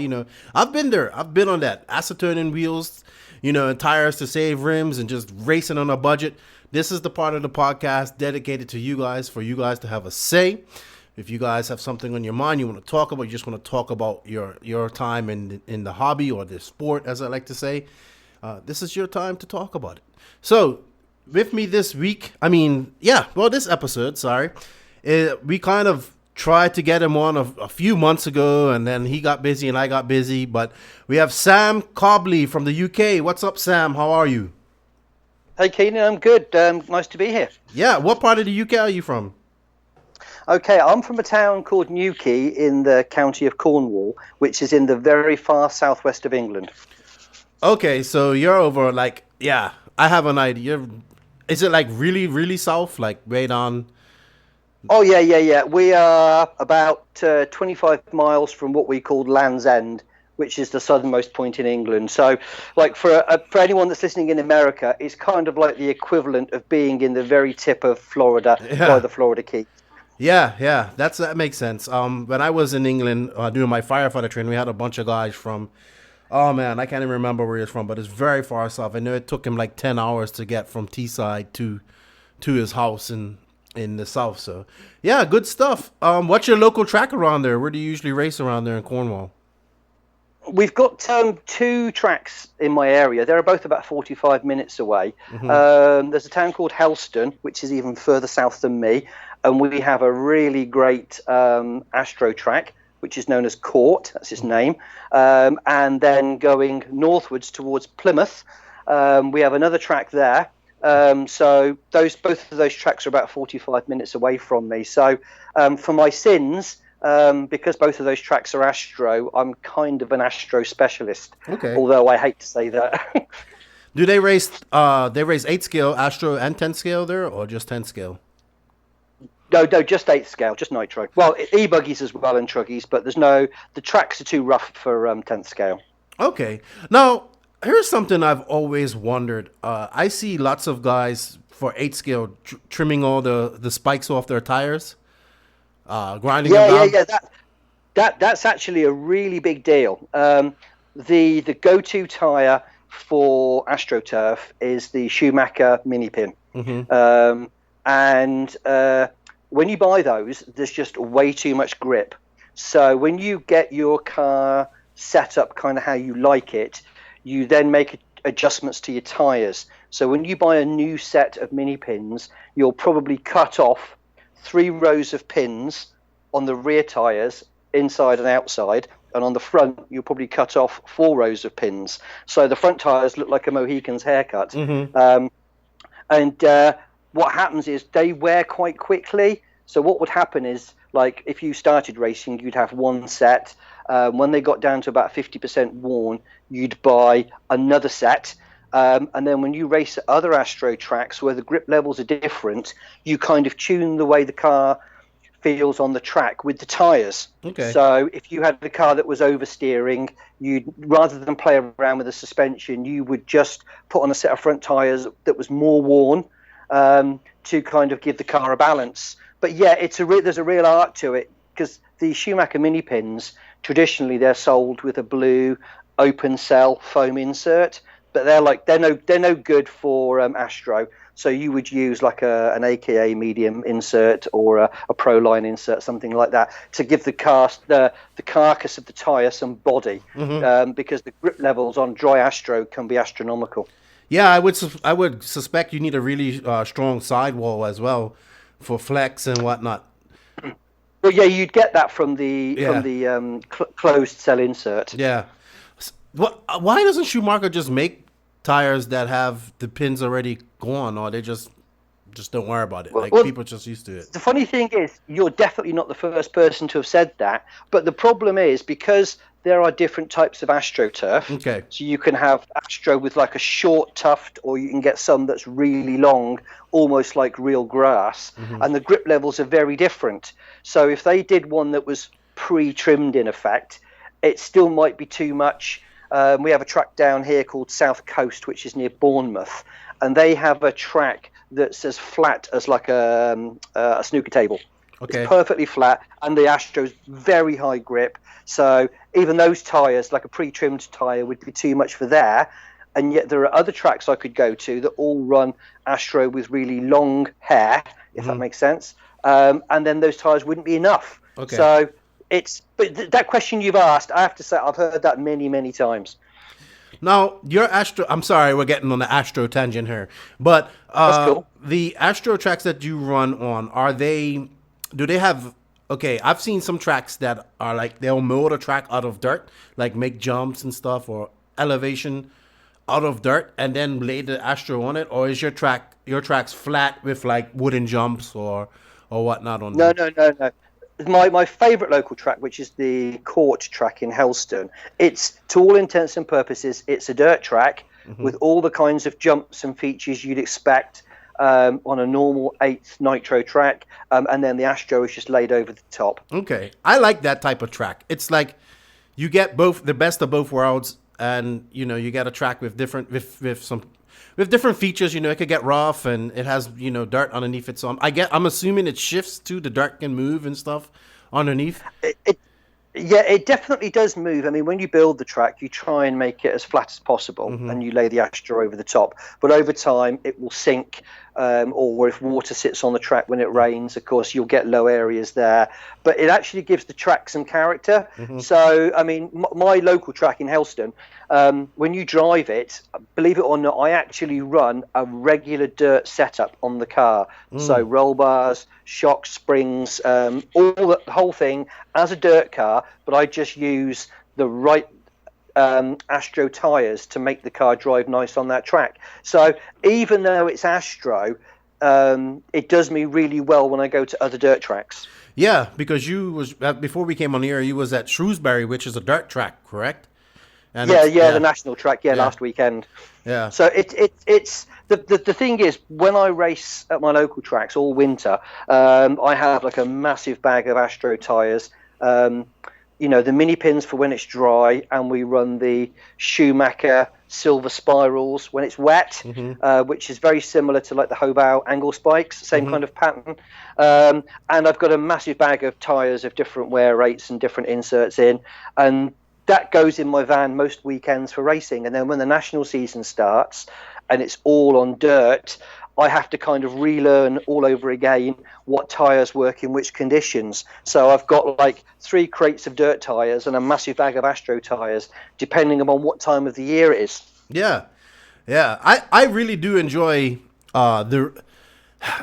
I've been there. I've been on that. Acetoning wheels, and tires to save rims and just racing on a budget. This is the part of the podcast dedicated to you guys, for you guys to have a say. If you guys have something on your mind you want to talk about, you just want to talk about your time in the hobby or the sport, as I like to say, this is your time to talk about it. So, with me this week, this episode, we kind of tried to get him on a few months ago, and then he got busy and I got busy, but we have Sam Cobley from the UK. What's up, Sam? How are you? Hey, Keenan, I'm good. Nice to be here. Yeah, what part of the UK are you from? Okay, I'm from a town called Newquay in the county of Cornwall, which is in the very far southwest of England. Okay, so you're over, I have an idea. Is it really, really south, way down? Oh, yeah. We are about 25 miles from what we call Land's End, which is the southernmost point in England. So, for anyone that's listening in America, it's kind of like the equivalent of being in the very tip of Florida by the Florida Keys. Yeah, that makes sense. When I was in England doing my firefighter training, we had a bunch of guys from, oh man, I can't even remember where he's from, but it's very far south. I know it took him 10 hours to get from Teesside to his house in the south. So, yeah, good stuff. What's your local track around there? Where do you usually race around there in Cornwall? We've got 2 tracks in my area. They're both about 45 minutes away. Mm-hmm. There's a town called Helston, which is even further south than me, and we have a really great Astro track, which is known as Court. That's its name. And then going northwards towards Plymouth, we have another track there. So both of those tracks are about 45 minutes away from me. So for my sins, because both of those tracks are Astro, I'm kind of an Astro specialist. Okay. Although I hate to say that. Do they race 8 scale Astro and 10 scale there, or just 10 scale? No, just 8 scale, just nitro. Well, e-buggies as well and truggies, but the tracks are too rough for 10th scale. Okay. Now, here's something I've always wondered. I see lots of guys for 8 scale trimming all the spikes off their tires, grinding them down. Yeah. That's actually a really big deal. The go-to tire for AstroTurf is the Schumacher mini pin. Mm-hmm. And when you buy those, there's just way too much grip. So when you get your car set up kind of how you like it, you then make adjustments to your tires. So when you buy a new set of mini pins, you'll probably cut off 3 rows of pins on the rear tires, inside and outside, and on the front you'll probably cut off 4 rows of pins. So the front tires look like a Mohican's haircut. Mm-hmm. What happens is they wear quite quickly. So what would happen is, if you started racing, you'd have one set. When they got down to about 50% worn, you'd buy another set. And then when you race at other Astro tracks where the grip levels are different, you kind of tune the way the car feels on the track with the tires. Okay. So if you had a car that was oversteering, you'd, rather than play around with the suspension, you would just put on a set of front tires that was more worn, to kind of give the car a balance. But yeah, there's a real art to it, because the Schumacher mini pins, traditionally they're sold with a blue open cell foam insert, but they're no good for Astro. So you would use an AKA medium insert or a Proline insert, something like that, to give the carcass of the tire some body, mm-hmm. Because the grip levels on dry Astro can be astronomical. Yeah, I would suspect you need a really strong sidewall as well for flex and whatnot. Well, yeah, you'd get that from the closed cell insert. Yeah. Why doesn't Schumacher just make tires that have the pins already gone, or they just don't worry about it? People are just used to it. The funny thing is, you're definitely not the first person to have said that. But the problem is, because there are different types of AstroTurf. Okay. So you can have Astro with a short tuft, or you can get some that's really long, almost like real grass. Mm-hmm. And the grip levels are very different. So if they did one that was pre-trimmed in effect, it still might be too much. We have a track down here called South Coast, which is near Bournemouth. and they have a track that's as flat as like a snooker table. Okay. It's perfectly flat, and the Astro's very high grip. So even those tyres, like a pre-trimmed tyre, would be too much for there. And yet there are other tracks I could go to that all run Astro with really long hair, if that makes sense. And then those tyres wouldn't be enough. Okay. So but that question you've asked, I have to say, I've heard that many, many times. Now, your Astro, I'm sorry, we're getting on the Astro tangent here, but That's cool. The Astro tracks that you run on, do they have, okay, I've seen some tracks that are like, they'll mold a track out of dirt, like make jumps and stuff, or elevation out of dirt, and then lay the Astro on it, or is your track's flat with like wooden jumps or whatnot on No, them? no. My favourite local track, which is the Court track in Helston, it's, to all intents and purposes, it's a dirt track with all the kinds of jumps and features you'd expect on a normal 8th nitro track, and then the Astro is just laid over the top. Okay, I like that type of track. It's like you get the best of both worlds, and you get a track with different different features. It could get rough, and it has dirt underneath it. So I'm assuming it shifts too. The dirt can move and stuff underneath. Yeah, it definitely does move. I mean, when you build the track, you try and make it as flat as possible, and you lay the Astro over the top. But over time, it will sink, or if water sits on the track when it rains, of course, you'll get low areas there. But it actually gives the track some character. So, I mean, my local track in Helston, when you drive it, believe it or not, I actually run a regular dirt setup on the car. So roll bars, shocks, springs, the whole thing as a dirt car, but I just use the right Astro tyres to make the car drive nice on that track. So even though it's Astro, it does me really well when I go to other dirt tracks. Yeah, because before we came on here, you was at Shrewsbury, which is a dirt track, correct? And the national track, last weekend. Yeah. So it's the thing is, when I race at my local tracks all winter, I have like a massive bag of Astro tyres. The mini pins for when it's dry, and we run the Schumacher silver spirals when it's wet, which is very similar to like the Hobau angle spikes, same kind of pattern. And I've got a massive bag of tyres of different wear rates and different inserts in, and that goes in my van most weekends for racing. And then when the national season starts and it's all on dirt, I have to kind of relearn all over again what tyres work in which conditions. So I've got like 3 crates of dirt tyres and a massive bag of Astro tyres, depending upon what time of the year it is. Yeah. I really do enjoy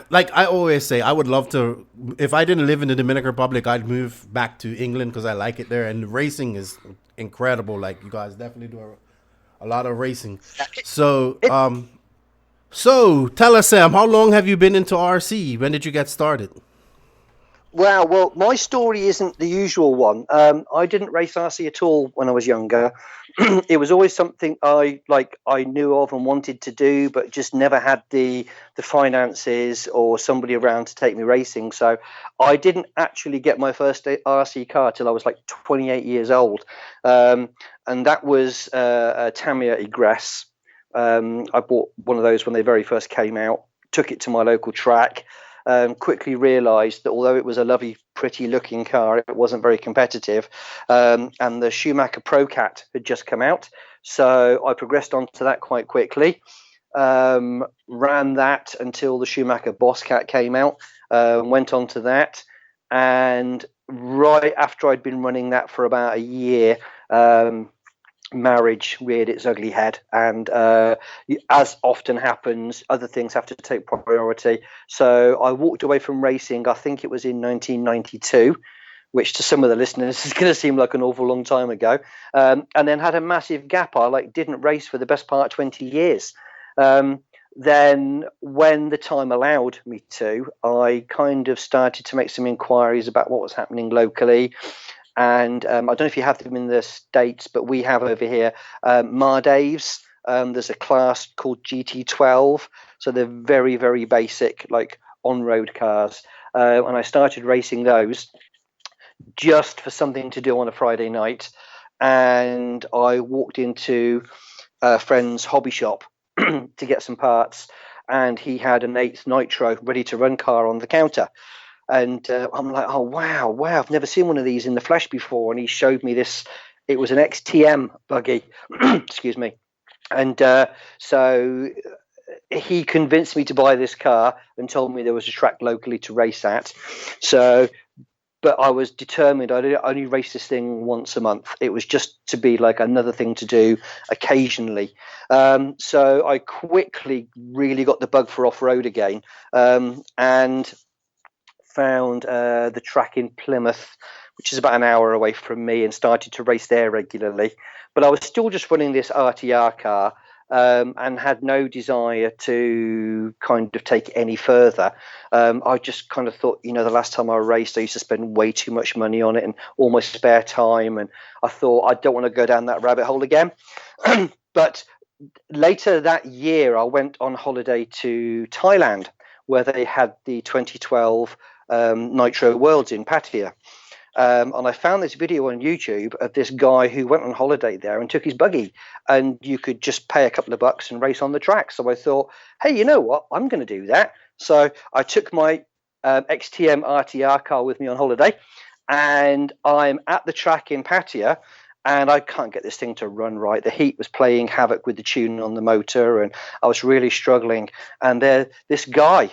like I always say, I would love to, if I didn't live in the Dominican Republic, I'd move back to England because I like it there, and racing is incredible. Like, you guys definitely do a lot of racing. So tell us, Sam, how long have you been into RC? When did you get started? Wow, well, my story isn't the usual one. I didn't race RC at all when I was younger. It was always something I knew of and wanted to do, but just never had the finances or somebody around to take me racing. So I didn't actually get my first RC car till I was like 28 years old, and that was a Tamiya Egress. I bought one of those when they very first came out, took it to my local track. Quickly realised that although it was a lovely, pretty looking car, it wasn't very competitive. And the Schumacher Pro Cat had just come out. So I progressed onto that quite quickly. Ran that until the Schumacher Boss Cat came out. Went on to that. And right after I'd been running that for about a year, marriage reared its ugly head, and as often happens, other things have to take priority. So I walked away from racing, I think it was in 1992, which to some of the listeners is going to seem like an awful long time ago, and then had a massive gap. I didn't race for the best part of 20 years. Then when the time allowed me to, I kind of started to make some inquiries about what was happening locally. And I don't know if you have them in the States, but we have over here Mardaves. There's a class called GT12. So they're very, very basic, like on-road cars. And I started racing those just for something to do on a Friday night. And I walked into a friend's hobby shop to get some parts, and he had an 8th Nitro ready to run car on the counter. And I'm like, oh, wow, I've never seen one of these in the flesh before. And he showed me this. It was an XTM buggy. Excuse me. And so he convinced me to buy this car and told me there was a track locally to race at. So, but I was determined. I'd only race this thing once a month. It was just to be like another thing to do occasionally. So I quickly really got the bug for off-road again, and found the track in Plymouth, which is about an hour away from me, and started to race there regularly. But I was still just running this RTR car, and had no desire to kind of take it any further. I just kind of thought, the last time I raced, I used to spend way too much money on it and all my spare time. And I thought, I don't want to go down that rabbit hole again. But later that year, I went on holiday to Thailand, where they had the 2012 Nitro Worlds in Pattaya. And I found this video on YouTube of this guy who went on holiday there and took his buggy, and you could just pay a couple of bucks and race on the track. So I thought, hey, you know what? I'm going to do that. So I took my XTM RTR car with me on holiday, and I'm at the track in Pattaya, and I can't get this thing to run right. The heat was playing havoc with the tuning on the motor, and I was really struggling. And this guy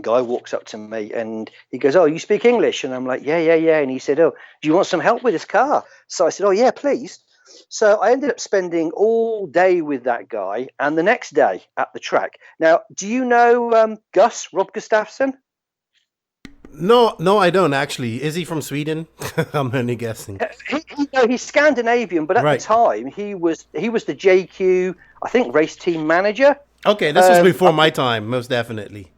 walks up to me and he goes, oh, you speak English? And I'm like, yeah. And he said, oh, do you want some help with this car? So I said, oh, yeah, please. So I ended up spending all day with that guy and the next day at the track. Now, do you know Rob Gustafsson? No, I don't actually. Is he from Sweden? I'm only guessing. He's Scandinavian, but at the time he was the JQ, I think, race team manager. Okay, this was before my time, most definitely.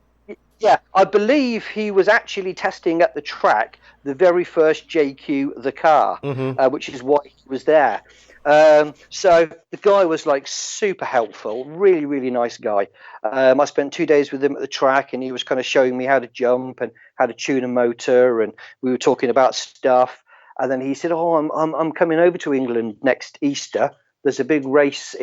Yeah, I believe he was actually testing at the track the very first JQ, the car, which is why he was there. So the guy was like super helpful, really, really nice guy. I spent 2 days with him at the track, and he was kind of showing me how to jump and how to tune a motor, and we were talking about stuff. And then he said, oh, I'm coming over to England next Easter. There's a big race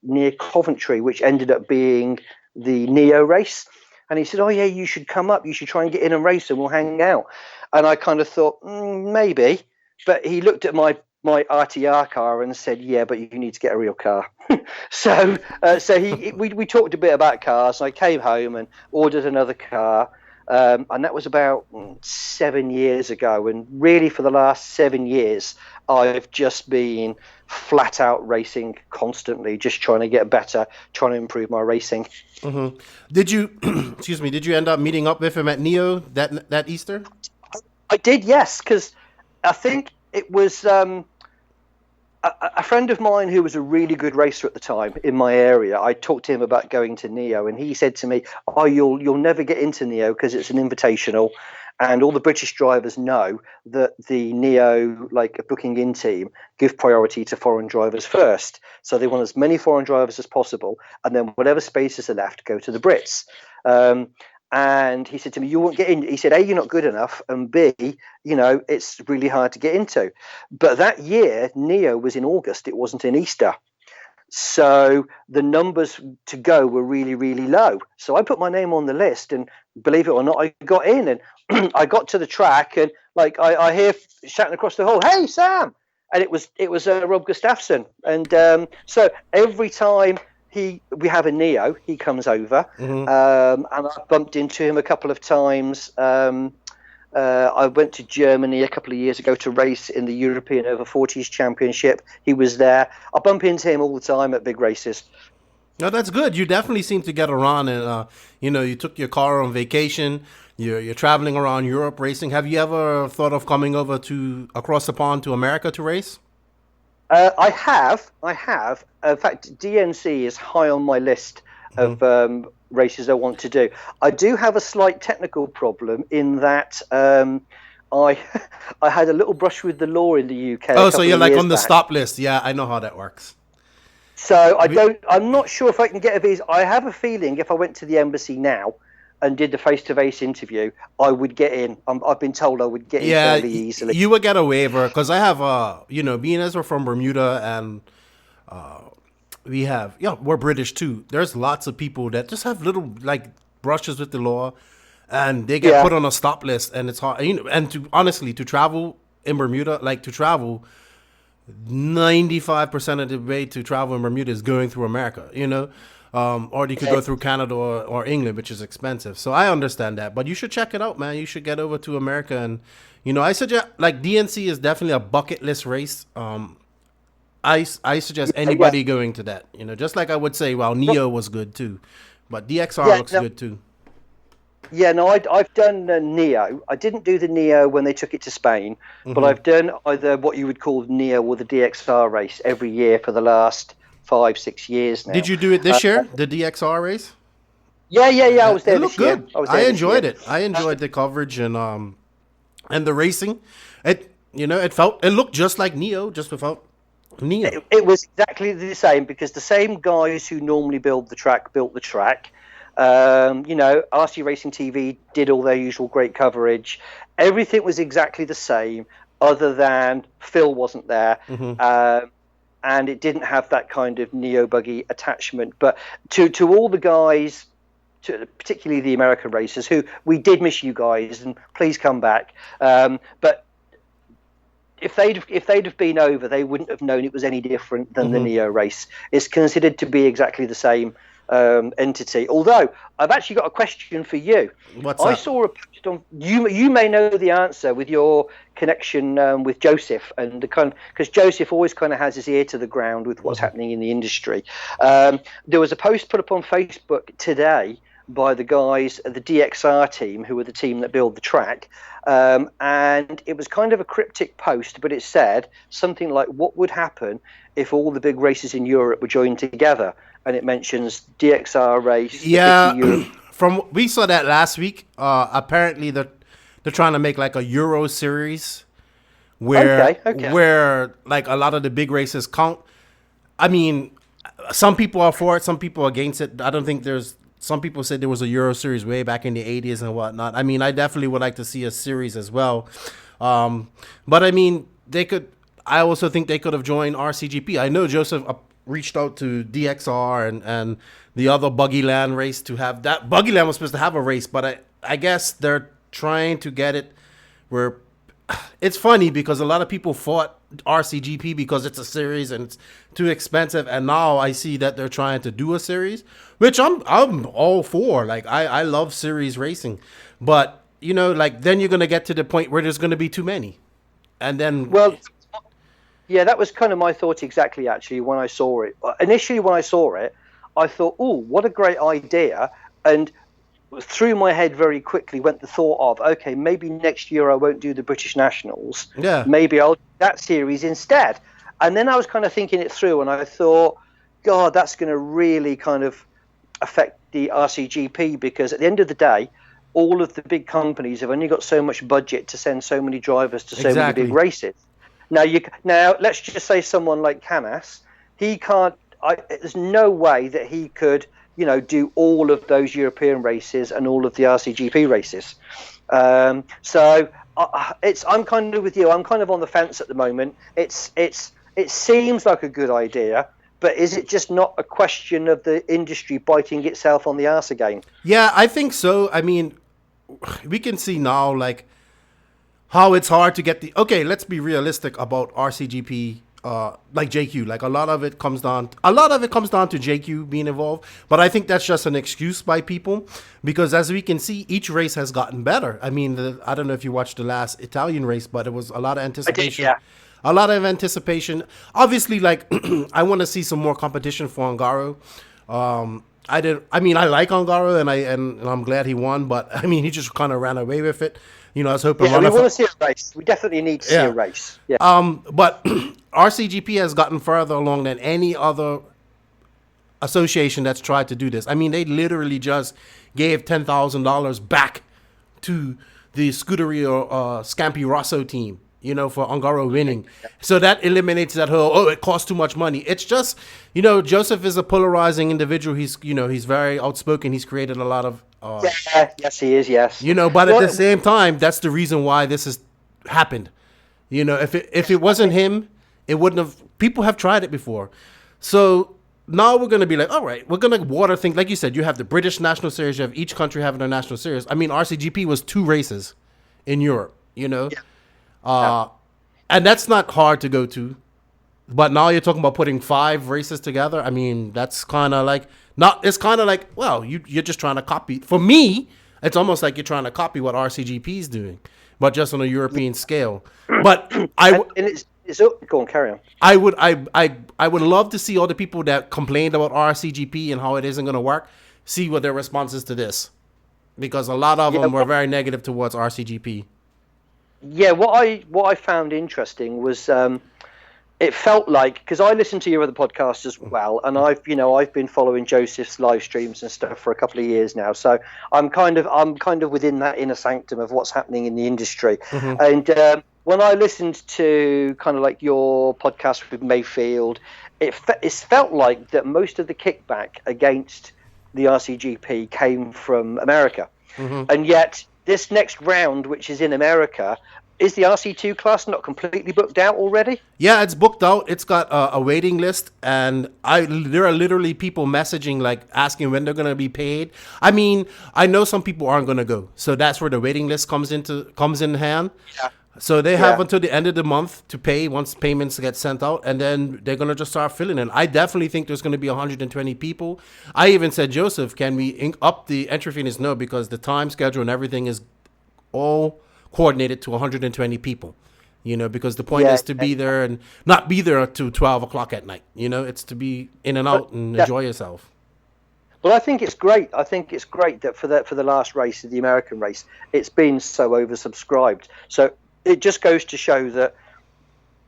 near Coventry, which ended up being the Neo race. And he said, oh, yeah, you should come up. You should try and get in and race, and we'll hang out. And I kind of thought, maybe. But he looked at my RTR car and said, yeah, but you need to get a real car. So we talked a bit about cars. I came home and ordered another car. And that was about 7 years ago. And really for the last 7 years, I've just been flat out racing constantly, just trying to get better, trying to improve my racing. Mm-hmm. Did you, did you end up meeting up with him at Neo that Easter? I did, yes, because I think it was a friend of mine who was a really good racer at the time in my area. I talked to him about going to Neo, and he said to me, oh, you'll never get into Neo because it's an invitational, and all the British drivers know that the Neo, like a booking in team, give priority to foreign drivers first. So they want as many foreign drivers as possible, and then whatever spaces are left go to the Brits. And he said to me, you won't get in. He said, A, you're not good enough, and B, it's really hard to get into. But that year, Neo was in August. It wasn't in Easter. So the numbers to go were really, really low. So I put my name on the list, and believe it or not, I got in. And I got to the track, and like I hear shouting across the hall, "Hey, Sam!" And it was Rob Gustafsson. And so every time we have a Neo, he comes over, and I bumped into him a couple of times. I went to Germany a couple of years ago to race in the European Over 40s Championship. He was there. I bump into him all the time at big races. No, that's good. You definitely seem to get around, and you took your car on vacation. You're traveling around Europe racing. Have you ever thought of coming over across the pond to America to race? I have. In fact, DNC is high on my list of races I want to do. I do have a slight technical problem in that I had a little brush with the law in the UK. Oh, so you're like on the stop list. Yeah, I know how that works. So I'm not sure if I can get a visa. I have a feeling if I went to the embassy now and did the face-to-face interview, I would get in. I've been told I would get in fairly easily. You would get a waiver because I have, being as we're from Bermuda and we're British too. There's lots of people that just have little like brushes with the law, and they get put on a stop list, and it's hard. And to travel in Bermuda, 95% of the way to travel in Bermuda is going through America. Or you could go through Canada or England, which is expensive. So I understand that, but you should check it out, man. You should get over to America, and I suggest DNC is definitely a bucket list race. I suggest anybody going to that. Just like I would say, Neo was good too, but DXR looks good too. Yeah, no, I've done Neo. I didn't do the Neo when they took it to Spain, but I've done either what you would call Neo or the DXR race every year for the last 5-6 years now. Did you do it this year, the DXR race? Yeah. I was there this year. Good. I enjoyed it. I enjoyed the coverage and the racing. It looked just like Neo, just without Neo. It was exactly the same because the same guys who normally built the track. RC Racing TV did all their usual great coverage. Everything was exactly the same, other than Phil wasn't there. And it didn't have that kind of Neo buggy attachment. But to all the guys, particularly the American racers, who we did miss you guys, and please come back. But if they'd have been over, they wouldn't have known it was any different than the Neo race. It's considered to be exactly the same entity. Although I've actually got a question for you. I saw a post on you may know the answer with your connection with Joseph, and because Joseph always kind of has his ear to the ground with what's happening in the industry. There was a post put up on Facebook today by the guys at the DXR team, who were the team that built the track, and it was kind of a cryptic post, but it said something like, what would happen if all the big races in Europe were joined together? And it mentions DXR race. Yeah, we saw that last week. Apparently, they're trying to make like a Euro series where like a lot of the big races count. I mean, some people are for it, some people are against it. I don't think some people said there was a Euro series way back in the 80s and whatnot. I mean, I definitely would like to see a series as well. But I mean, I also think they could have joined RCGP. I know Joseph reached out to DXR and the other Buggyland race to have that. Buggyland was supposed to have a race, but I guess they're trying to get it where it's funny because a lot of people fought RCGP because it's a series and it's too expensive, and now I see that they're trying to do a series, which I'm all for. Like I love series racing, but then you're gonna get to the point where there's gonna be too many, and then yeah, that was kind of my thought exactly, actually, when I saw it. Initially, when I saw it, I thought, oh, what a great idea. And through my head very quickly went the thought of, okay, maybe next year I won't do the British Nationals. Yeah. Maybe I'll do that series instead. And then I was kind of thinking it through, and I thought, God, that's going to really kind of affect the RCGP, because at the end of the day, all of the big companies have only got so much budget to send so many drivers to so many big races. Now, let's just say someone like Canas, he can't. There's no way that he could, do all of those European races and all of the RCGP races. So I'm kind of with you. I'm kind of on the fence at the moment. It seems like a good idea, but is it just not a question of the industry biting itself on the arse again? Yeah, I think so. I mean, we can see now, like, how it's hard to get let's be realistic about RCGP, like JQ. Like a lot of it comes down to JQ being involved, but I think that's just an excuse by people, because as we can see, each race has gotten better. I mean, I don't know if you watched the last Italian race, but it was a lot of anticipation. I did, yeah. A lot of anticipation. Obviously, like I want to see some more competition for Ongaro. I like Ongaro, and I'm glad he won, but I mean, he just kind of ran away with it. I was hoping. Yeah, we want to see a race. We definitely need to see a race. Yeah. But RCGP has gotten further along than any other association that's tried to do this. I mean, they literally just gave $10,000 back to the Scuderia Scampi Rosso team, for Ongaro winning. So that eliminates that whole, it costs too much money. It's just, Joseph is a polarizing individual. He's, he's very outspoken. He's created a lot of... yes, he is, yes. But at the same time, that's the reason why this has happened. If it wasn't him, it wouldn't have... People have tried it before. So now we're going to be like, all right, we're going to water things. Like you said, you have the British National Series. You have each country having their national series. I mean, RCGP was 2 races in Europe, you know? Yeah. And that's not hard to go to. But now you're talking about putting 5 races together. I mean, that's kind of like, it's kind of like, well, you're just trying to copy. For me, it's almost like you're trying to copy what RCGP is doing, but just on a European scale. But go on, carry on. I would love to see all the people that complained about RCGP and how it isn't going to work, see what their response is to this, because a lot of them were very negative towards RCGP. Yeah, what I found interesting was it felt like, because I listened to your other podcasts as well, and I've been following Joseph's live streams and stuff for a couple of years now, so I'm kind of within that inner sanctum of what's happening in the industry. And when I listened to kind of like your podcast with Mayfield, it felt like that most of the kickback against the RCGP came from America, and yet this next round, which is in America. Is the RC2 class not completely booked out already? Yeah, it's booked out. It's got a waiting list, and there are literally people messaging, like asking when they're going to be paid. I mean, I know some people aren't going to go, so that's where the waiting list comes in hand. Yeah. So they have until the end of the month to pay once payments get sent out, and then they're going to just start filling in. I definitely think there's going to be 120 people. I even said, Joseph, can we up the entry fee? No, because the time schedule and everything is all coordinated to 120 people, you know, because the point is to be there and not be there to 12 o'clock at night. You know, it's to be in and out and enjoy yourself. Well, I think it's great. I think it's great that for the last race, the American race, it's been so oversubscribed. So it just goes to show that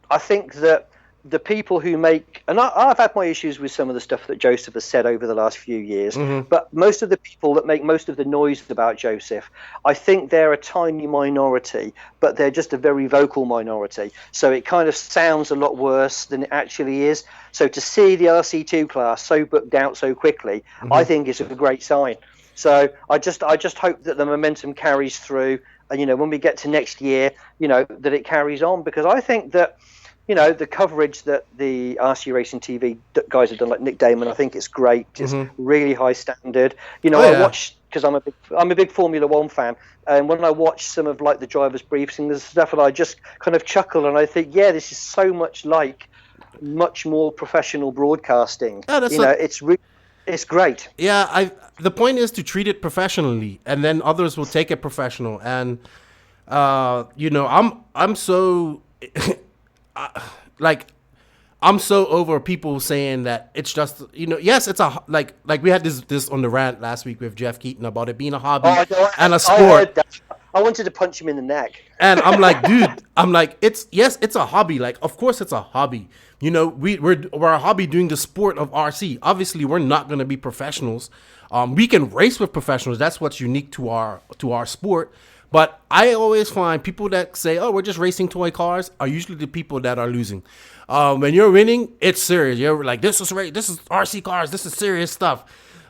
I think that the people who make, and I've had my issues with some of the stuff that Joseph has said over the last few years, but most of the people that make most of the noise about Joseph, I think they're a tiny minority, but they're just a very vocal minority. So it kind of sounds a lot worse than it actually is. So to see the RC2 class so booked out so quickly, I think is a great sign. So I just hope that the momentum carries through, and, you know, when we get to next year, you know, that it carries on, because I think that, you know, the coverage that the RC Racing TV guys have done, like Nick Damon, I think it's great. It's really high standard. You know, I watch, because I'm a big Formula One fan, and when I watch some of like the drivers' briefs and stuff, and I just kind of chuckle and I think, yeah, this is so much like much more professional broadcasting. It's great. Yeah, the point is to treat it professionally, and then others will take it professional. And you know, I'm so. I'm so over people saying that it's just, you know, yes, it's a, like we had this on the rant last week with Jeff Keaton about it being a hobby and a sport. I wanted to punch him in the neck. And I'm like, dude, it's a hobby. Like, of course it's a hobby. You know, we're a hobby doing the sport of RC. Obviously, we're not going to be professionals. We can race with professionals. That's what's unique to our sport. But I always find people that say, oh, we're just racing toy cars are usually the people that are losing. When you're winning, it's serious. You're like, this is RC cars. This is serious stuff.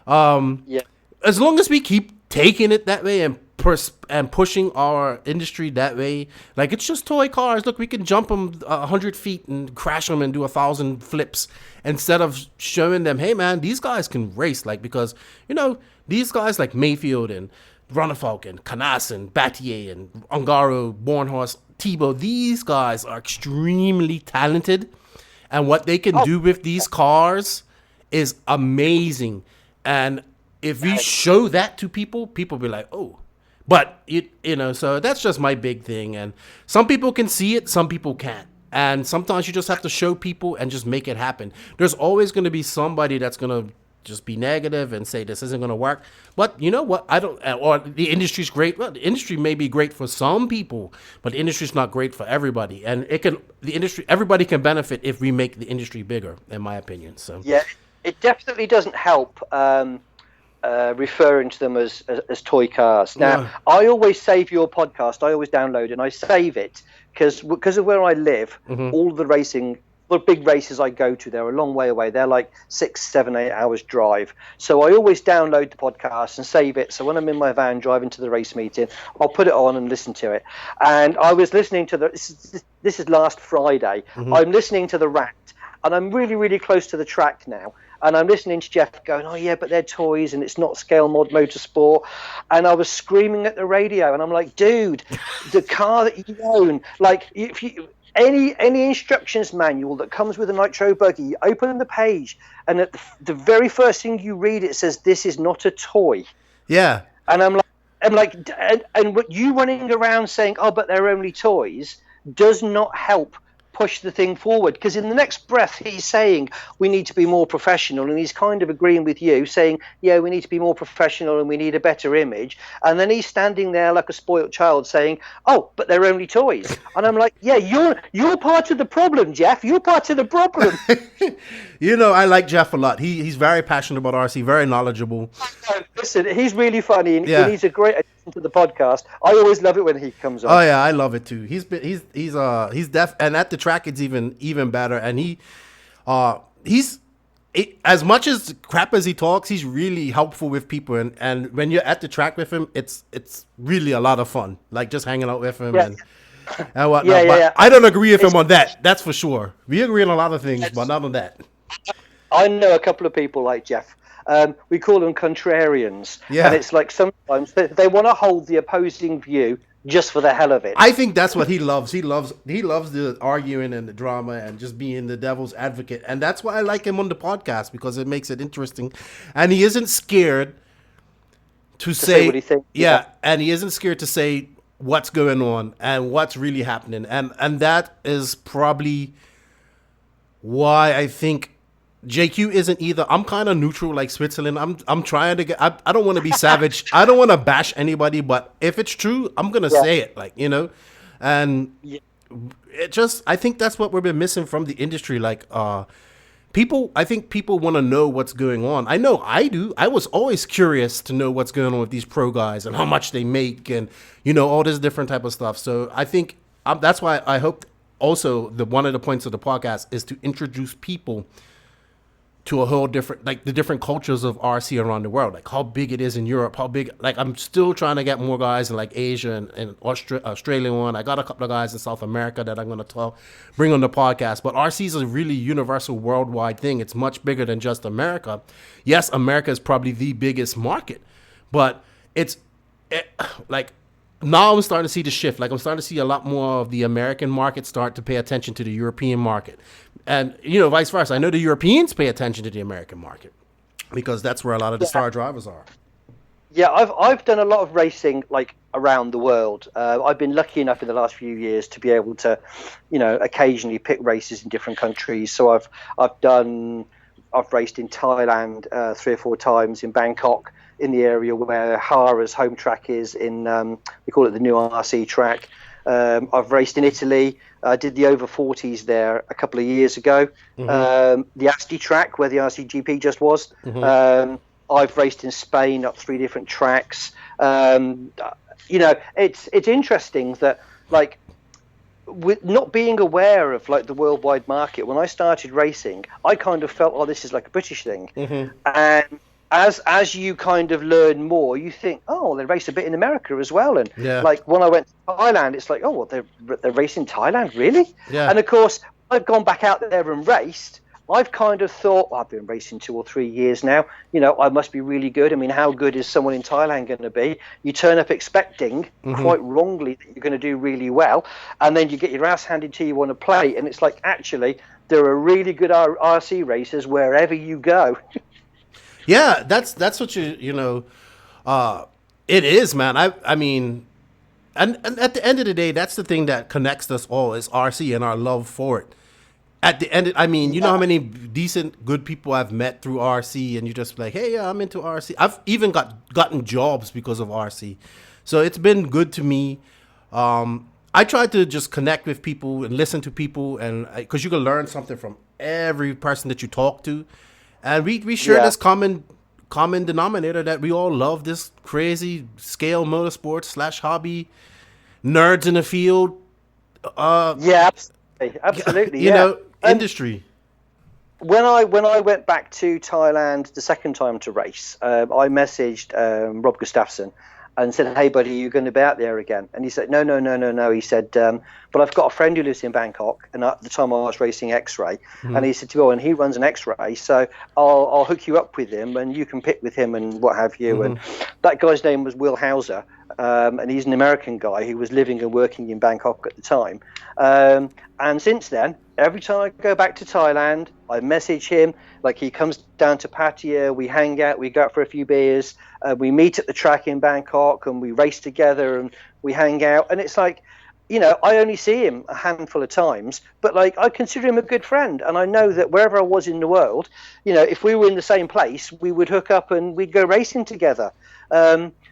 As long as we keep taking it that way and pushing our industry that way, like, it's just toy cars. Look, we can jump them 100 feet and crash them and do 1,000 flips, instead of showing them, hey, man, these guys can race. Like, because, you know, these guys like Mayfield and Ronnefolk and Canas and Battier and Ungaro, Bornhorst, Tebow, these guys are extremely talented, and what they can do with these cars is amazing. And if we show that to people be like, oh. But you know, so that's just my big thing. And some people can see it, some people can't. And sometimes you just have to show people and just make it happen. There's always going to be somebody that's going to just be negative and say this isn't going to work. But you know what? Or the industry's great. Well, the industry may be great for some people, but the industry's not great for everybody. And everybody can benefit if we make the industry bigger, in my opinion. So yeah, it definitely doesn't help referring to them as toy cars. Now, I always save your podcast. I always download and I save it because of where I live. All the big races I go to, they're a long way away. They're like 6, 7, 8 hours drive. So I always download the podcast and save it. So when I'm in my van driving to the race meeting, I'll put it on and listen to it. And I was listening to this is last Friday. I'm listening to the rant. and I'm really, really close to the track now. And I'm listening to Jeff going, oh, yeah, but they're toys and it's not scale mod motorsport. And I was screaming at the radio and I'm like, dude, the car that you own, like, if you... Any instructions manual that comes with a nitro buggy, you open the page, and at the very first thing you read, it says, "This is not a toy." Yeah. And I'm like, and what you running around saying, "Oh, but they're only toys," does not help push the thing forward, because in the next breath he's saying we need to be more professional, and he's kind of agreeing with you, saying, yeah, we need to be more professional and we need a better image, and then he's standing there like a spoiled child saying, oh, but they're only toys. And I'm like, yeah, you're part of the problem, Jeff. You're part of the problem. You know, I like Jeff a lot. He's very passionate about RC, very knowledgeable. Listen, he's really funny, and Yeah. he's a great addition to the podcast. I always love it when he comes on. Oh yeah, I love it too. He's deaf, and at the track it's even better. And as much as crap as he talks, he's really helpful with people. And when you're at the track with him, it's really a lot of fun. Like just hanging out with him and whatnot. But I don't agree with him on that. That's for sure. We agree on a lot of things, but not on that. I know a couple of people like Jeff. We call them contrarians. Yeah. And it's like sometimes they want to hold the opposing view just for the hell of it. I think that's what he loves. He loves the arguing and the drama and just being the devil's advocate. And that's why I like him on the podcast, because it makes it interesting. And he isn't scared to say what he thinks. Yeah, and he isn't scared to say what's going on and what's really happening. And that is probably why I think JQ isn't either. I'm kind of neutral like Switzerland. I'm trying to get, I don't want to be savage. I don't want to bash anybody, but if it's true, I'm going to say it, like, you know, and it just, I think that's what we've been missing from the industry. Like, I think people want to know what's going on. I know I do. I was always curious to know what's going on with these pro guys and how much they make and, you know, all this different type of stuff. So I think that's why I hope also one of the points of the podcast is to introduce people to a whole different, like the different cultures of RC around the world, like how big it is in Europe, how big, like I'm still trying to get more guys in like Asia and Australia one. I got a couple of guys in South America that I'm going to bring on the podcast, but RC is a really universal worldwide thing. It's much bigger than just America. Yes, America is probably the biggest market, but like now I'm starting to see the shift. Like I'm starting to see a lot more of the American market start to pay attention to the European market. And, you know, vice versa. I know the Europeans pay attention to the American market because that's where a lot of the star drivers are. Yeah, I've done a lot of racing like around the world. I've been lucky enough in the last few years to be able to, you know, occasionally pick races in different countries. So I've raced in Thailand 3 or 4 times, in Bangkok, in the area where Hara's home track is, in we call it the new RC track. I've raced in Italy. I did the over 40s there a couple of years ago. The Asti track where the RCGP just was. I've raced in Spain up 3 different tracks. You know, it's interesting that, like, with not being aware of like the worldwide market, when I started racing, I kind of felt, oh, this is like a British thing. And as you kind of learn more, you think, oh, they race a bit in America as well. And like when I went to Thailand, it's like, oh, well, they're racing Thailand, really? Yeah. And of course, I've gone back out there and raced. I've kind of thought, I've been racing 2 or 3 years now. You know, I must be really good. I mean, how good is someone in Thailand going to be? You turn up expecting, quite wrongly, that you're going to do really well. And then you get your ass handed to you on a plate. And it's like, actually, there are really good RC racers wherever you go. Yeah, that's what you know, it is, man. I mean, and at the end of the day, that's the thing that connects us all is RC and our love for it. At the end, I mean, you know how many decent, good people I've met through RC, and you just like, hey, yeah, I'm into RC. I've even gotten jobs because of RC, so it's been good to me. I try to just connect with people and listen to people, and because you can learn something from every person that you talk to. And we share this common denominator that we all love this crazy scale motorsports / hobby nerds in the field. Absolutely. You know, industry. When I went back to Thailand the second time to race, I messaged Rob Gustafsson, and said, "Hey, buddy, you're going to be out there again?" And he said, No. He said, "But I've got a friend who lives in Bangkok, and at the time I was racing X-Ray, and he said, and he runs an X-Ray, so I'll hook you up with him, and you can pit with him and what have you." And that guy's name was Will Hauser, and he's an American guy who was living and working in Bangkok at the time. And since then, every time I go back to Thailand, I message him. Like, he comes down to Pattaya, we hang out, we go out for a few beers, we meet at the track in Bangkok, and we race together, and we hang out. And it's like, I only see him a handful of times, but like, I consider him a good friend. And I know that wherever I was in the world, if we were in the same place, we would hook up and we'd go racing together.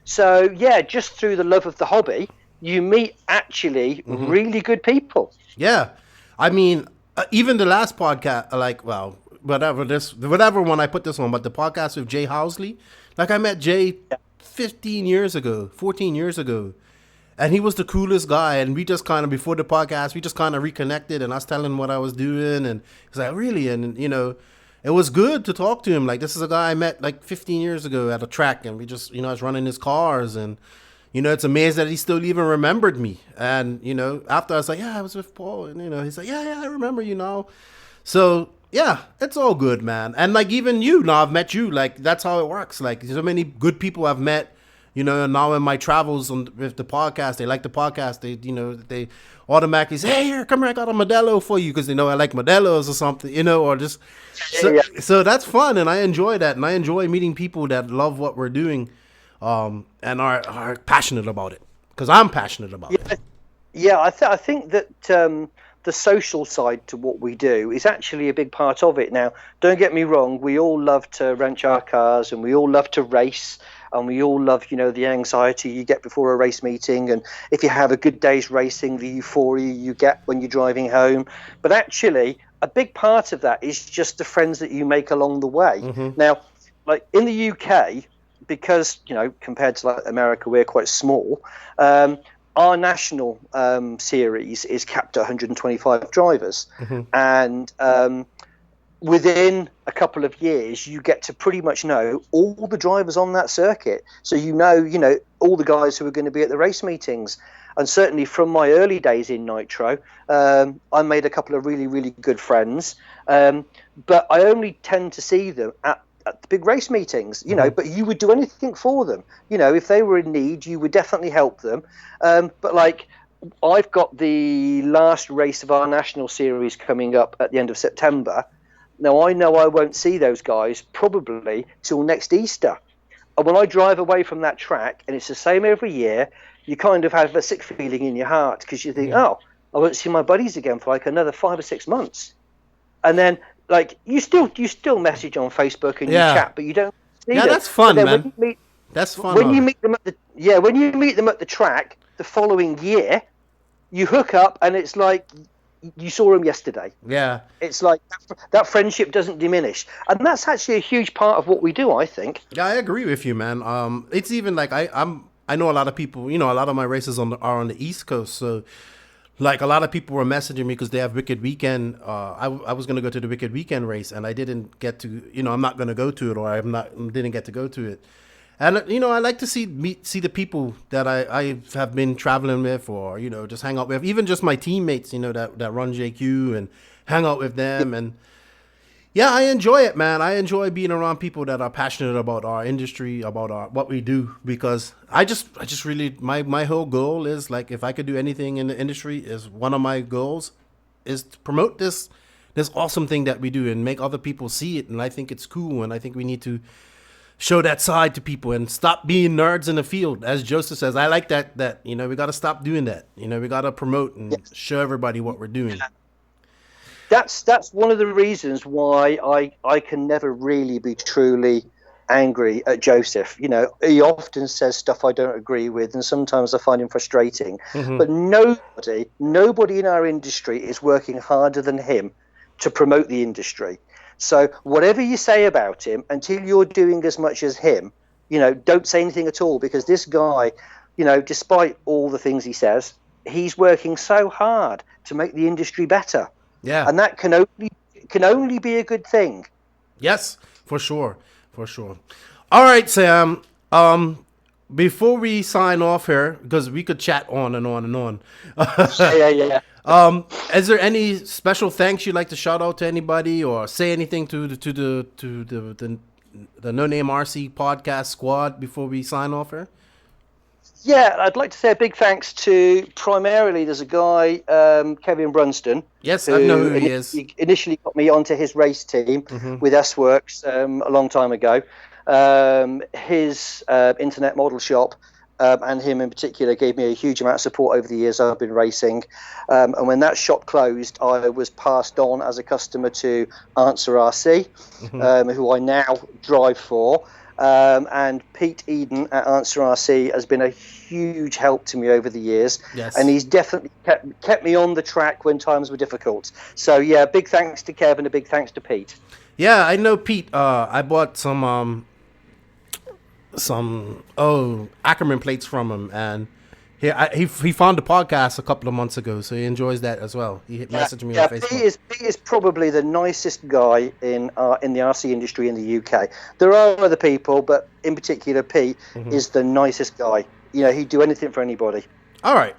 So yeah, just through the love of the hobby, you meet actually really good people. Yeah. I mean, even the last podcast, whatever when I put this on, but the podcast with Jay Housley, like, I met Jay 14 years ago, and he was the coolest guy. And we just kind of, before the podcast, we just kind of reconnected, and I was telling him what I was doing, and he's like, "Really?" And it was good to talk to him. Like, this is a guy I met like 15 years ago at a track, and we just, I was running his cars, and it's amazing that he still even remembered me. And, after I was like, "Yeah, I was with Paul." And, he's like, yeah, I remember you now. So, yeah, it's all good, man. And, like, even you, now I've met you. Like, that's how it works. Like, so many good people I've met, now in my travels with the podcast. They like the podcast. They automatically say, "Hey, here, come here, I got a Modelo for you," because they know I like Modelos or something, or just. So that's fun, and I enjoy that. And I enjoy meeting people that love what we're doing. And are passionate about it, because I'm passionate about it. Yeah, I think that the social side to what we do is actually a big part of it. Now, don't get me wrong, we all love to wrench our cars, and we all love to race, and we all love, the anxiety you get before a race meeting, and if you have a good day's racing, the euphoria you get when you're driving home. But actually, a big part of that is just the friends that you make along the way. Now, like in the UK, because compared to like America, we're quite small, our national series is capped at 125 drivers, and within a couple of years you get to pretty much know all the drivers on that circuit. So all the guys who are going to be at the race meetings. And certainly from my early days in Nitro, I made a couple of really, really good friends, but I only tend to see them at the big race meetings, but you would do anything for them. If they were in need, you would definitely help them. But like, I've got the last race of our national series coming up at the end of September. Now, I know I won't see those guys probably till next Easter. And when I drive away from that track, and it's the same every year, you kind of have a sick feeling in your heart, because you think, I won't see my buddies again for like another 5 or 6 months. And then, like, you still message on Facebook and you chat, but you don't see them. That's fun, man. That's fun. When you meet them at the track the following year, you hook up, and it's like you saw them yesterday. Yeah. It's like that friendship doesn't diminish, and that's actually a huge part of what we do, I think. Yeah, I agree with you, man. It's even like I know a lot of people. A lot of my races are on the East Coast, so. Like, a lot of people were messaging me because they have Wicked Weekend. I was going to go to the Wicked Weekend race, and I didn't get to, I'm not going to go to it, or didn't get to go to it. And, I like to see the people that I have been traveling with, or, just hang out with, even just my teammates, that run JQ, and hang out with them. And yeah, I enjoy it, man. I enjoy being around people that are passionate about our industry, about what we do, because I just really, my whole goal is, like, if I could do anything in the industry, is one of my goals is to promote this awesome thing that we do and make other people see it. And I think it's cool, and I think we need to show that side to people and stop being nerds in the field. As Joseph says, I like that we got to stop doing that. We got to promote and show everybody what we're doing. That's one of the reasons why I can never really be truly angry at Joseph. He often says stuff I don't agree with, and sometimes I find him frustrating. But nobody in our industry is working harder than him to promote the industry. So whatever you say about him, until you're doing as much as him, don't say anything at all, because this guy, despite all the things he says, he's working so hard to make the industry better. Yeah. And that can only be a good thing. Yes, for sure. All right, Sam. before we sign off here, because we could chat on and on and on. Yeah. Is there any special thanks you'd like to shout out to anybody, or say anything to the No Name RC podcast squad before we sign off here? Yeah, I'd like to say a big thanks to primarily, there's a guy, Kevin Brunston. Yes, I know who he is. He initially got me onto his race team with S-Works a long time ago. His internet model shop and him in particular gave me a huge amount of support over the years I've been racing. And when that shop closed, I was passed on as a customer to Answer RC, who I now drive for. And Pete Eden at Answer RC has been a huge help to me over the years. Yes. And he's definitely kept me on the track when times were difficult. So, yeah, big thanks to Kev and a big thanks to Pete. Yeah, I know Pete. I bought some Ackerman plates from him, and he found the podcast a couple of months ago, so he enjoys that as well. He messaged me on Facebook. Pete is probably the nicest guy in the RC industry in the UK. There are other people, but in particular, Pete is the nicest guy. You know, he'd do anything for anybody. All right.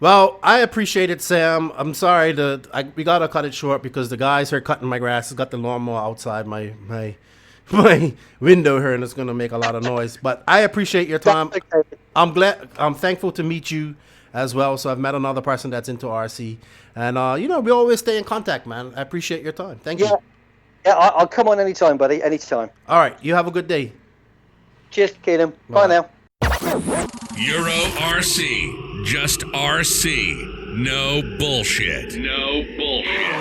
Well, I appreciate it, Sam. I'm sorry we gotta cut it short because the guys are cutting my grass. Got the lawnmower outside my window here, and it's gonna make a lot of noise. But I appreciate your time. Okay. I'm thankful to meet you as well. So I've met another person that's into RC, and we always stay in contact, man. I appreciate your time. Thank you. Yeah, I'll come on anytime, buddy. Anytime. All right. You have a good day. Cheers, Keenan. Bye now. Euro RC, just RC, no bullshit. No bullshit.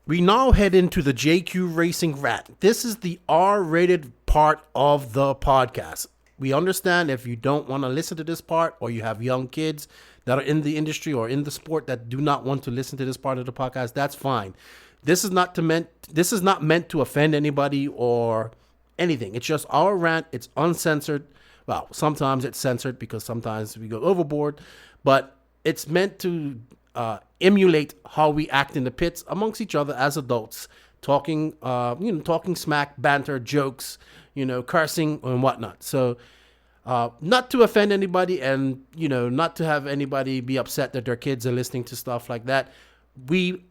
We now head into the JQ Racing Rat. This is the R-rated part of the podcast. We understand if you don't want to listen to this part, or you have young kids that are in the industry or in the sport that do not want to listen to this part of the podcast, that's fine. This is not meant to offend anybody or anything. It's just our rant. It's uncensored. Well, sometimes it's censored because sometimes we go overboard, but it's meant to emulate how we act in the pits amongst each other as adults, talking smack, banter, jokes, cursing and whatnot. So, not to offend anybody, and not to have anybody be upset that their kids are listening to stuff like that.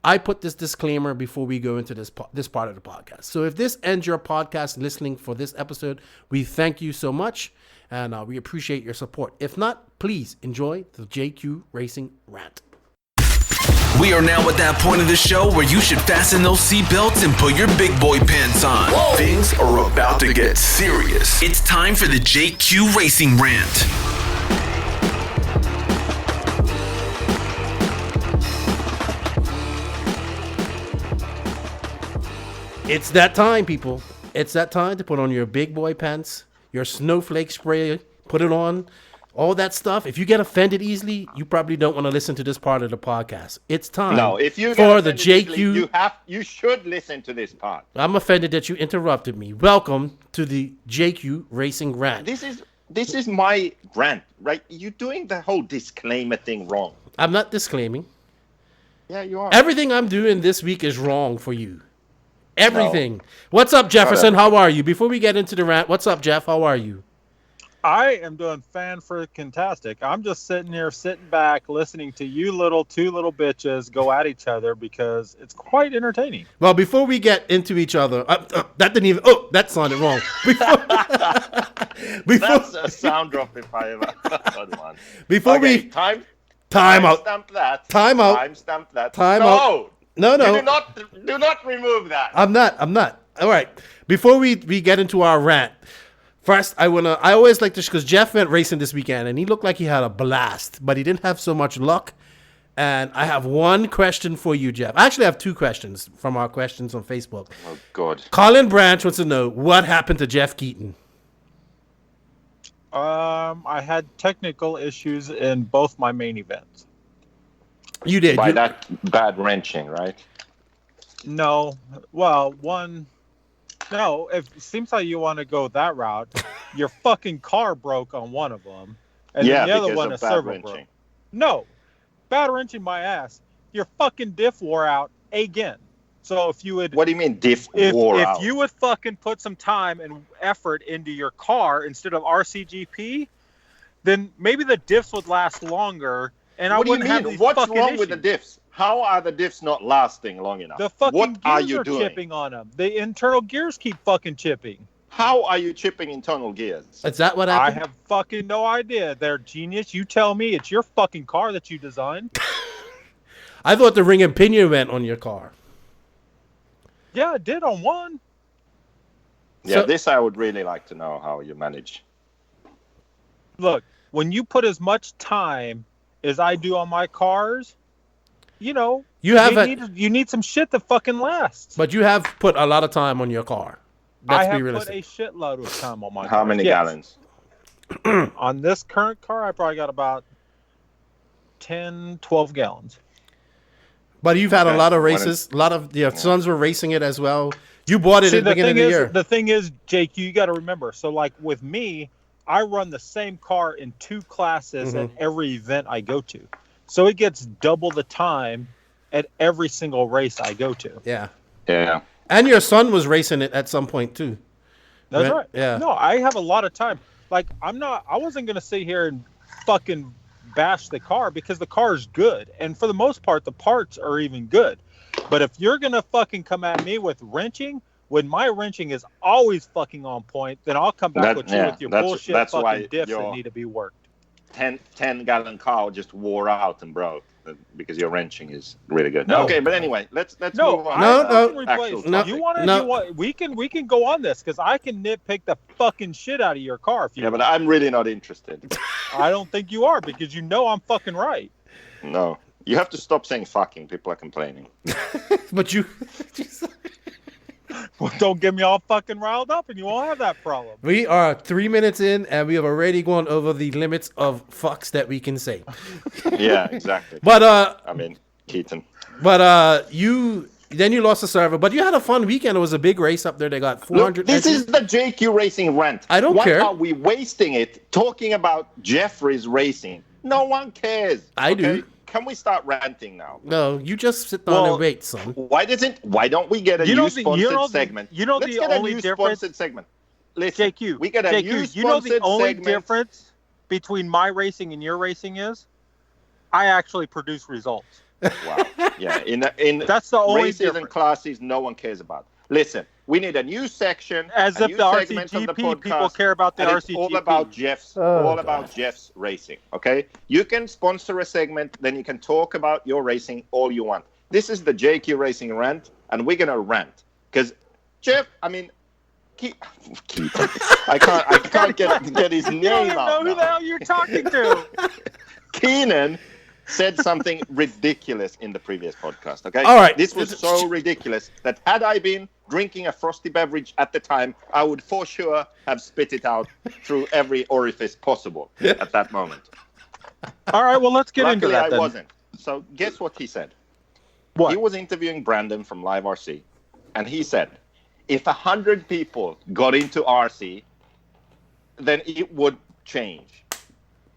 I put this disclaimer before we go into this part of the podcast. So if this ends your podcast listening for this episode, we thank you so much, and we appreciate your support. If not, please enjoy the JQ Racing Rant. We are now at that point of the show where you should fasten those seatbelts and put your big boy pants on. Whoa. Things are about to get serious. It's time for the JQ Racing Rant. It's that time, people. It's that time to put on your big boy pants, your snowflake spray, put it on, all that stuff. If you get offended easily, you probably don't want to listen to this part of the podcast. It's time if you for the JQ. Easily, you should listen to this part. I'm offended that you interrupted me. Welcome to the JQ Racing Rant. This is my rant, right? You're doing the whole disclaimer thing wrong. I'm not disclaiming. Yeah, you are. Everything I'm doing this week is wrong for you. Everything. No. What's up, Jefferson? How are you? Before we get into the rant, what's up, Jeff? How are you? I am doing fan-freaking-tastic. I'm just sitting back, listening to you two little bitches go at each other because it's quite entertaining. Well, before we get into each other, that didn't even. Oh, that sounded wrong. That's a sound drop if I ever heard one. Before okay, we time out. Stamp that. Time out. Time stamp that. Time no. out. No. Do not remove that. I'm not. All right. Before we get into our rant, first I always like to, because Jeff went racing this weekend and he looked like he had a blast, but he didn't have so much luck. And I have one question for you, Jeff. I actually have two questions from our questions on Facebook. Oh, God. Colin Branch wants to know what happened to Jeff Keaton. I had technical issues in both my main events. You did. By that bad wrenching, right? No. Well, one... No, it seems like you want to go that route. Your fucking car broke on one of them. And then the other one, a servo broke. No. Bad wrenching my ass. Your fucking diff wore out again. So if you would, What do you mean diff wore out? If you would fucking put some time and effort into your car instead of RCGP, then maybe the diffs would last longer. And What I do you wouldn't have mean? these What's fucking wrong issues. with the diffs? How are the diffs not lasting long enough? The fucking what are gears you are doing? chipping on them. The internal gears keep fucking chipping. How are you chipping internal gears? Is that what I happened? have fucking no idea. They're genius. You tell me. It's your fucking car that you designed. I thought the ring and pinion went on your car. Yeah, it did on one. Yeah, So- this I would really like to know how you manage. Look, when you put as much time as I do on my cars, you know, You have you need some shit that fucking lasts. but you have put a lot of time on your car. Let's I be have realistic. put a shitload of time on my How car. many Yes. gallons? On this current car, I probably got about 10, 12 gallons. But you've had a Okay. lot of races. A lot of your sons were racing it as well. You bought it See, at the beginning of the year. the thing is, Jake, you got to remember. So, like with me, I run the same car in 2 classes at every event I go to. So it gets double the time at every single race I go to. Yeah. Yeah. And your son was racing it at some point too. That's Right, right. yeah. No, I have a lot of time. Like I wasn't gonna sit here and fucking bash the car because the car is good, and for the most part, the parts are even good. But if you're gonna fucking come at me with wrenching, when my wrenching is always fucking on point, then I'll come back with you with your bullshit that's why fucking diffs that your need to be worked. 10-gallon car just wore out and broke because your wrenching is really good. No. Okay, but anyway, let's No, move on. We can go on this because I can nitpick the fucking shit out of your car if you. Yeah, but I'm really not interested. I don't think you are because you know I'm fucking right. No, you have to stop saying fucking. People are complaining. But you Well, don't get me all fucking riled up and you won't have that problem. we are 3 minutes in and we have already gone over the limits of fucks that we can say. Yeah, exactly. But I mean, Keaton. you lost the server, but you had a fun weekend. It was a big race up there. They got 400. Look, this is the JQ Racing rant. I don't care. Why are we wasting it talking about Jeffrey's racing? No one cares. I do. Can we start ranting now? No, you just sit down and wait, son. Why don't we get a new sponsored segment? Let's the get a only new difference, sponsored segment. Listen, JQ, we get a new JQ, you know the sponsored only segment. difference between my racing and your racing is I actually produce results. Wow. Yeah, in That's the only races difference. and classes no one cares about. Listen, we need a new section. As a if new the segment of RCGP people podcast, care about the and it's RCGP. all about Jeff's, about Jeff's racing. Okay, you can sponsor a segment, then you can talk about your racing all you want. This is the JQ Racing rant, and we're gonna rant because Jeff. I mean, Keaton. I can't get his name You don't even know out. who the hell you're talking to. Keenan said something ridiculous in the previous podcast. Okay, All right. This was so ridiculous that had I been drinking a frosty beverage at the time, I would for sure have spit it out through every orifice possible at that moment. All right, well, let's get into Luckily, that I then. wasn't. So guess what he said? What? He was interviewing Brandon from Live RC, and he said, if 100 people got into RC, then it would change.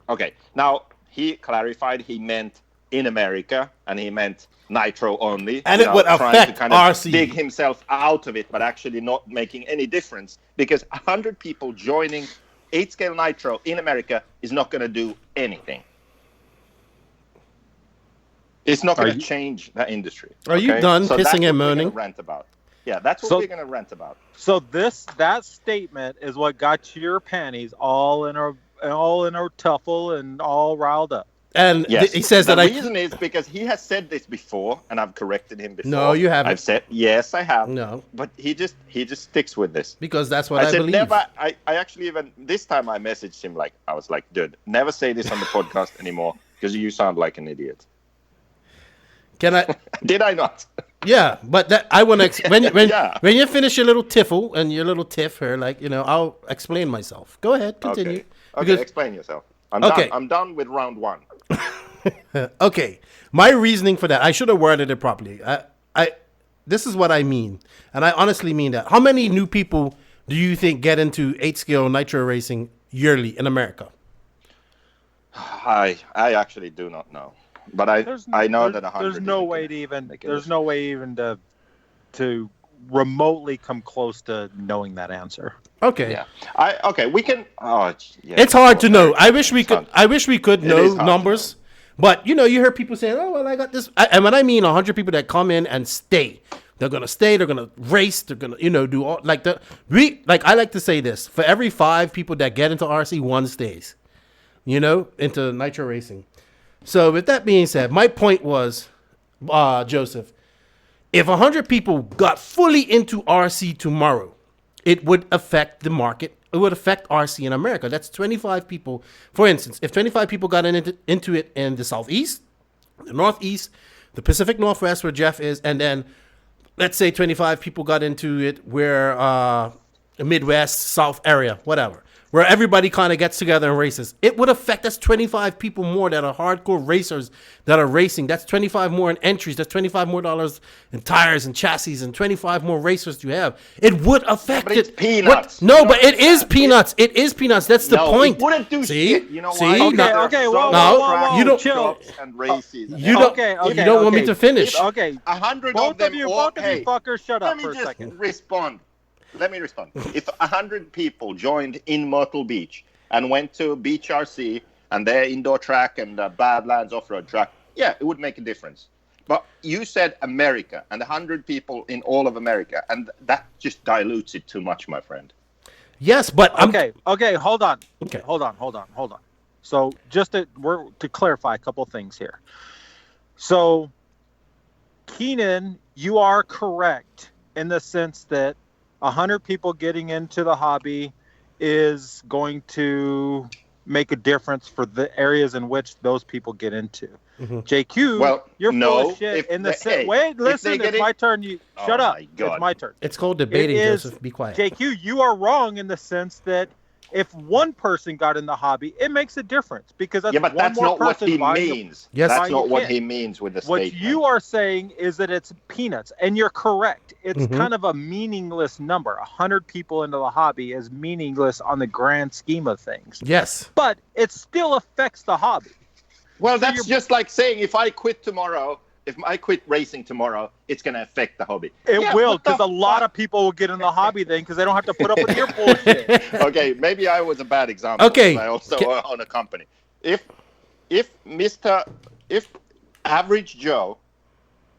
Okay, now he clarified he meant in America, and he meant nitro only. And it would trying affect to kind of RC. dig himself out of it, but actually not making any difference, because 100 people joining 8-scale nitro in America is not going to do anything. It's not going to change the industry. Are you done So pissing that's and what we're moaning? gonna rant about. Yeah, that's what So- we're going to rant about. So that statement is what got your panties all in a tuffle and all riled up. And Yes. he says the that reason is because he has said this before, and I've corrected him before. No, you haven't. I've said yes, I have. No. But he just sticks with this. because that's what I said believe. never. I actually even this time I messaged him I was like, dude, never say this on the podcast anymore because you sound like an idiot. Can I? Did I not? Yeah, but that I want to when Yeah. when you finish your little tiffle and your little tiff here, I'll explain myself. Go ahead, continue. Okay, explain yourself. I'm Okay. done. I'm done with round one. Okay, my reasoning for that, I should have worded it properly. This is what I mean, and I honestly mean that. How many new people do you think get into 8-scale nitro racing yearly in America? I actually do not know, but I know that 100. There's no way to even. There's no way even to to remotely come close to knowing that answer. Okay. Yeah. We can. Oh, yeah. It's hard to know. I wish we could know numbers. But, you hear people saying, oh, well, I got this. And when I mean 100 people that come in and stay, they're going to stay, they're going to race, they're going to, do all, I like to say this, for every 5 people that get into RC, 1 stays, into nitro racing. So with that being said, my point was, Joseph, if 100 people got fully into RC tomorrow, it would affect the market. It would affect RC in America. That's 25 people. For instance, if 25 people got into it in the Southeast, the Northeast, the Pacific Northwest where Jeff is, and then let's say 25 people got into it where the Midwest, South area, whatever, where everybody kind of gets together and races, it would affect us 25 people more that are hardcore racers that are racing. That's 25 more in entries. That's $25 more in tires and chassis and 25 more racers you have. It would affect but it. It's peanuts. But it is peanuts. It is peanuts. That's the point. It wouldn't do shit. You know See? why? You don't. Chill. And races. You don't want me to finish. Okay. 100 both of them. Both of you fuckers, shut up for a second. Let me respond. If 100 people joined in Myrtle Beach and went to Beach RC and their indoor track and Badlands off-road track, yeah, it would make a difference. But you said America and 100 people in all of America, and that just dilutes it too much, my friend. Yes, but okay, hold on. Okay. Hold on. So just to clarify a couple things here. So, Keenan, you are correct in the sense that 100 people getting into the hobby is going to make a difference for the areas in which those people get into. Mm-hmm. JQ, you're full of shit. Listen, it's my turn. Shut up. It's my turn. It's called debating, Joseph. Be quiet. JQ, you are wrong in the sense that if one person got in the hobby, it makes a difference because that's but that's not what he means. Yes, that's not what he means with the statement. What you are saying is that it's peanuts, and you're correct. It's kind of a meaningless number. 100 people into the hobby is meaningless on the grand scheme of things. Yes, but it still affects the hobby. Well, that's just like saying if I quit tomorrow. If I quit racing tomorrow, it's going to affect the hobby. It will, because a lot of people will get in the hobby then because they don't have to put up with your bullshit. Okay, maybe I was a bad example. Okay. I also own a company. If average Joe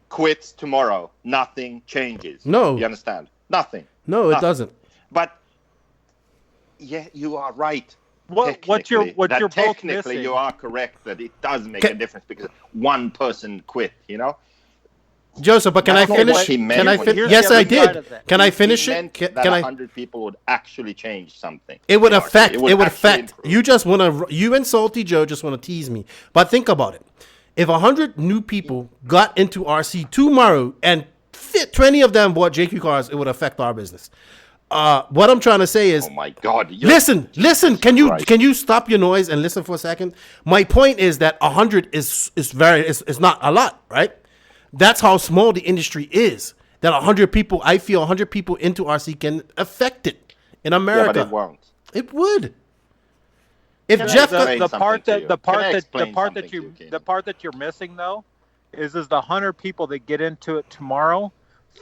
quits tomorrow, nothing changes. No. You understand? Nothing. No, it doesn't. But, yeah, you are right. What you're both technically missing. You are correct that it does make a difference because one person quit, Joseph, but can I finish? Yes, I did. Can I finish it? Can 100 people would actually change something? It would affect. It would affect. You and Salty Joe just want to tease me. But think about it. If 100 new people got into RC tomorrow and 20 of them bought JQ cars, it would affect our business. What I'm trying to say is, oh my God! Listen. Can you stop your noise and listen for a second? My point is that 100 is not a lot, right? That's how small the industry is. That 100 people, I feel 100 people into RC can affect it in America. Yeah, but it won't. It would. If the part that you're missing though, is the 100 people that get into it tomorrow.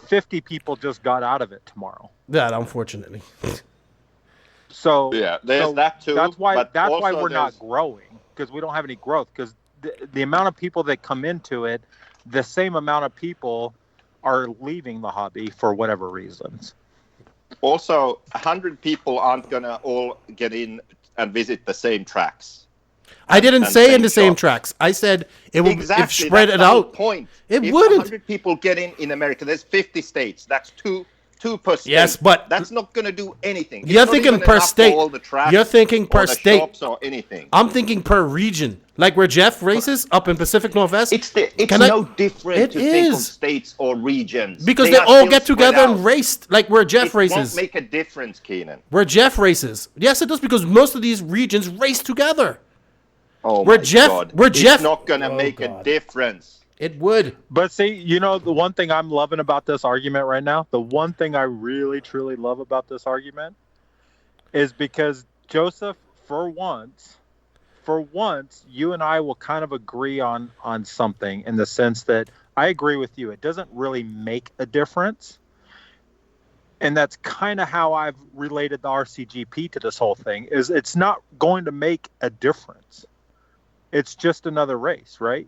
50 people just got out of it tomorrow. That unfortunately. So yeah, there's that too. That's why we're not growing, because we don't have any growth. Because the amount of people that come into it, the same amount of people are leaving the hobby for whatever reasons. Also, 100 people aren't gonna all get in and visit the same tracks. I didn't say in the same tracks. I said it would spread it out. Point. It if wouldn't. 100 people get in America, there's 50 states. That's two per state. Yes, but that's not going to do anything. You're thinking per state. You're thinking per state. Shops or anything. I'm thinking per region. Like where Jeff races up in Pacific Northwest. It's no different to think of states or regions. Because they all get together and race like where Jeff races. It won't make a difference, Keenan. Where Jeff races. Yes, it does, because most of these regions race together. Oh my God. Jeff, it's not going to make a difference. It would. But see, the one thing I'm loving about this argument right now, the one thing I really, truly love about this argument is because, Joseph, for once, you and I will kind of agree on something in the sense that I agree with you. It doesn't really make a difference. And that's kind of how I've related the RCGP to this whole thing, is it's not going to make a difference. It's just another race, right?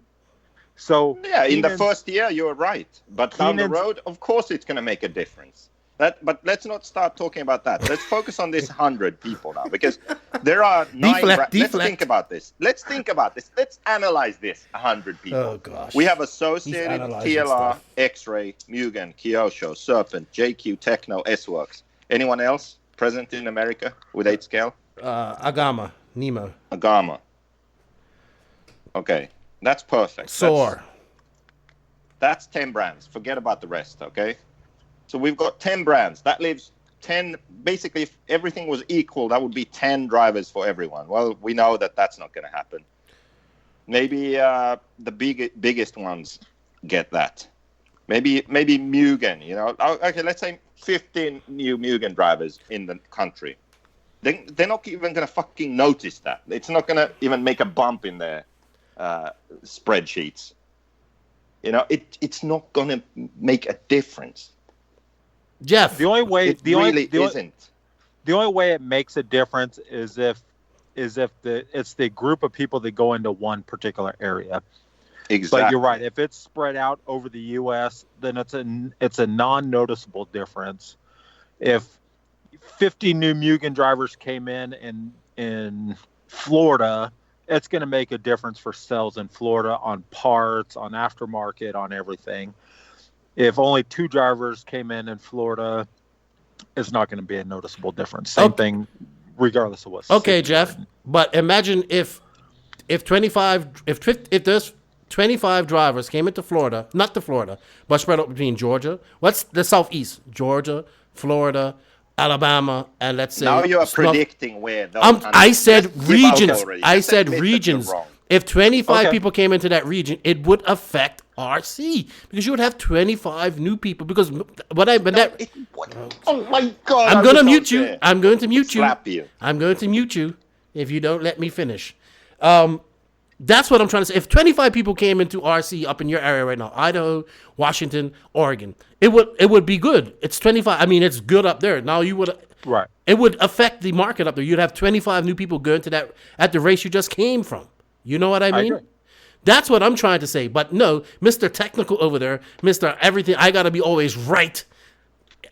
So yeah, in the first year, you're right. But down the road, of course, it's going to make a difference. But let's not start talking about that. Let's focus on this 100 people now, because there are 9. Let's think about this. Let's analyze this 100 people. Oh, gosh. We have Associated, TLR, X-Ray, Mugen, Kyosho, Serpent, JQ, Techno, S-Works. Anyone else present in America with 8 scale? Agama, Nemo. Agama. Okay, that's perfect. Soar. That's 10 brands. Forget about the rest, okay? So we've got 10 brands. That leaves 10. Basically, if everything was equal, that would be 10 drivers for everyone. Well, we know that that's not going to happen. Maybe the biggest ones get that. Maybe Mugen, you know. Okay, let's say 15 new Mugen drivers in the country. They're not even going to fucking notice that. It's not going to even make a bump in their spreadsheets. You know, it's not going to make a difference. Jeff, the only way it really isn't. The only way it makes a difference is if it's the group of people that go into one particular area. Exactly. But you're right. If it's spread out over the U.S., then it's a non-noticeable difference. If 50 new Mugen drivers came in Florida, it's going to make a difference for sales in Florida on parts, on aftermarket, on everything. If only 2 drivers came in Florida, it's not going to be a noticeable difference. Same thing, regardless of what. Okay, Jeff. But imagine if there's 25 drivers came into Florida, not to Florida, but spread out between Georgia. What's the southeast? Georgia, Florida, Alabama, and let's say. Now you are predicting where. I said regions. I said admit regions. that If 25 people came into that region, it would affect RC because you would have 25 new people. Because oh my God! I'm going to mute you. I'm going to mute you. Slap you. I'm going to mute you if you don't let me finish. That's what I'm trying to say. If 25 people came into RC up in your area right now, Idaho, Washington, Oregon, it would be good. It's 25. I mean, it's good up there. Now you would right. It would affect the market up there. You'd have 25 new people going to that at the race you just came from. You know what I mean? That's what I'm trying to say. But no, Mr. Technical over there, Mr. Everything, I got to be always right,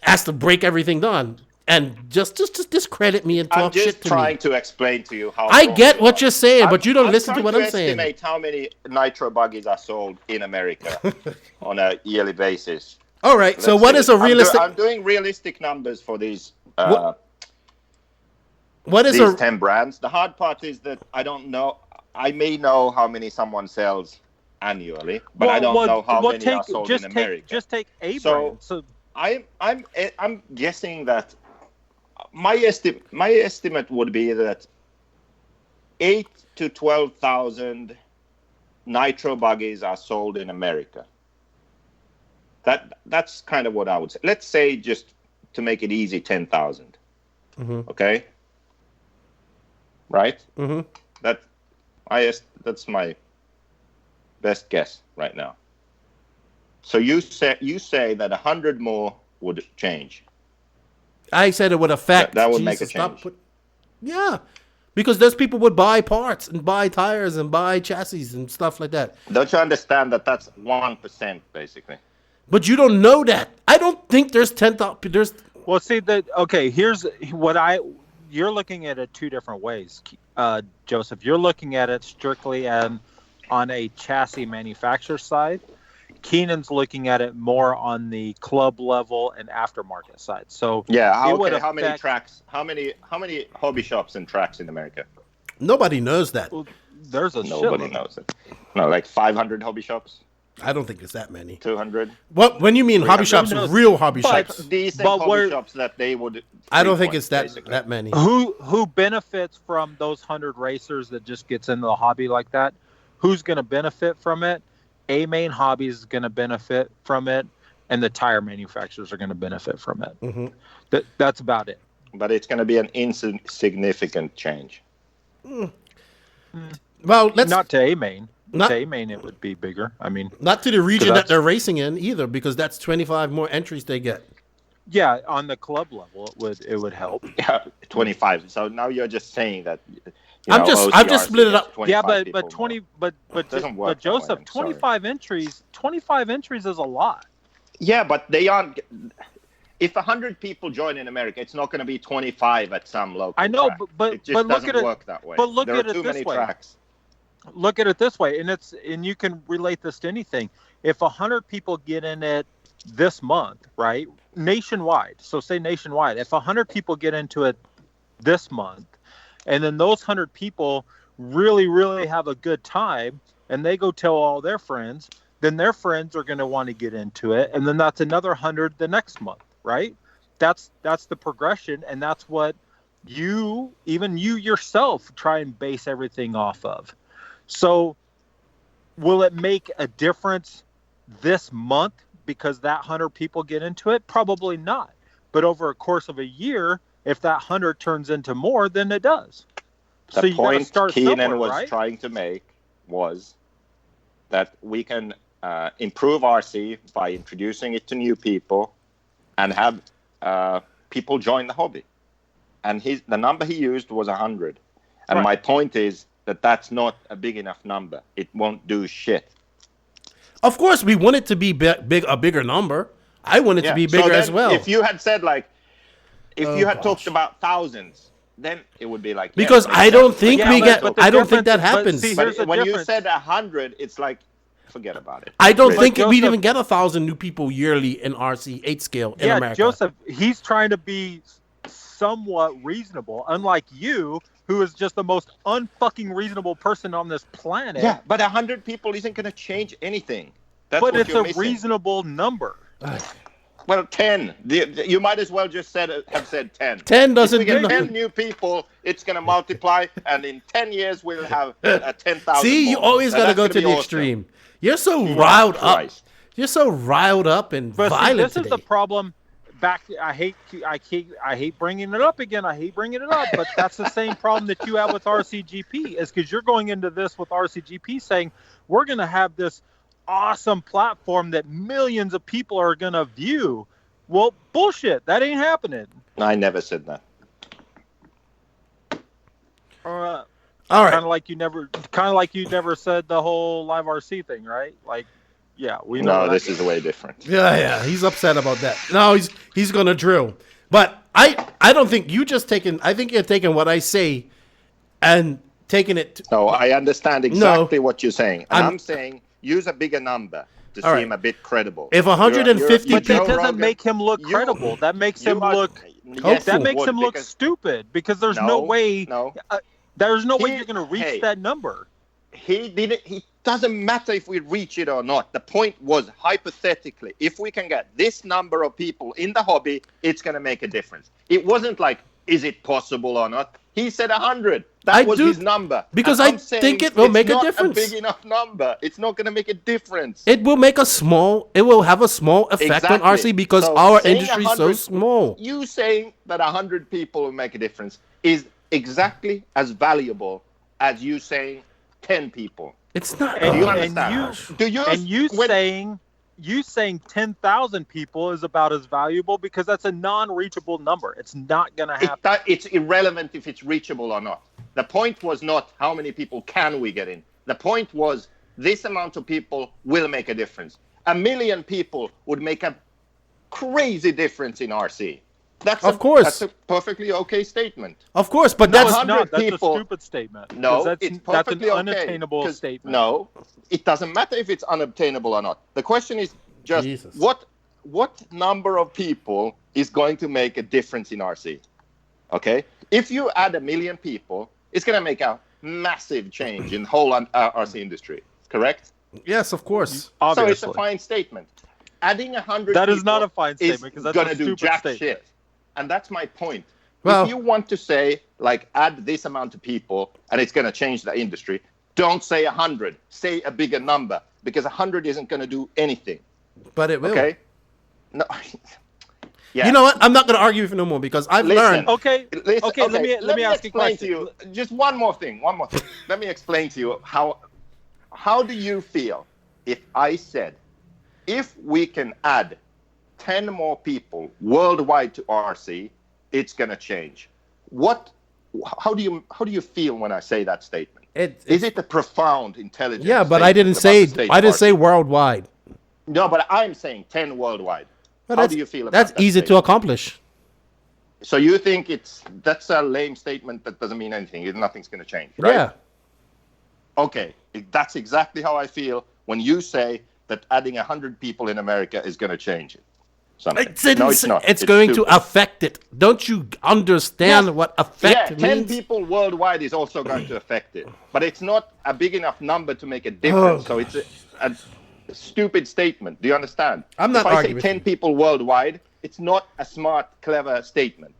has to break everything down. And just discredit me and talk shit to me. I'm just trying to explain to you how. I get what you're saying, but you don't listen to what I'm saying. I'm trying to estimate how many nitro buggies are sold in America on a yearly basis. All right, so what is a realistic... I'm doing realistic numbers for these what is these 10 brands. The hard part is that I don't know. I may know how many someone sells annually, but I don't know how many are sold in America. Just take a brand. So I'm guessing that my estimate would be that 8,000 to 12,000 nitro buggies are sold in America. That's kind of what I would say. Let's say, just to make it easy, 10,000. Mm-hmm. Okay. Right. Mm-hmm. That's my best guess right now. So you say that 100 more would change. I said it would affect. That would make a change. Yeah, because those people would buy parts and buy tires and buy chassis and stuff like that. Don't you understand that that's 1% basically? But you don't know that. I don't think there's 10,000. Well, see that. Okay, here's what you're looking at it 2 different ways, Joseph. You're looking at it strictly on a chassis manufacturer side. Keenan's looking at it more on the club level and aftermarket side. So yeah, how many tracks? How many hobby shops and tracks in America? Nobody knows that. Well, there's nobody knows it. No, like 500 hobby shops. I don't think it's that many. 200. What? When you mean hobby shops, real hobby shops, decent hobby shops that they would. I don't think it's that many. Who benefits from those 100 racers that just gets into the hobby like that? Who's going to benefit from it? A-Main Hobbies is going to benefit from it, and the tire manufacturers are going to benefit from it. Mm-hmm. That's about it. But it's going to be an insignificant change. Mm. Well, not to A-Main. To A-Main, it would be bigger. I mean, not to the region that they're racing in either, because that's 25 more entries they get. Yeah, on the club level, it would help. Yeah, 25. So now you're just saying that. I've just split it up. Yeah, but 20, but doesn't work Joseph, that way, 25 entries. 25 entries is a lot. Yeah, but they aren't. If 100 people join in America, it's not going to be 25 at some local. I know, track. but it just look doesn't at it. work that way. But look there at are it too this many way. tracks. Look at it this way, and you can relate this to anything. If 100 people get in it this month, right, nationwide. So say nationwide. If 100 people get into it this month, and then those 100 people really, really have a good time, and they go tell all their friends, then their friends are going to want to get into it, and then that's another 100 the next month, right? That's the progression, and that's what even you yourself try and base everything off of. So will it make a difference this month because that 100 people get into it? Probably not. But over a course of a year, if that 100 turns into more, then it does. The so you got to start Keenan was right? trying to make was that we can improve RC by introducing it to new people and have people join the hobby. And the number he used was 100. And Right. my point is that that's not a big enough number. It won't do shit. Of course, we want it to be a bigger number. I want it to be bigger as well. If you had said talked about thousands, then it would be like because I don't think I don't think that happens. But when you said 100, it's like forget about it. I don't think Joseph, we'd even get 1,000 new people yearly in RC 8 scale in America. Joseph, he's trying to be somewhat reasonable, unlike you, who is just the most unfucking reasonable person on this planet. Yeah, but 100 people isn't going to change anything. That's but what it's you're a missing. reasonable number. Well, 10. You might as well just have said 10. 10 doesn't If we do get 10 nothing. new people, it's going to multiply, and in 10 years we'll have 10,000 See, you more. always So got to that's go gonna to be the awesome. extreme. You're so riled up. Christ. You're so riled up and But see, violent this today. is the problem. I hate bringing it up again. I hate bringing it up, but that's the same problem that you have with RCGP, is because you're going into this with RCGP saying we're going to have this awesome platform that millions of people are going to view. Well, bullshit. That ain't happening. I never said that. All right. Kind of like you never said the whole live RC thing, right? Like, yeah, we know. No, this is way different. Yeah, he's upset about that. No, he's gonna drill. But I don't think you just taking. I think you're taking what I say, and taking it. No, I understand exactly what you're saying. And I'm saying use a bigger number to All right. seem a bit credible. If 150 But that people, doesn't make him look credible. That makes him look. Yes, That it makes would, him look because- stupid because there's no No, way. no. There's no way He- you're going to reach hey. that number. He doesn't matter if we reach it or not. The point was, hypothetically, if we can get this number of people in the hobby, it's going to make a difference. It wasn't like, is it possible or not? He said 100. That was his number. because And I I'm saying think it will make a It's difference. not a big enough number. It's not going to make a difference. it will make a small. It will have a small effect on Exactly. RC because So our saying industry is so 100 small. You saying that 100 people will make a difference is exactly as valuable as you saying 10 people. It's not. Do you oh, understand? You saying 10,000 people is about as valuable because that's a non-reachable number. It's not going to happen. It's irrelevant if it's reachable or not. The point was not how many people can we get in. The point was this amount of people will make a difference. 1 million people would make a crazy difference in RC. That's a perfectly okay statement. Of course, but No, that's it's not. That's people- a stupid statement. No, that's it's that's an perfectly okay, unattainable 'cause- statement. No, it doesn't matter if it's unobtainable or not. The question is just Jesus. what number of people is going to make a difference in RC? Okay? If you add 1 million people, it's going to make a massive change in the whole RC industry. Correct? yes, of course. Obviously. So it's a fine statement. Adding 100 That is people not a fine statement, 'cause that's going a to do stupid jack statement. shit. And that's my point. Well- If you want to say, like, add this amount of people and it's going to change the industry, don't say 100. Say a bigger number, because 100 isn't going to do anything. But it will. Okay? No. Yeah. You know what? I'm not going to argue with you no more because I've Listen. learned. Okay. Listen, Okay. Let me ask you a explain question. to you just one more thing. Let me explain to you how do you feel if I said, if we can add 10 more people worldwide to RC, it's going to change. How do you feel when I say that statement? Is it a profound intelligence? Yeah, but I didn't say worldwide. No, but I'm saying 10 worldwide. Well, how do you feel about that? That's easy to accomplish. So you think that's a lame statement that doesn't mean anything? Nothing's going to change, right? Yeah. Okay, that's exactly how I feel when you say that adding 100 people in America is going to change it. No, it's not. It's going to affect it. Don't you understand what affect means? 10 people worldwide is also going to affect it. But it's not a big enough number to make a difference. So it's a stupid statement. Do you understand? I'm not arguing. If I say 10 people worldwide, it's not a smart, clever statement.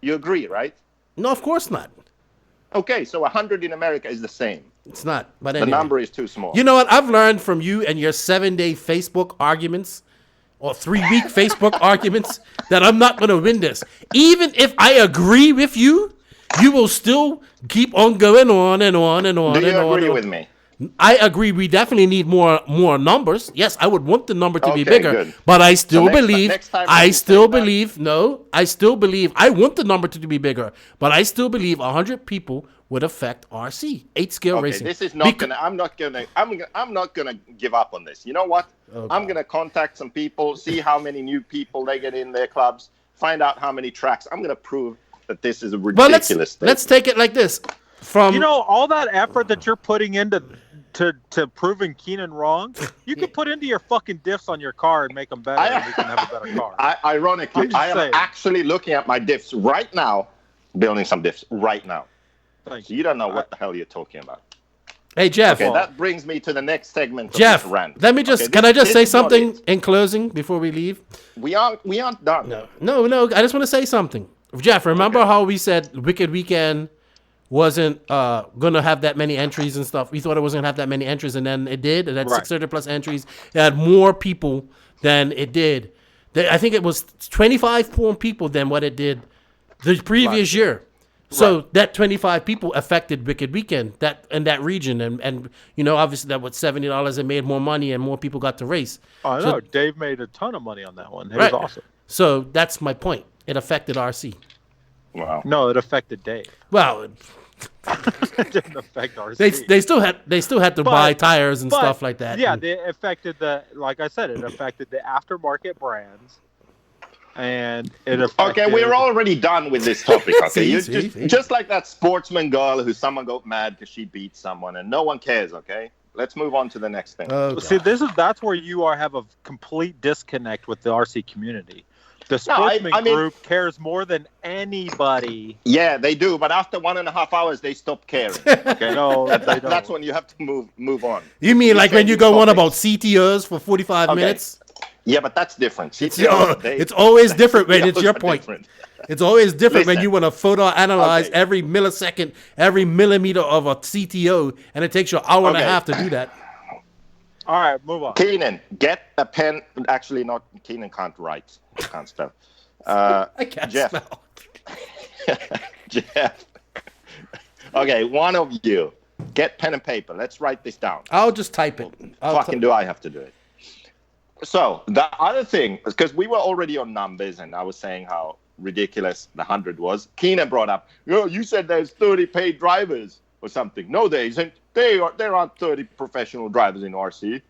You agree, right? No, of course not. Okay, so 100 in America is the same. It's not. But anyway. The number is too small. You know what? I've learned from you and your 7-day Facebook arguments or 3-week Facebook arguments that I'm not going to win this. Even if I agree with you, you will still keep on going on and on and on. Do you agree with me? I agree. We definitely need more numbers. Yes, I would want the number to be bigger, good. but I still believe. I want the number to be bigger, but I still believe 100 people would affect RC 8-scale racing. This is not gonna. I'm not gonna give up on this. You know what? I'm gonna contact some people, see how many new people they get in their clubs, find out how many tracks. I'm gonna prove that this is a ridiculous thing. Let's take it like this. From all that effort that you're putting into to proving Keenan wrong, you can put into your fucking diffs on your car and make them better, and we can have a better car. Ironically, I am actually looking at my diffs right now, building some diffs right now. So you don't know what the hell you're talking about. Hey, Jeff. Okay, that brings me to the next segment of Jeff, this rant. Let me just, can I just say something in closing before we leave? We aren't done. No, I just want to say something. Jeff, remember how we said Wicked Weekend wasn't going to have that many entries and stuff? We thought it wasn't going to have that many entries, and then it did. It had 600 plus entries. It had more people than it did. I think it was 25 more people than what it did the previous year. So that 25 people affected Wicked Weekend in that region, and obviously that was $70. It made more money, and more people got to race. I know. Dave made a ton of money on that one. It was awesome. So that's my point. It affected RC. Wow. No, it affected Dave. Well, it didn't affect RC. They still had to buy tires and stuff like that. Yeah, they affected like I said, it affected the aftermarket brands. And it affected... Okay, we're already done with this topic. Okay, just like that sportsman girl who someone got mad because she beat someone, and no one cares. Okay, let's move on to the next thing. See, that's where you have a complete disconnect with the RC community. The sportsman group cares more than anybody. Yeah, they do, but after 1.5 hours, they stop caring. Okay, that's when you have to move on. You mean like when you go on about CTOs for 45 minutes? Yeah, but that's different. It's always different when it's your point. It's always different when you want to photo analyze every millisecond, every millimeter of a CTO, and it takes you an hour and a half to do that. All right, move on. Keenan, get a pen. Actually, not Keenan can't write. Can't spell. I can't spell. Jeff. Okay, one of you. Get pen and paper. Let's write this down. I'll just type it. Do I have to do it? So the other thing, because we were already on numbers, and I was saying how ridiculous the 100 was. Keenan brought up, you said there's 30 paid drivers or something. No, there isn't. There aren't 30 professional drivers in RC.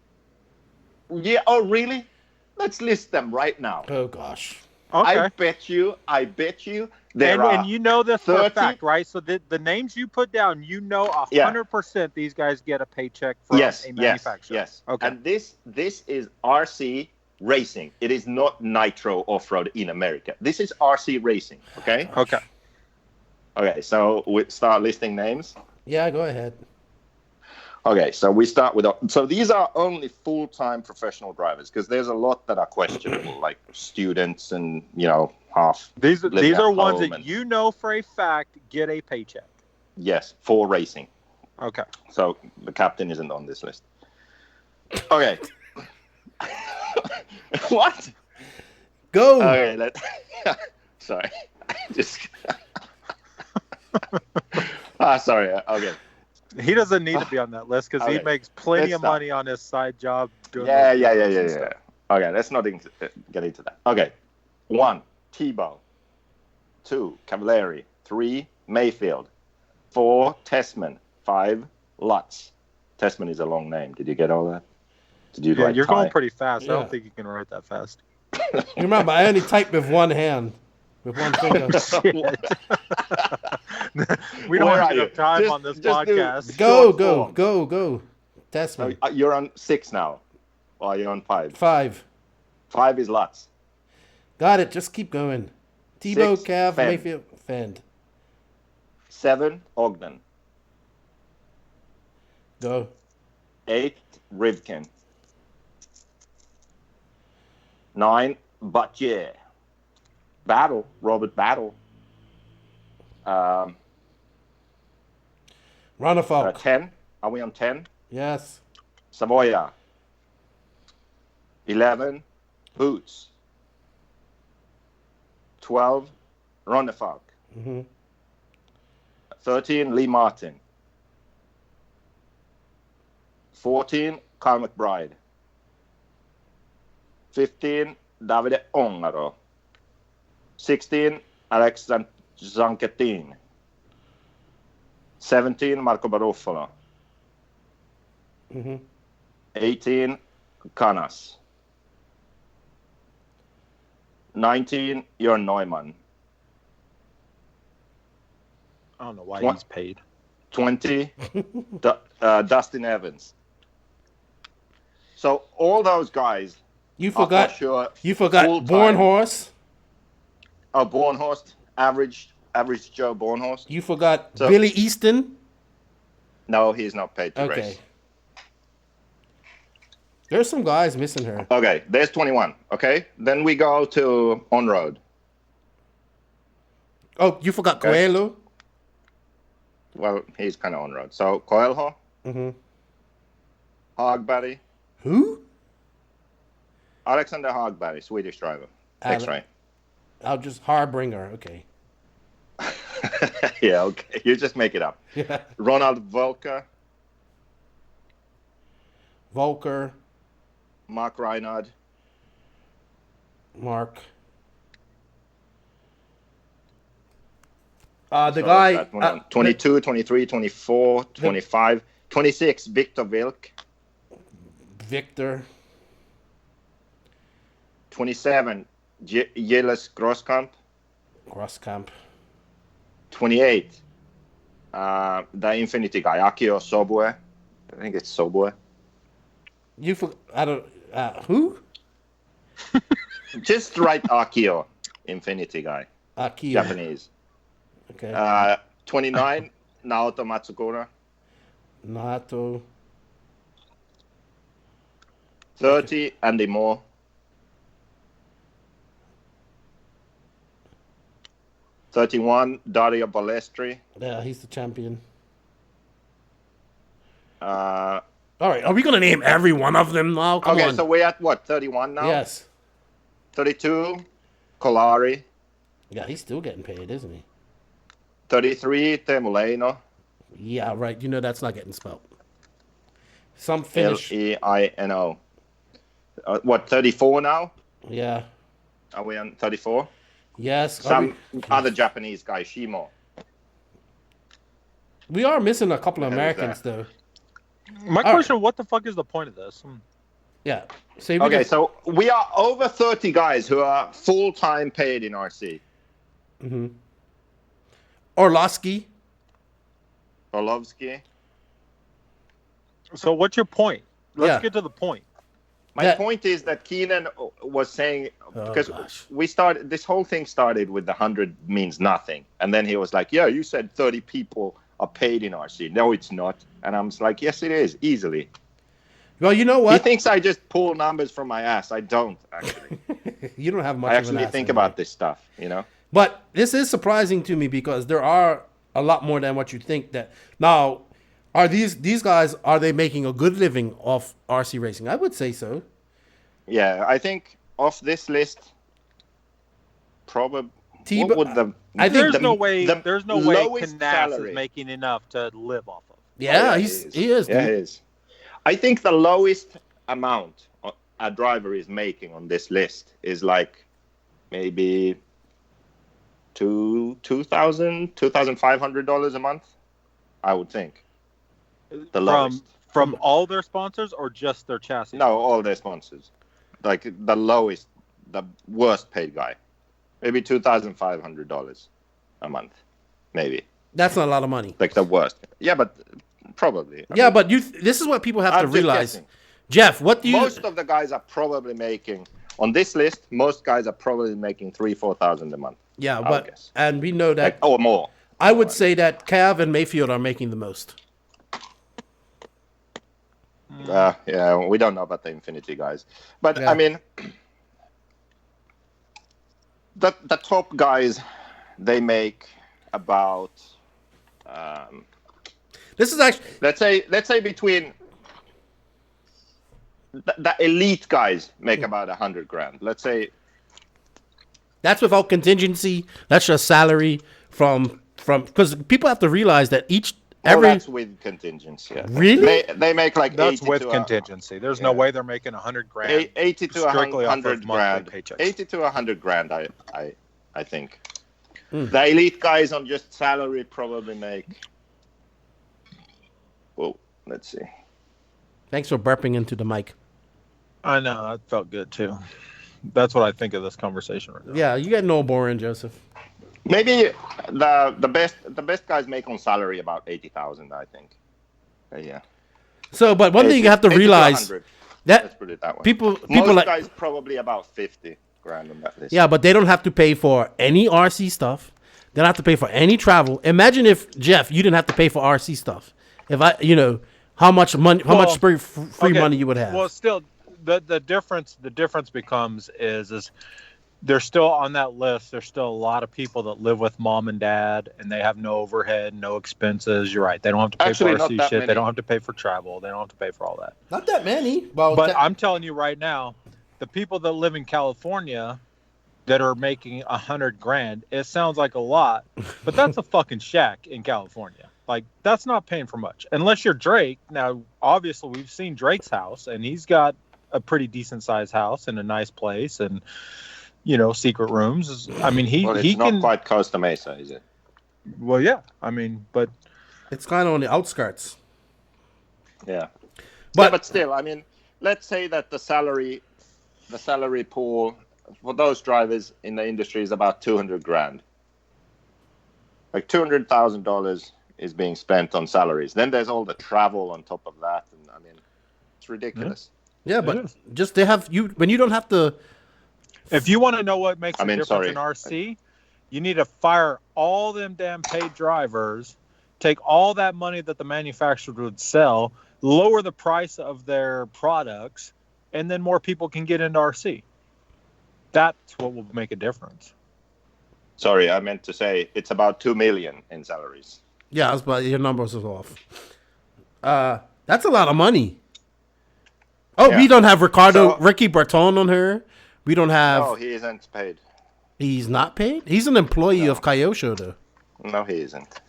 Yeah. Oh, really? Let's list them right now. Oh gosh. Okay. I bet you there are. And you know this for a fact, right? So the names you put down, 100% these guys get a paycheck from a manufacturer. Yes. Okay. And this is RC racing. It is not nitro off-road in America. This is RC racing. Okay. Okay. Okay. So we start listing names. Yeah, go ahead. Okay, so we start with... So these are only full-time professional drivers, because there's a lot that are questionable, like students and, half... These are ones that you know for a fact get a paycheck. Yes, for racing. Okay. So the captain isn't on this list. Okay. What? Go! Okay, sorry. Sorry, okay. He doesn't need to be on that list because he makes plenty of money on his side job. Yeah. Okay, let's not get into that. Okay. 1, Tebow. 2, Cavalieri. 3, Mayfield. 4, Tessman. 5, Lutz. Tessman is a long name. Did you get all that? Did you You're tie? going pretty fast. Yeah. I don't think you can write that fast. You remember, I only type with one hand, with one finger. We don't Where have are you? enough time Just- on this just do- podcast. Go. Test me. You're on 6 now. Or you're on 5? 5. 5 is Lutz. Got it. Just keep going. Tebow, 6, Cav, Fend. Mayfield, Fend. 7, Ogden. Go. 8, Rivkin. 9, Battier. Battle, Robert Battle. Runafalk. 10. Are we on 10? Yes. Savoya. 11, Boots. 12, Ronefalk. Mm-hmm. 13, Lee Martin. 14, Carl McBride. 15, Davide Ongaro. 16, Alex Zanchetin. 17, Marco Barofalo. Mm-hmm. 18, Canas. 19, Jörn Neumann. I don't know why What? he's paid. 20, Dustin Evans. So all those guys You are for forgot. sure You forgot full-time. Bornhorst. Oh, Bornhorst, average Joe Bornhorst. You forgot So- Billy Easton. No, he's not paid to Okay. race. There's some guys missing her. Okay, there's 21. Okay, then we go to on road. Oh, you forgot Okay. Coelho. Well, he's kind of on road. So Coelho, Mm-hmm. Hagberg, Who? Alexander Hagberg, Swedish driver. X-ray. I'll just Harbringer. Okay. Yeah, okay. You just make it up. Yeah. Ronald Volker, Volker, Mark Reinhardt, Mark. The So guy. that one, 22, 23, 24, 25, 26, Victor Wilk. Victor. 27, Gilles Grosskamp. Grosskamp. 28, the Infinity guy, Akio Sobue. I think it's Sobue. You for I don't. Who? Just write Akio, Infinity guy, Akio. Japanese. Okay. 29, Naoto Matsukura. Nato. 30, Andy Moore. 31, Dario Balestri. Yeah, he's the champion. Uh, All right, are we gonna name every one of them now? Come okay, on. so we're at what, 31 now? Yes. 32, Colari. Yeah, he's still getting paid, isn't he? 33, Temuleno. Yeah, right. You know that's not getting spelled. Some Finnish. Leino. What, 34 now? Yeah. Are we on 34? Yes. Some other Japanese guy, Shimo. We are missing a couple of What the hell is Americans, though. My All question: what the fuck is the point of this? Yeah. So if we Okay, can- so we are over 30 guys who are full-time paid in RC. Mhm. Orlovsky. Orlovsky. So what's your point? Let's Yeah. get to the point. My That- point is that Keenan was saying, Oh, because gosh. this whole thing started with the 100 means nothing. And then he was like, yeah, you said 30 people are paid in RC. No, it's not. And I'm just like, yes, it is, easily. Well, you know He what? thinks I just pull numbers from my ass. I don't, actually. You don't have much I of an actually ass think anyway. about this stuff, you know? But this is surprising to me because there are a lot more than what you think. That now, are these guys, are they making a good living off RC racing? I would say so. Yeah, I think off this list, probably. Tebow- What would the? I think There's the- no way. the There's no way lowest Canas salary. is making enough to live off of. Yeah, Yeah, he is. Yeah, Dude. it is. I think the lowest amount a driver is making on this list is like maybe $2,500 a month, I would think. The lowest. From all their sponsors or just their chassis? No, all their sponsors. Like the lowest, the worst paid guy. Maybe $2,500 a month. Maybe. That's not a lot of money. Like the worst. Yeah, but probably. I Yeah, mean, but this is what people have to I'm just realize. guessing. Jeff, what do you... Most of the guys are probably making, on this list, most guys are probably making $3,000-4,000 a month. Yeah, I but guess. and we know that... Like, or more. I would say that Cav and Mayfield are making the most. Yeah, we don't know about the Infinity guys. But, Yeah. I mean, the top guys, they make about... This is actually... let's say between... The elite guys make about $100,000. Let's say... That's without contingency. That's just salary from... Because people have to realize that that's with contingency. Yeah. Really? They make like That's 80 with to contingency. There's no way they're making $100,000. 80 to strictly off of $100,000. monthly paychecks. 80 to $100,000. I think. The elite guys on just salary probably make. Well, let's see. Thanks for burping into the mic. I know, that felt good too. That's what I think of this conversation right now. Yeah, you get no boring, Joseph. Maybe the best guys make on salary about 80,000. I think. Yeah. So, but one thing you have to 80 realize 100. that Let's put it that way. people Most like guys probably about $50,000 on that list. yeah, but they don't have to pay for any RC stuff. They don't have to pay for any travel. Imagine if Jeff, you didn't have to pay for RC stuff. If how much money, how much free money you would have. Well, still, the difference becomes is they're still on that list. There's still a lot of people that live with mom and dad, and they have no overhead, no expenses. You're right. They don't have to pay Actually, for not RC that shit. many. They don't have to pay for travel. They don't have to pay for all that. Not that many. Well, But I'm telling you right now, the people that live in California that are making $100,000, it sounds like a lot, but that's a fucking shack in California. Like, that's not paying for much. Unless you're Drake. Now, obviously, we've seen Drake's house, and he's got a pretty decent-sized house and a nice place and, secret rooms. I mean, Well, he it's not can... quite Costa Mesa, is it? Well, yeah. I mean, but... it's kind of on the outskirts. Yeah. But- But still, I mean, let's say that the salary pool for those drivers in the industry is about $200,000. Like $200,000 is being spent on salaries. Then there's all the travel on top of that, and I mean, it's ridiculous. Yeah, but just they have you when you don't have to. If you want to know what makes a difference sorry. in RC, you need to fire all them damn paid drivers, take all that money that the manufacturer would sell, lower the price of their products, and then more people can get into RC. That's what will make a difference. Sorry, I meant to say it's about $2 million in salaries. Yeah, but your numbers are off. That's a lot of money. Oh, Yeah. we don't have Ricky Berton on her. We don't have. No, he isn't paid. He's not paid. He's an employee of Kyosho, though. No, he isn't.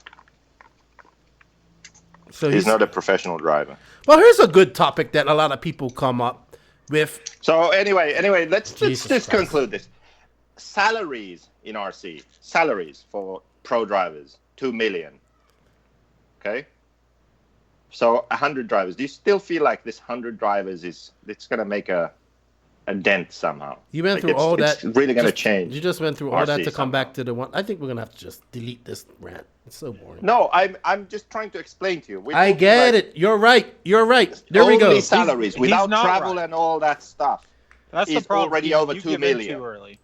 So He's not a professional driver. Well, here's a good topic that a lot of people come up with. So anyway, let's Jesus just Christ. conclude this. Salaries in RC, salaries for pro drivers, 2 million. Okay. So 100 drivers. Do you still feel like this 100 drivers it's gonna make a dent somehow? You went Like through all that. It's really gonna change. You just went through all that RC to come somehow. back to the one. I think we're gonna have to just delete this rant. It's so boring. No, I'm just trying to explain to you. We're I talking get about it. You're right. There we go. only salaries He's without not travel right. and all that stuff. That's the He's problem. already You- over you 2 give in million. too early.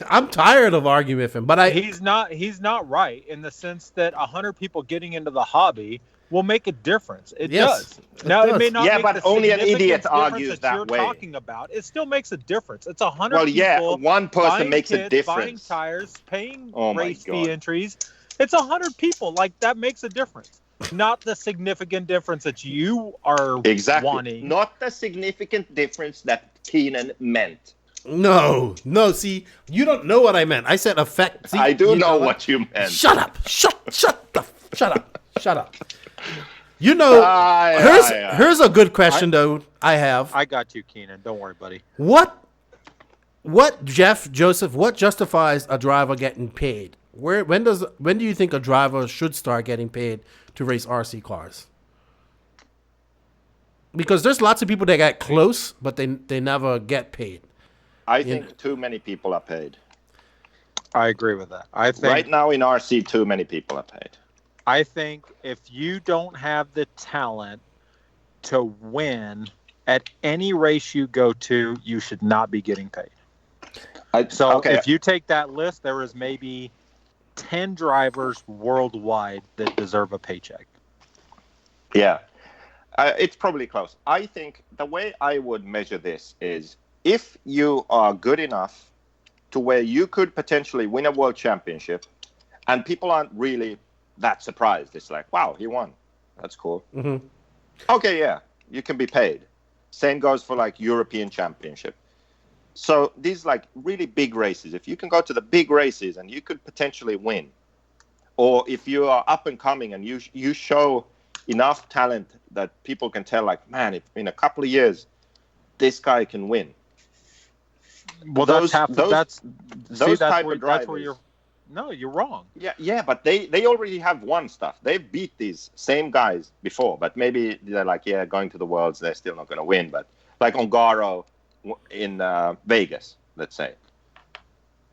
I'm tired of arguing with him, but He's not right in the sense that 100 people getting into the hobby will make a difference. It Yes, does. it Now does. it may not. Yeah, make but the only an significant idiot difference argues that that you're way. talking about. It still makes a difference. It's 100 Well, yeah, people. one person buying makes a kits, difference. Buying tires, paying Oh my race God. fee entries. It's 100 people. Like, that makes a difference. Not the significant difference that you are Exactly. wanting. Not the significant difference that Keenan meant. no. See, you don't know what I meant. I said effect. See, I do you know what? what you meant. Shut up. Shut up. You know, here's a good question though. I have. I got you, Keenan. Don't worry, buddy. What Joseph? What justifies a driver getting paid? When do you think a driver should start getting paid to race RC cars? Because there's lots of people that get close, but they never get paid. I think too many people are paid. I agree with that. I think right now in RC, too many people are paid. I think if you don't have the talent to win at any race you go to, you should not be getting paid. If you take that list, there is maybe 10 drivers worldwide that deserve a paycheck. Yeah, it's probably close. I think the way I would measure this is if you are good enough to where you could potentially win a world championship and people aren't really that surprised. It's like, wow, he won. That's cool. Mm-hmm. Okay, yeah, you can be paid. Same goes for like European Championship. So these like really big races, if you can go to the big races and you could potentially win, or if you are up and coming and you show enough talent that people can tell like, man, if in a couple of years, this guy can win. Well, that's type of drivers. No, you're wrong. Yeah, but they already have won stuff. They've beat these same guys before, but maybe they're like, yeah, going to the Worlds, they're still not going to win. But like Ongaro in Vegas, let's say,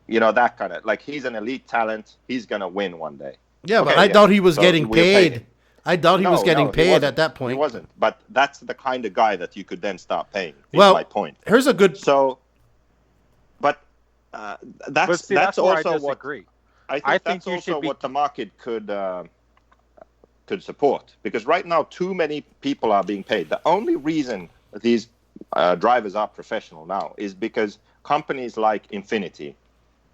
you know, that kind of like he's an elite talent. He's going to win one day. Yeah, okay, but I thought he was getting paid. I doubt he was getting paid at that point. He wasn't, but that's the kind of guy that you could then start paying. Well, my point. Here's a good. So, but that's also I disagree. I think that's also what the market could support, because right now too many people are being paid. The only reason these drivers are professional now is because companies like Infinity,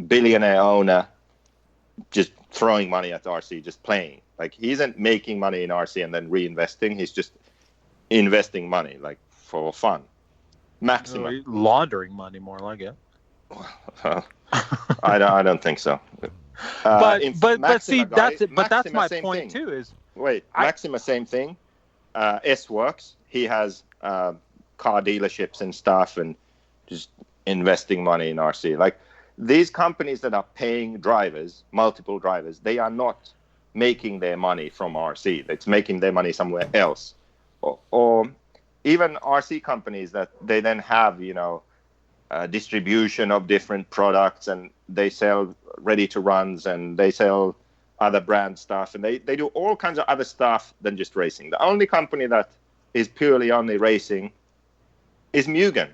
billionaire owner, just throwing money at RC, just playing. Like he isn't making money in RC and then reinvesting. He's just investing money like for fun. Maxima laundering money, more like it. I don't think so. But see, that's my point too. Is Maxima, same thing. S-Works, he has car dealerships and stuff, and just investing money in RC. Like these companies that are paying drivers, multiple drivers, they are not making their money from RC. It's making their money somewhere else, or even RC companies that they then have, you know, distribution of different products, and they sell ready to runs and they sell other brand stuff, and they do all kinds of other stuff than just racing. The only company that is purely only racing is Mugen.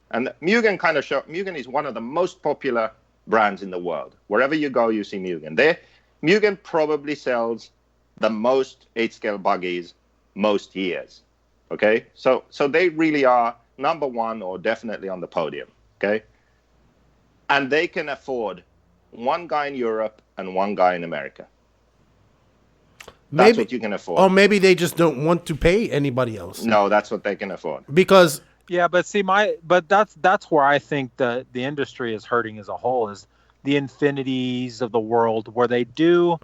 And Mugen is one of the most popular brands in the world. Wherever you go, you see Mugen. Mugen probably sells the most 8-scale buggies most years. Okay? So they really are number one or definitely on the podium. Okay? And they can afford one guy in Europe and one guy in America. That's what you can afford. Or maybe they just don't want to pay anybody else. No, that's what they can afford. Because but that's where I think the industry is hurting as a whole, is the Infinities of the world, where they do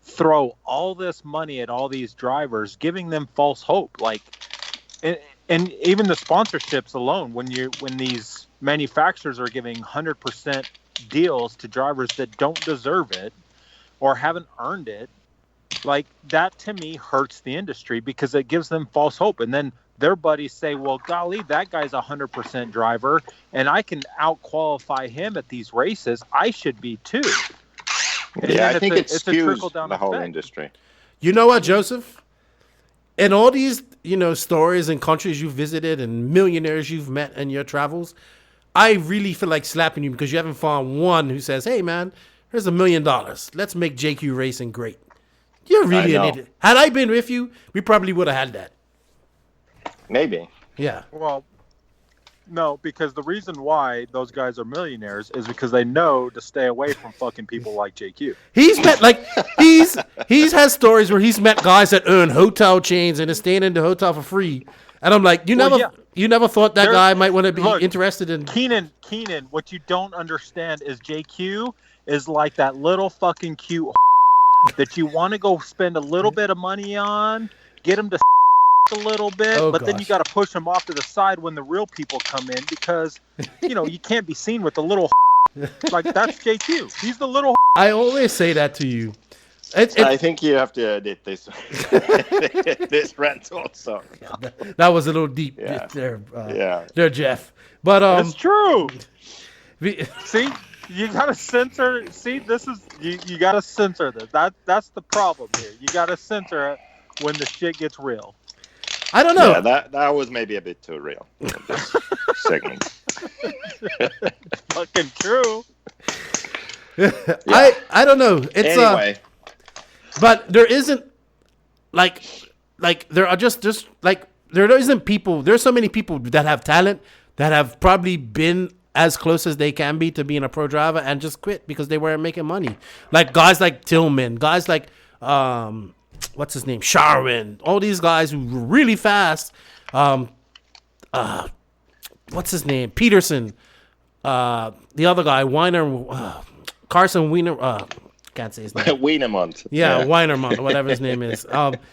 throw all this money at all these drivers, giving them false hope. Like, and even the sponsorships alone, when these manufacturers are giving 100% deals to drivers that don't deserve it or haven't earned it, like that to me hurts the industry, because it gives them false hope. And then their buddies say, well, golly, that guy's 100% driver and I can out-qualify him at these races. I should be too. And I think it skews the whole industry. You know what, Joseph? In all these, stories and countries you've visited and millionaires you've met in your travels, I really feel like slapping you because you haven't found one who says, hey, man, here's $1 million. Let's make JQ Racing great. You're really an idiot. Had I been with you, we probably would have had that. Maybe. Yeah. Well, no, because the reason why those guys are millionaires is because they know to stay away from fucking people like JQ. He's met he's has stories where he's met guys that earn hotel chains and is staying in the hotel for free. And I'm like, you never thought that guy might want to be interested in Keenan, what you don't understand is JQ is like that little fucking cute that you want to go spend a little bit of money on, get them to a little bit, but then you got to push them off to the side when the real people come in because, you can't be seen with the little like that's JQ. He's the little. I always say that to you. I think you have to edit this this rant also. That was a little deep there, there, Jeff. But it's true. See, you gotta censor. See, this is you gotta censor this. That's the problem here. You gotta censor it when the shit gets real. I don't know. Yeah, that was maybe a bit too real. This segment. Fucking true. I don't know. It's anyway. But there isn't like there are just like there isn't people. There's so many people that have talent that have probably been as close as they can be to being a pro driver and just quit because they weren't making money. Like guys like Tillman, guys like what's his name, Sharwin, all these guys who were really fast. What's his name, Peterson, the other guy, Weiner, Carson Weiner. Can't say his name. Wienermont. Yeah, Weinermont, whatever his name is.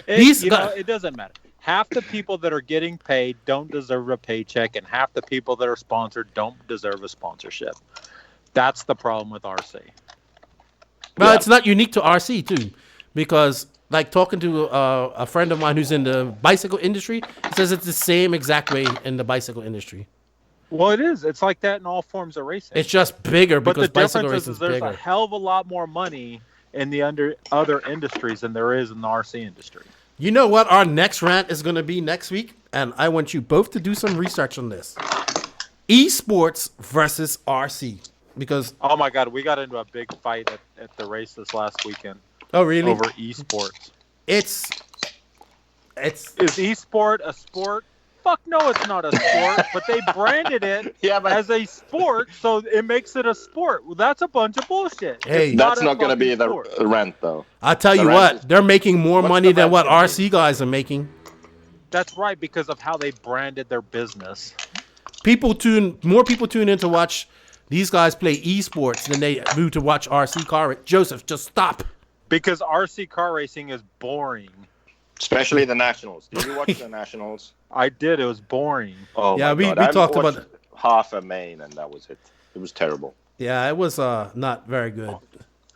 It doesn't matter. Half the people that are getting paid don't deserve a paycheck, and half the people that are sponsored don't deserve a sponsorship. That's the problem with RC. Well, it's not unique to RC too, because like talking to a friend of mine who's in the bicycle industry, he says it's the same exact way in the bicycle industry. Well, it is. It's like that in all forms of racing. It's just bigger because bicycle racing is bigger. There's a hell of a lot more money in the other industries than there is in the RC industry. You know what our next rant is going to be next week? And I want you both to do some research on this. Esports versus RC. Because oh my God, we got into a big fight at the race this last weekend. Oh, really? Over esports. Is esport a sport? Fuck no, it's not a sport, but they branded it as a sport, so it makes it a sport. Well, that's a bunch of bullshit. Hey, that's not going to be the rant, though. I'll tell you what, they're making more money than what RC guys are making. That's right, because of how they branded their business. More people tune in to watch these guys play esports than they do to watch RC car. Joseph, just stop. Because RC car racing is boring. Especially the Nationals. Did you watch the Nationals? I did. It was boring. Oh, yeah, we talked about half a main, and that was it. It was terrible. Yeah, it was not very good.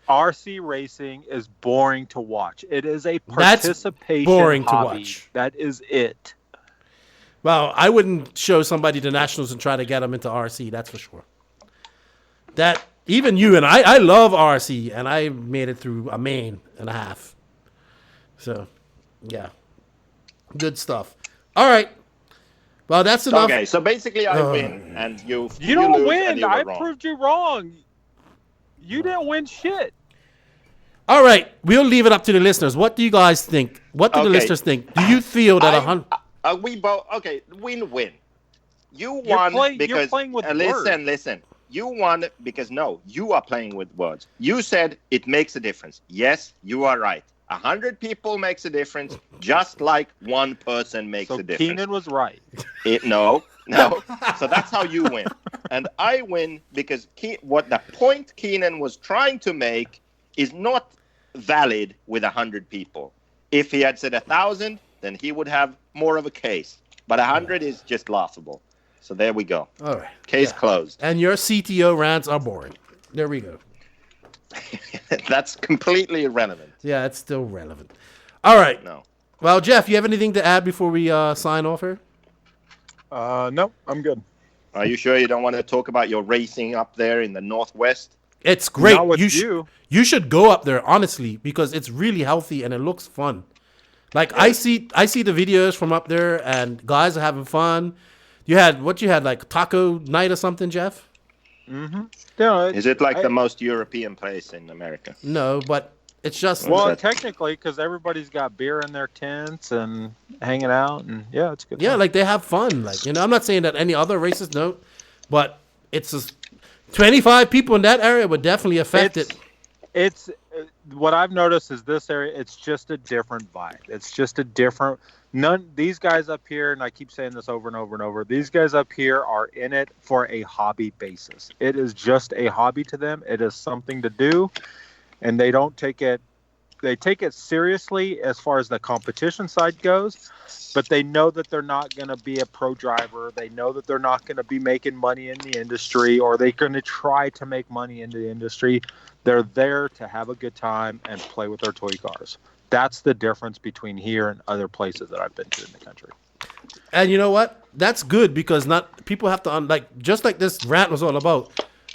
RC racing is boring to watch. It is a participation boring hobby. To watch. That is it. Well, I wouldn't show somebody the Nationals and try to get them into RC. That's for sure. That even you and I love RC, and I made it through a main and a half. So. Yeah. Good stuff. All right. Well, that's enough. Okay, so basically I win, and you don't lose win. And you I were wrong. proved you wrong. You didn't win shit. All right. We'll leave it up to the listeners. What do you guys think? What do the listeners think? Do you feel that we both... Okay, win-win. You won because... You're playing with words. Listen. You won because, you are playing with words. You said it makes a difference. Yes, you are right. 100 people makes a difference, just like one person makes a difference. Keenan was right. No. So that's how you win. And I win because what the point Keenan was trying to make is not valid with 100 people. If he had said 1,000, then he would have more of a case. But 100 is just laughable. So there we go. All right. Case closed. And your CTO rants are boring. There we go. That's completely irrelevant. Yeah, it's still relevant. All right. No. Well, Jeff, you have anything to add before we sign off here? No, I'm good. Are you sure you don't want to talk about your racing up there in the Northwest? It's great. Not with you. You should go up there, honestly, because it's really healthy and it looks fun. Like, I see the videos from up there, and guys are having fun. You had like taco night or something, Jeff? Mm-hmm. Yeah, is it like the most European place in America? No, but it's just... Well, technically, because everybody's got beer in their tents and hanging out, and yeah, it's good. Yeah, fun. like they have fun. Like, I'm not saying that any other races don't, but it's just 25 people in that area would definitely affect it. It's what I've noticed is this area. It's just a different vibe. It's just a different. These guys up here, and I keep saying this over and over and over. These guys up here are in it for a hobby basis. It is just a hobby to them. It is something to do, and they don't take it take it seriously as far as the competition side goes, but they know that they're not going to be a pro driver. They know that they're not going to be making money in the industry, or they're going to try to make money in the industry. They're there to have a good time and play with their toy cars. That's the difference between here and other places that I've been to in the country. And you know what? That's good, because not people have to just like this rant was all about.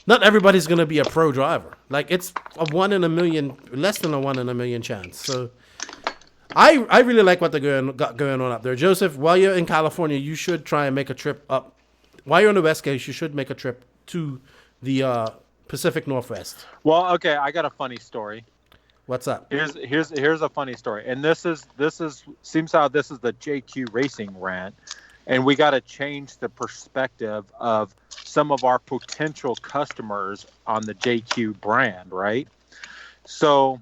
Not everybody's going to be a pro driver. Like, it's a 1 in a million, less than a 1 in a million chance. So I really like what they're got going on up there. Joseph, while you're in California, you should try and make a trip up. While you're on the West Coast, you should make a trip to the Pacific Northwest. Well, okay, I got a funny story. What's up? Here's a funny story, and this is seems how this is the JQ Racing rant, and we got to change the perspective of some of our potential customers on the JQ brand, right? So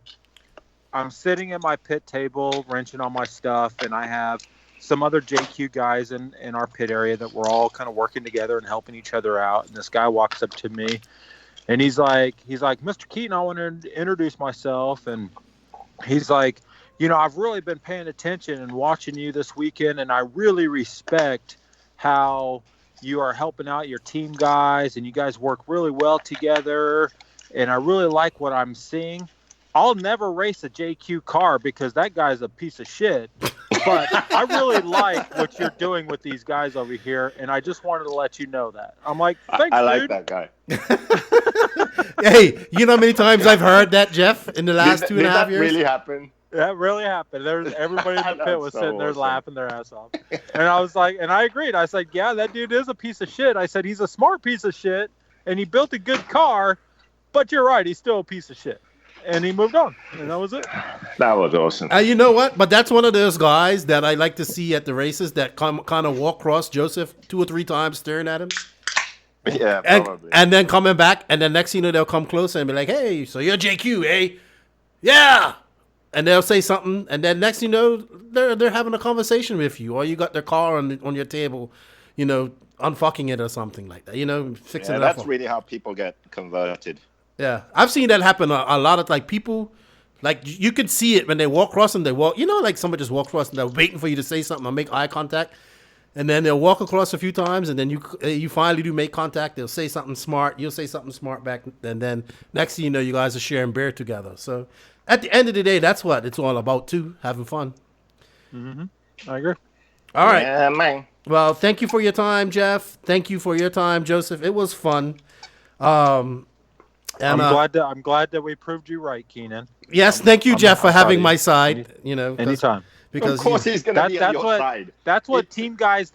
I'm sitting at my pit table, wrenching on my stuff, and I have some other JQ guys in our pit area that we're all kind of working together and helping each other out. And this guy walks up to me, and he's like, Mr. Keaton, I want to introduce myself. And he's like, I've really been paying attention and watching you this weekend, and I really respect how you are helping out your team guys, and you guys work really well together, and I really like what I'm seeing. I'll never race a JQ car because that guy's a piece of shit, but I really like what you're doing with these guys over here, and I just wanted to let you know that. I'm like, thanks, I like dude. that guy. Hey, you know how many times I've heard that, Jeff, in the last 2.5 years? Did that really happen? That really happened. Everybody in the pit was so sitting there awesome. laughing their ass off. And I was like, and I agreed. I was like, yeah, that dude is a piece of shit. I said, he's a smart piece of shit, and he built a good car, but you're right, he's still a piece of shit. And he moved on, and that was it. That was awesome. You know what? But that's one of those guys that I like to see at the races that kind of walk across Joseph 2 or 3 times staring at him. Yeah, probably. And then coming back, and then next thing you know, they'll come closer and be like, hey, so you're JQ, eh? Yeah! And they'll say something, and then next thing you know, they're having a conversation with you, or you got their car on your table, unfucking it or something like that, fixing it up. That's really how people get converted. Yeah, I've seen that happen a lot of people, you could see it when they walk across and they walk, like somebody just walks across and they're waiting for you to say something or make eye contact, and then they'll walk across a few times, and then you finally do make contact. They'll say something smart, you'll say something smart back, and then next thing you know, you guys are sharing beer together. So at the end of the day, that's what it's all about too, having fun. Mm-hmm. I agree. All right. Yeah, man. Well, thank you for your time, Jeff. Thank you for your time, Joseph. It was fun. And, I'm glad that we proved you right, Keenan. Yes, thank you, Jeff, for having my side. Anytime. Because of course, he's going to be on your side. That's what team guys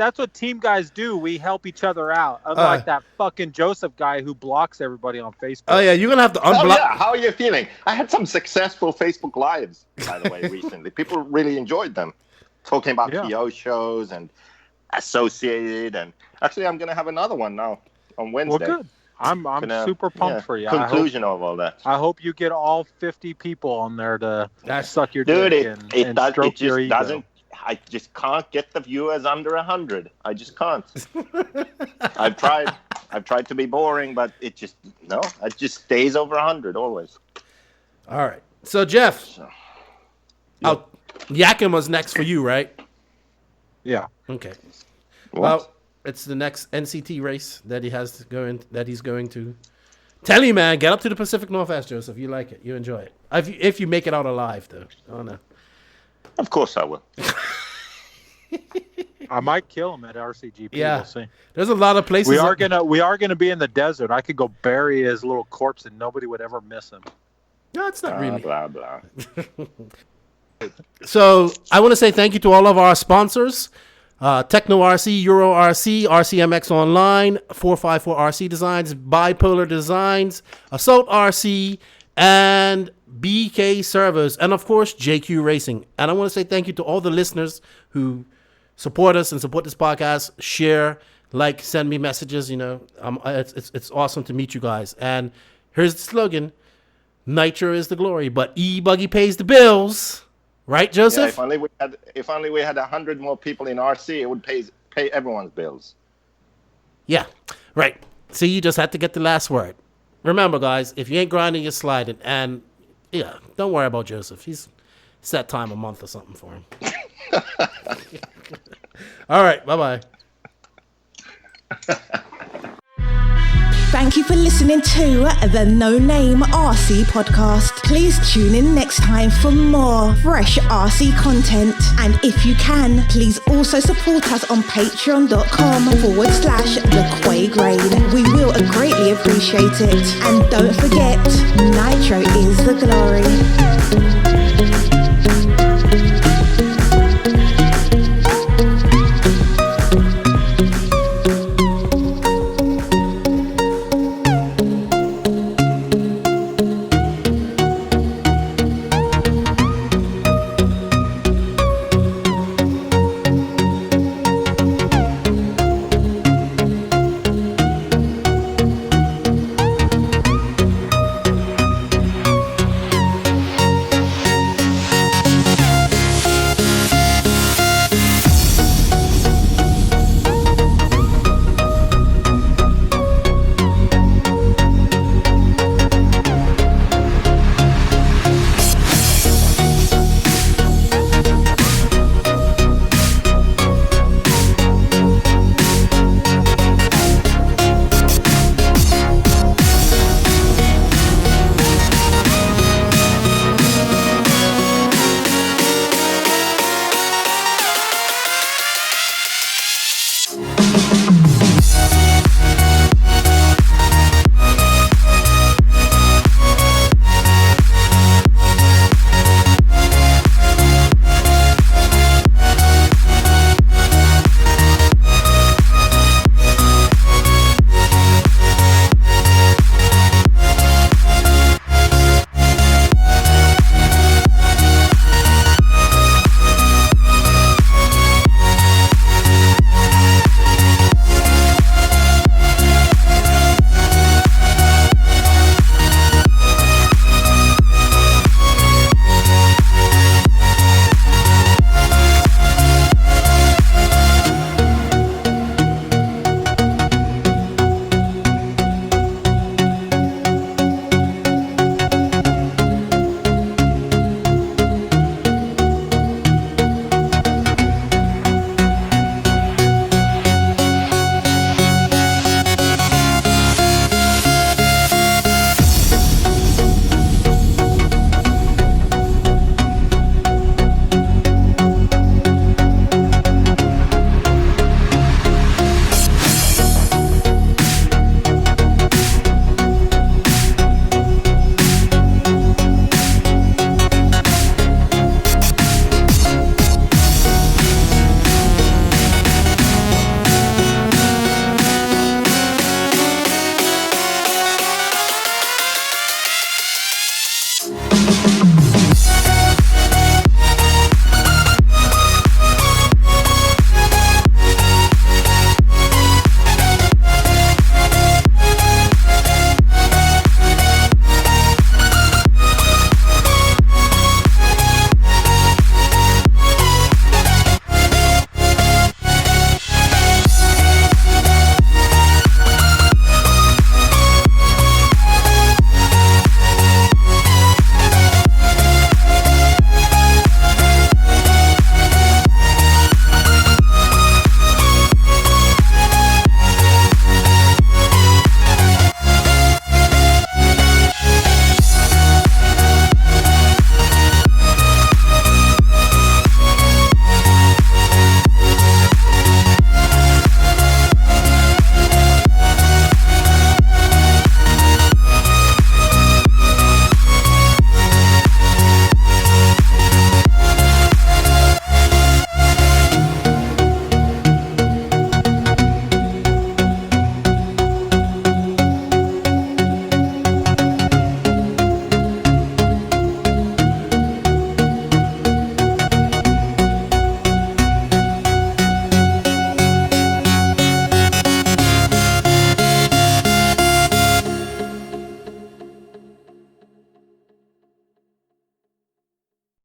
do. We help each other out. Unlike that fucking Joseph guy who blocks everybody on Facebook. Oh yeah, you're gonna have to unblock. Oh, yeah. How are you feeling? I had some successful Facebook Lives, by the way, recently. People really enjoyed them, talking about PO shows and Associated, and actually, I'm going to have another one now on Wednesday. Well, good. I'm super pumped for you. Conclusion of all that. I hope you get all 50 people on there to suck your dick and stroke your ego. I just can't get the viewers under 100. I just can't. I've tried to be boring, but it just stays over 100 always. All right. So Jeff, Yakima's next for you, right? Yeah. Okay. What? Well, it's the next NCT race that he's going to. Tell you, man, get up to the Pacific Northwest, Joseph. You like it. You enjoy it. If you make it out alive, though. Oh, no. Of course I will. I might kill him at RCGP. Yeah. We'll see. There's a lot of places. We are gonna be in the desert. I could go bury his little corpse and nobody would ever miss him. No, it's not really. Blah, blah. So I want to say thank you to all of our sponsors. Techno RC, Euro RC, RCMX Online, 454 RC Designs, Bipolar Designs, Assault RC, and BK Servers, and of course JQ Racing. And I want to say thank you to all the listeners who support us and support this podcast, share, send me messages. It's awesome to meet you guys. And here's the slogan: Nitro is the glory, but E-Buggy pays the bills. Right, Joseph? Yeah, if only we had 100 more people in RC, it would pay everyone's bills. Yeah, right. See, you just had to get the last word. Remember, guys, if you ain't grinding, you're sliding. And yeah, don't worry about Joseph. set time a month or something for him. All right, bye-bye. Thank you for listening to the No Name RC podcast. Please tune in next time for more fresh RC content. And if you can, please also support us on patreon.com/thequagrain. We will greatly appreciate it. And don't forget, Nitro is the glory.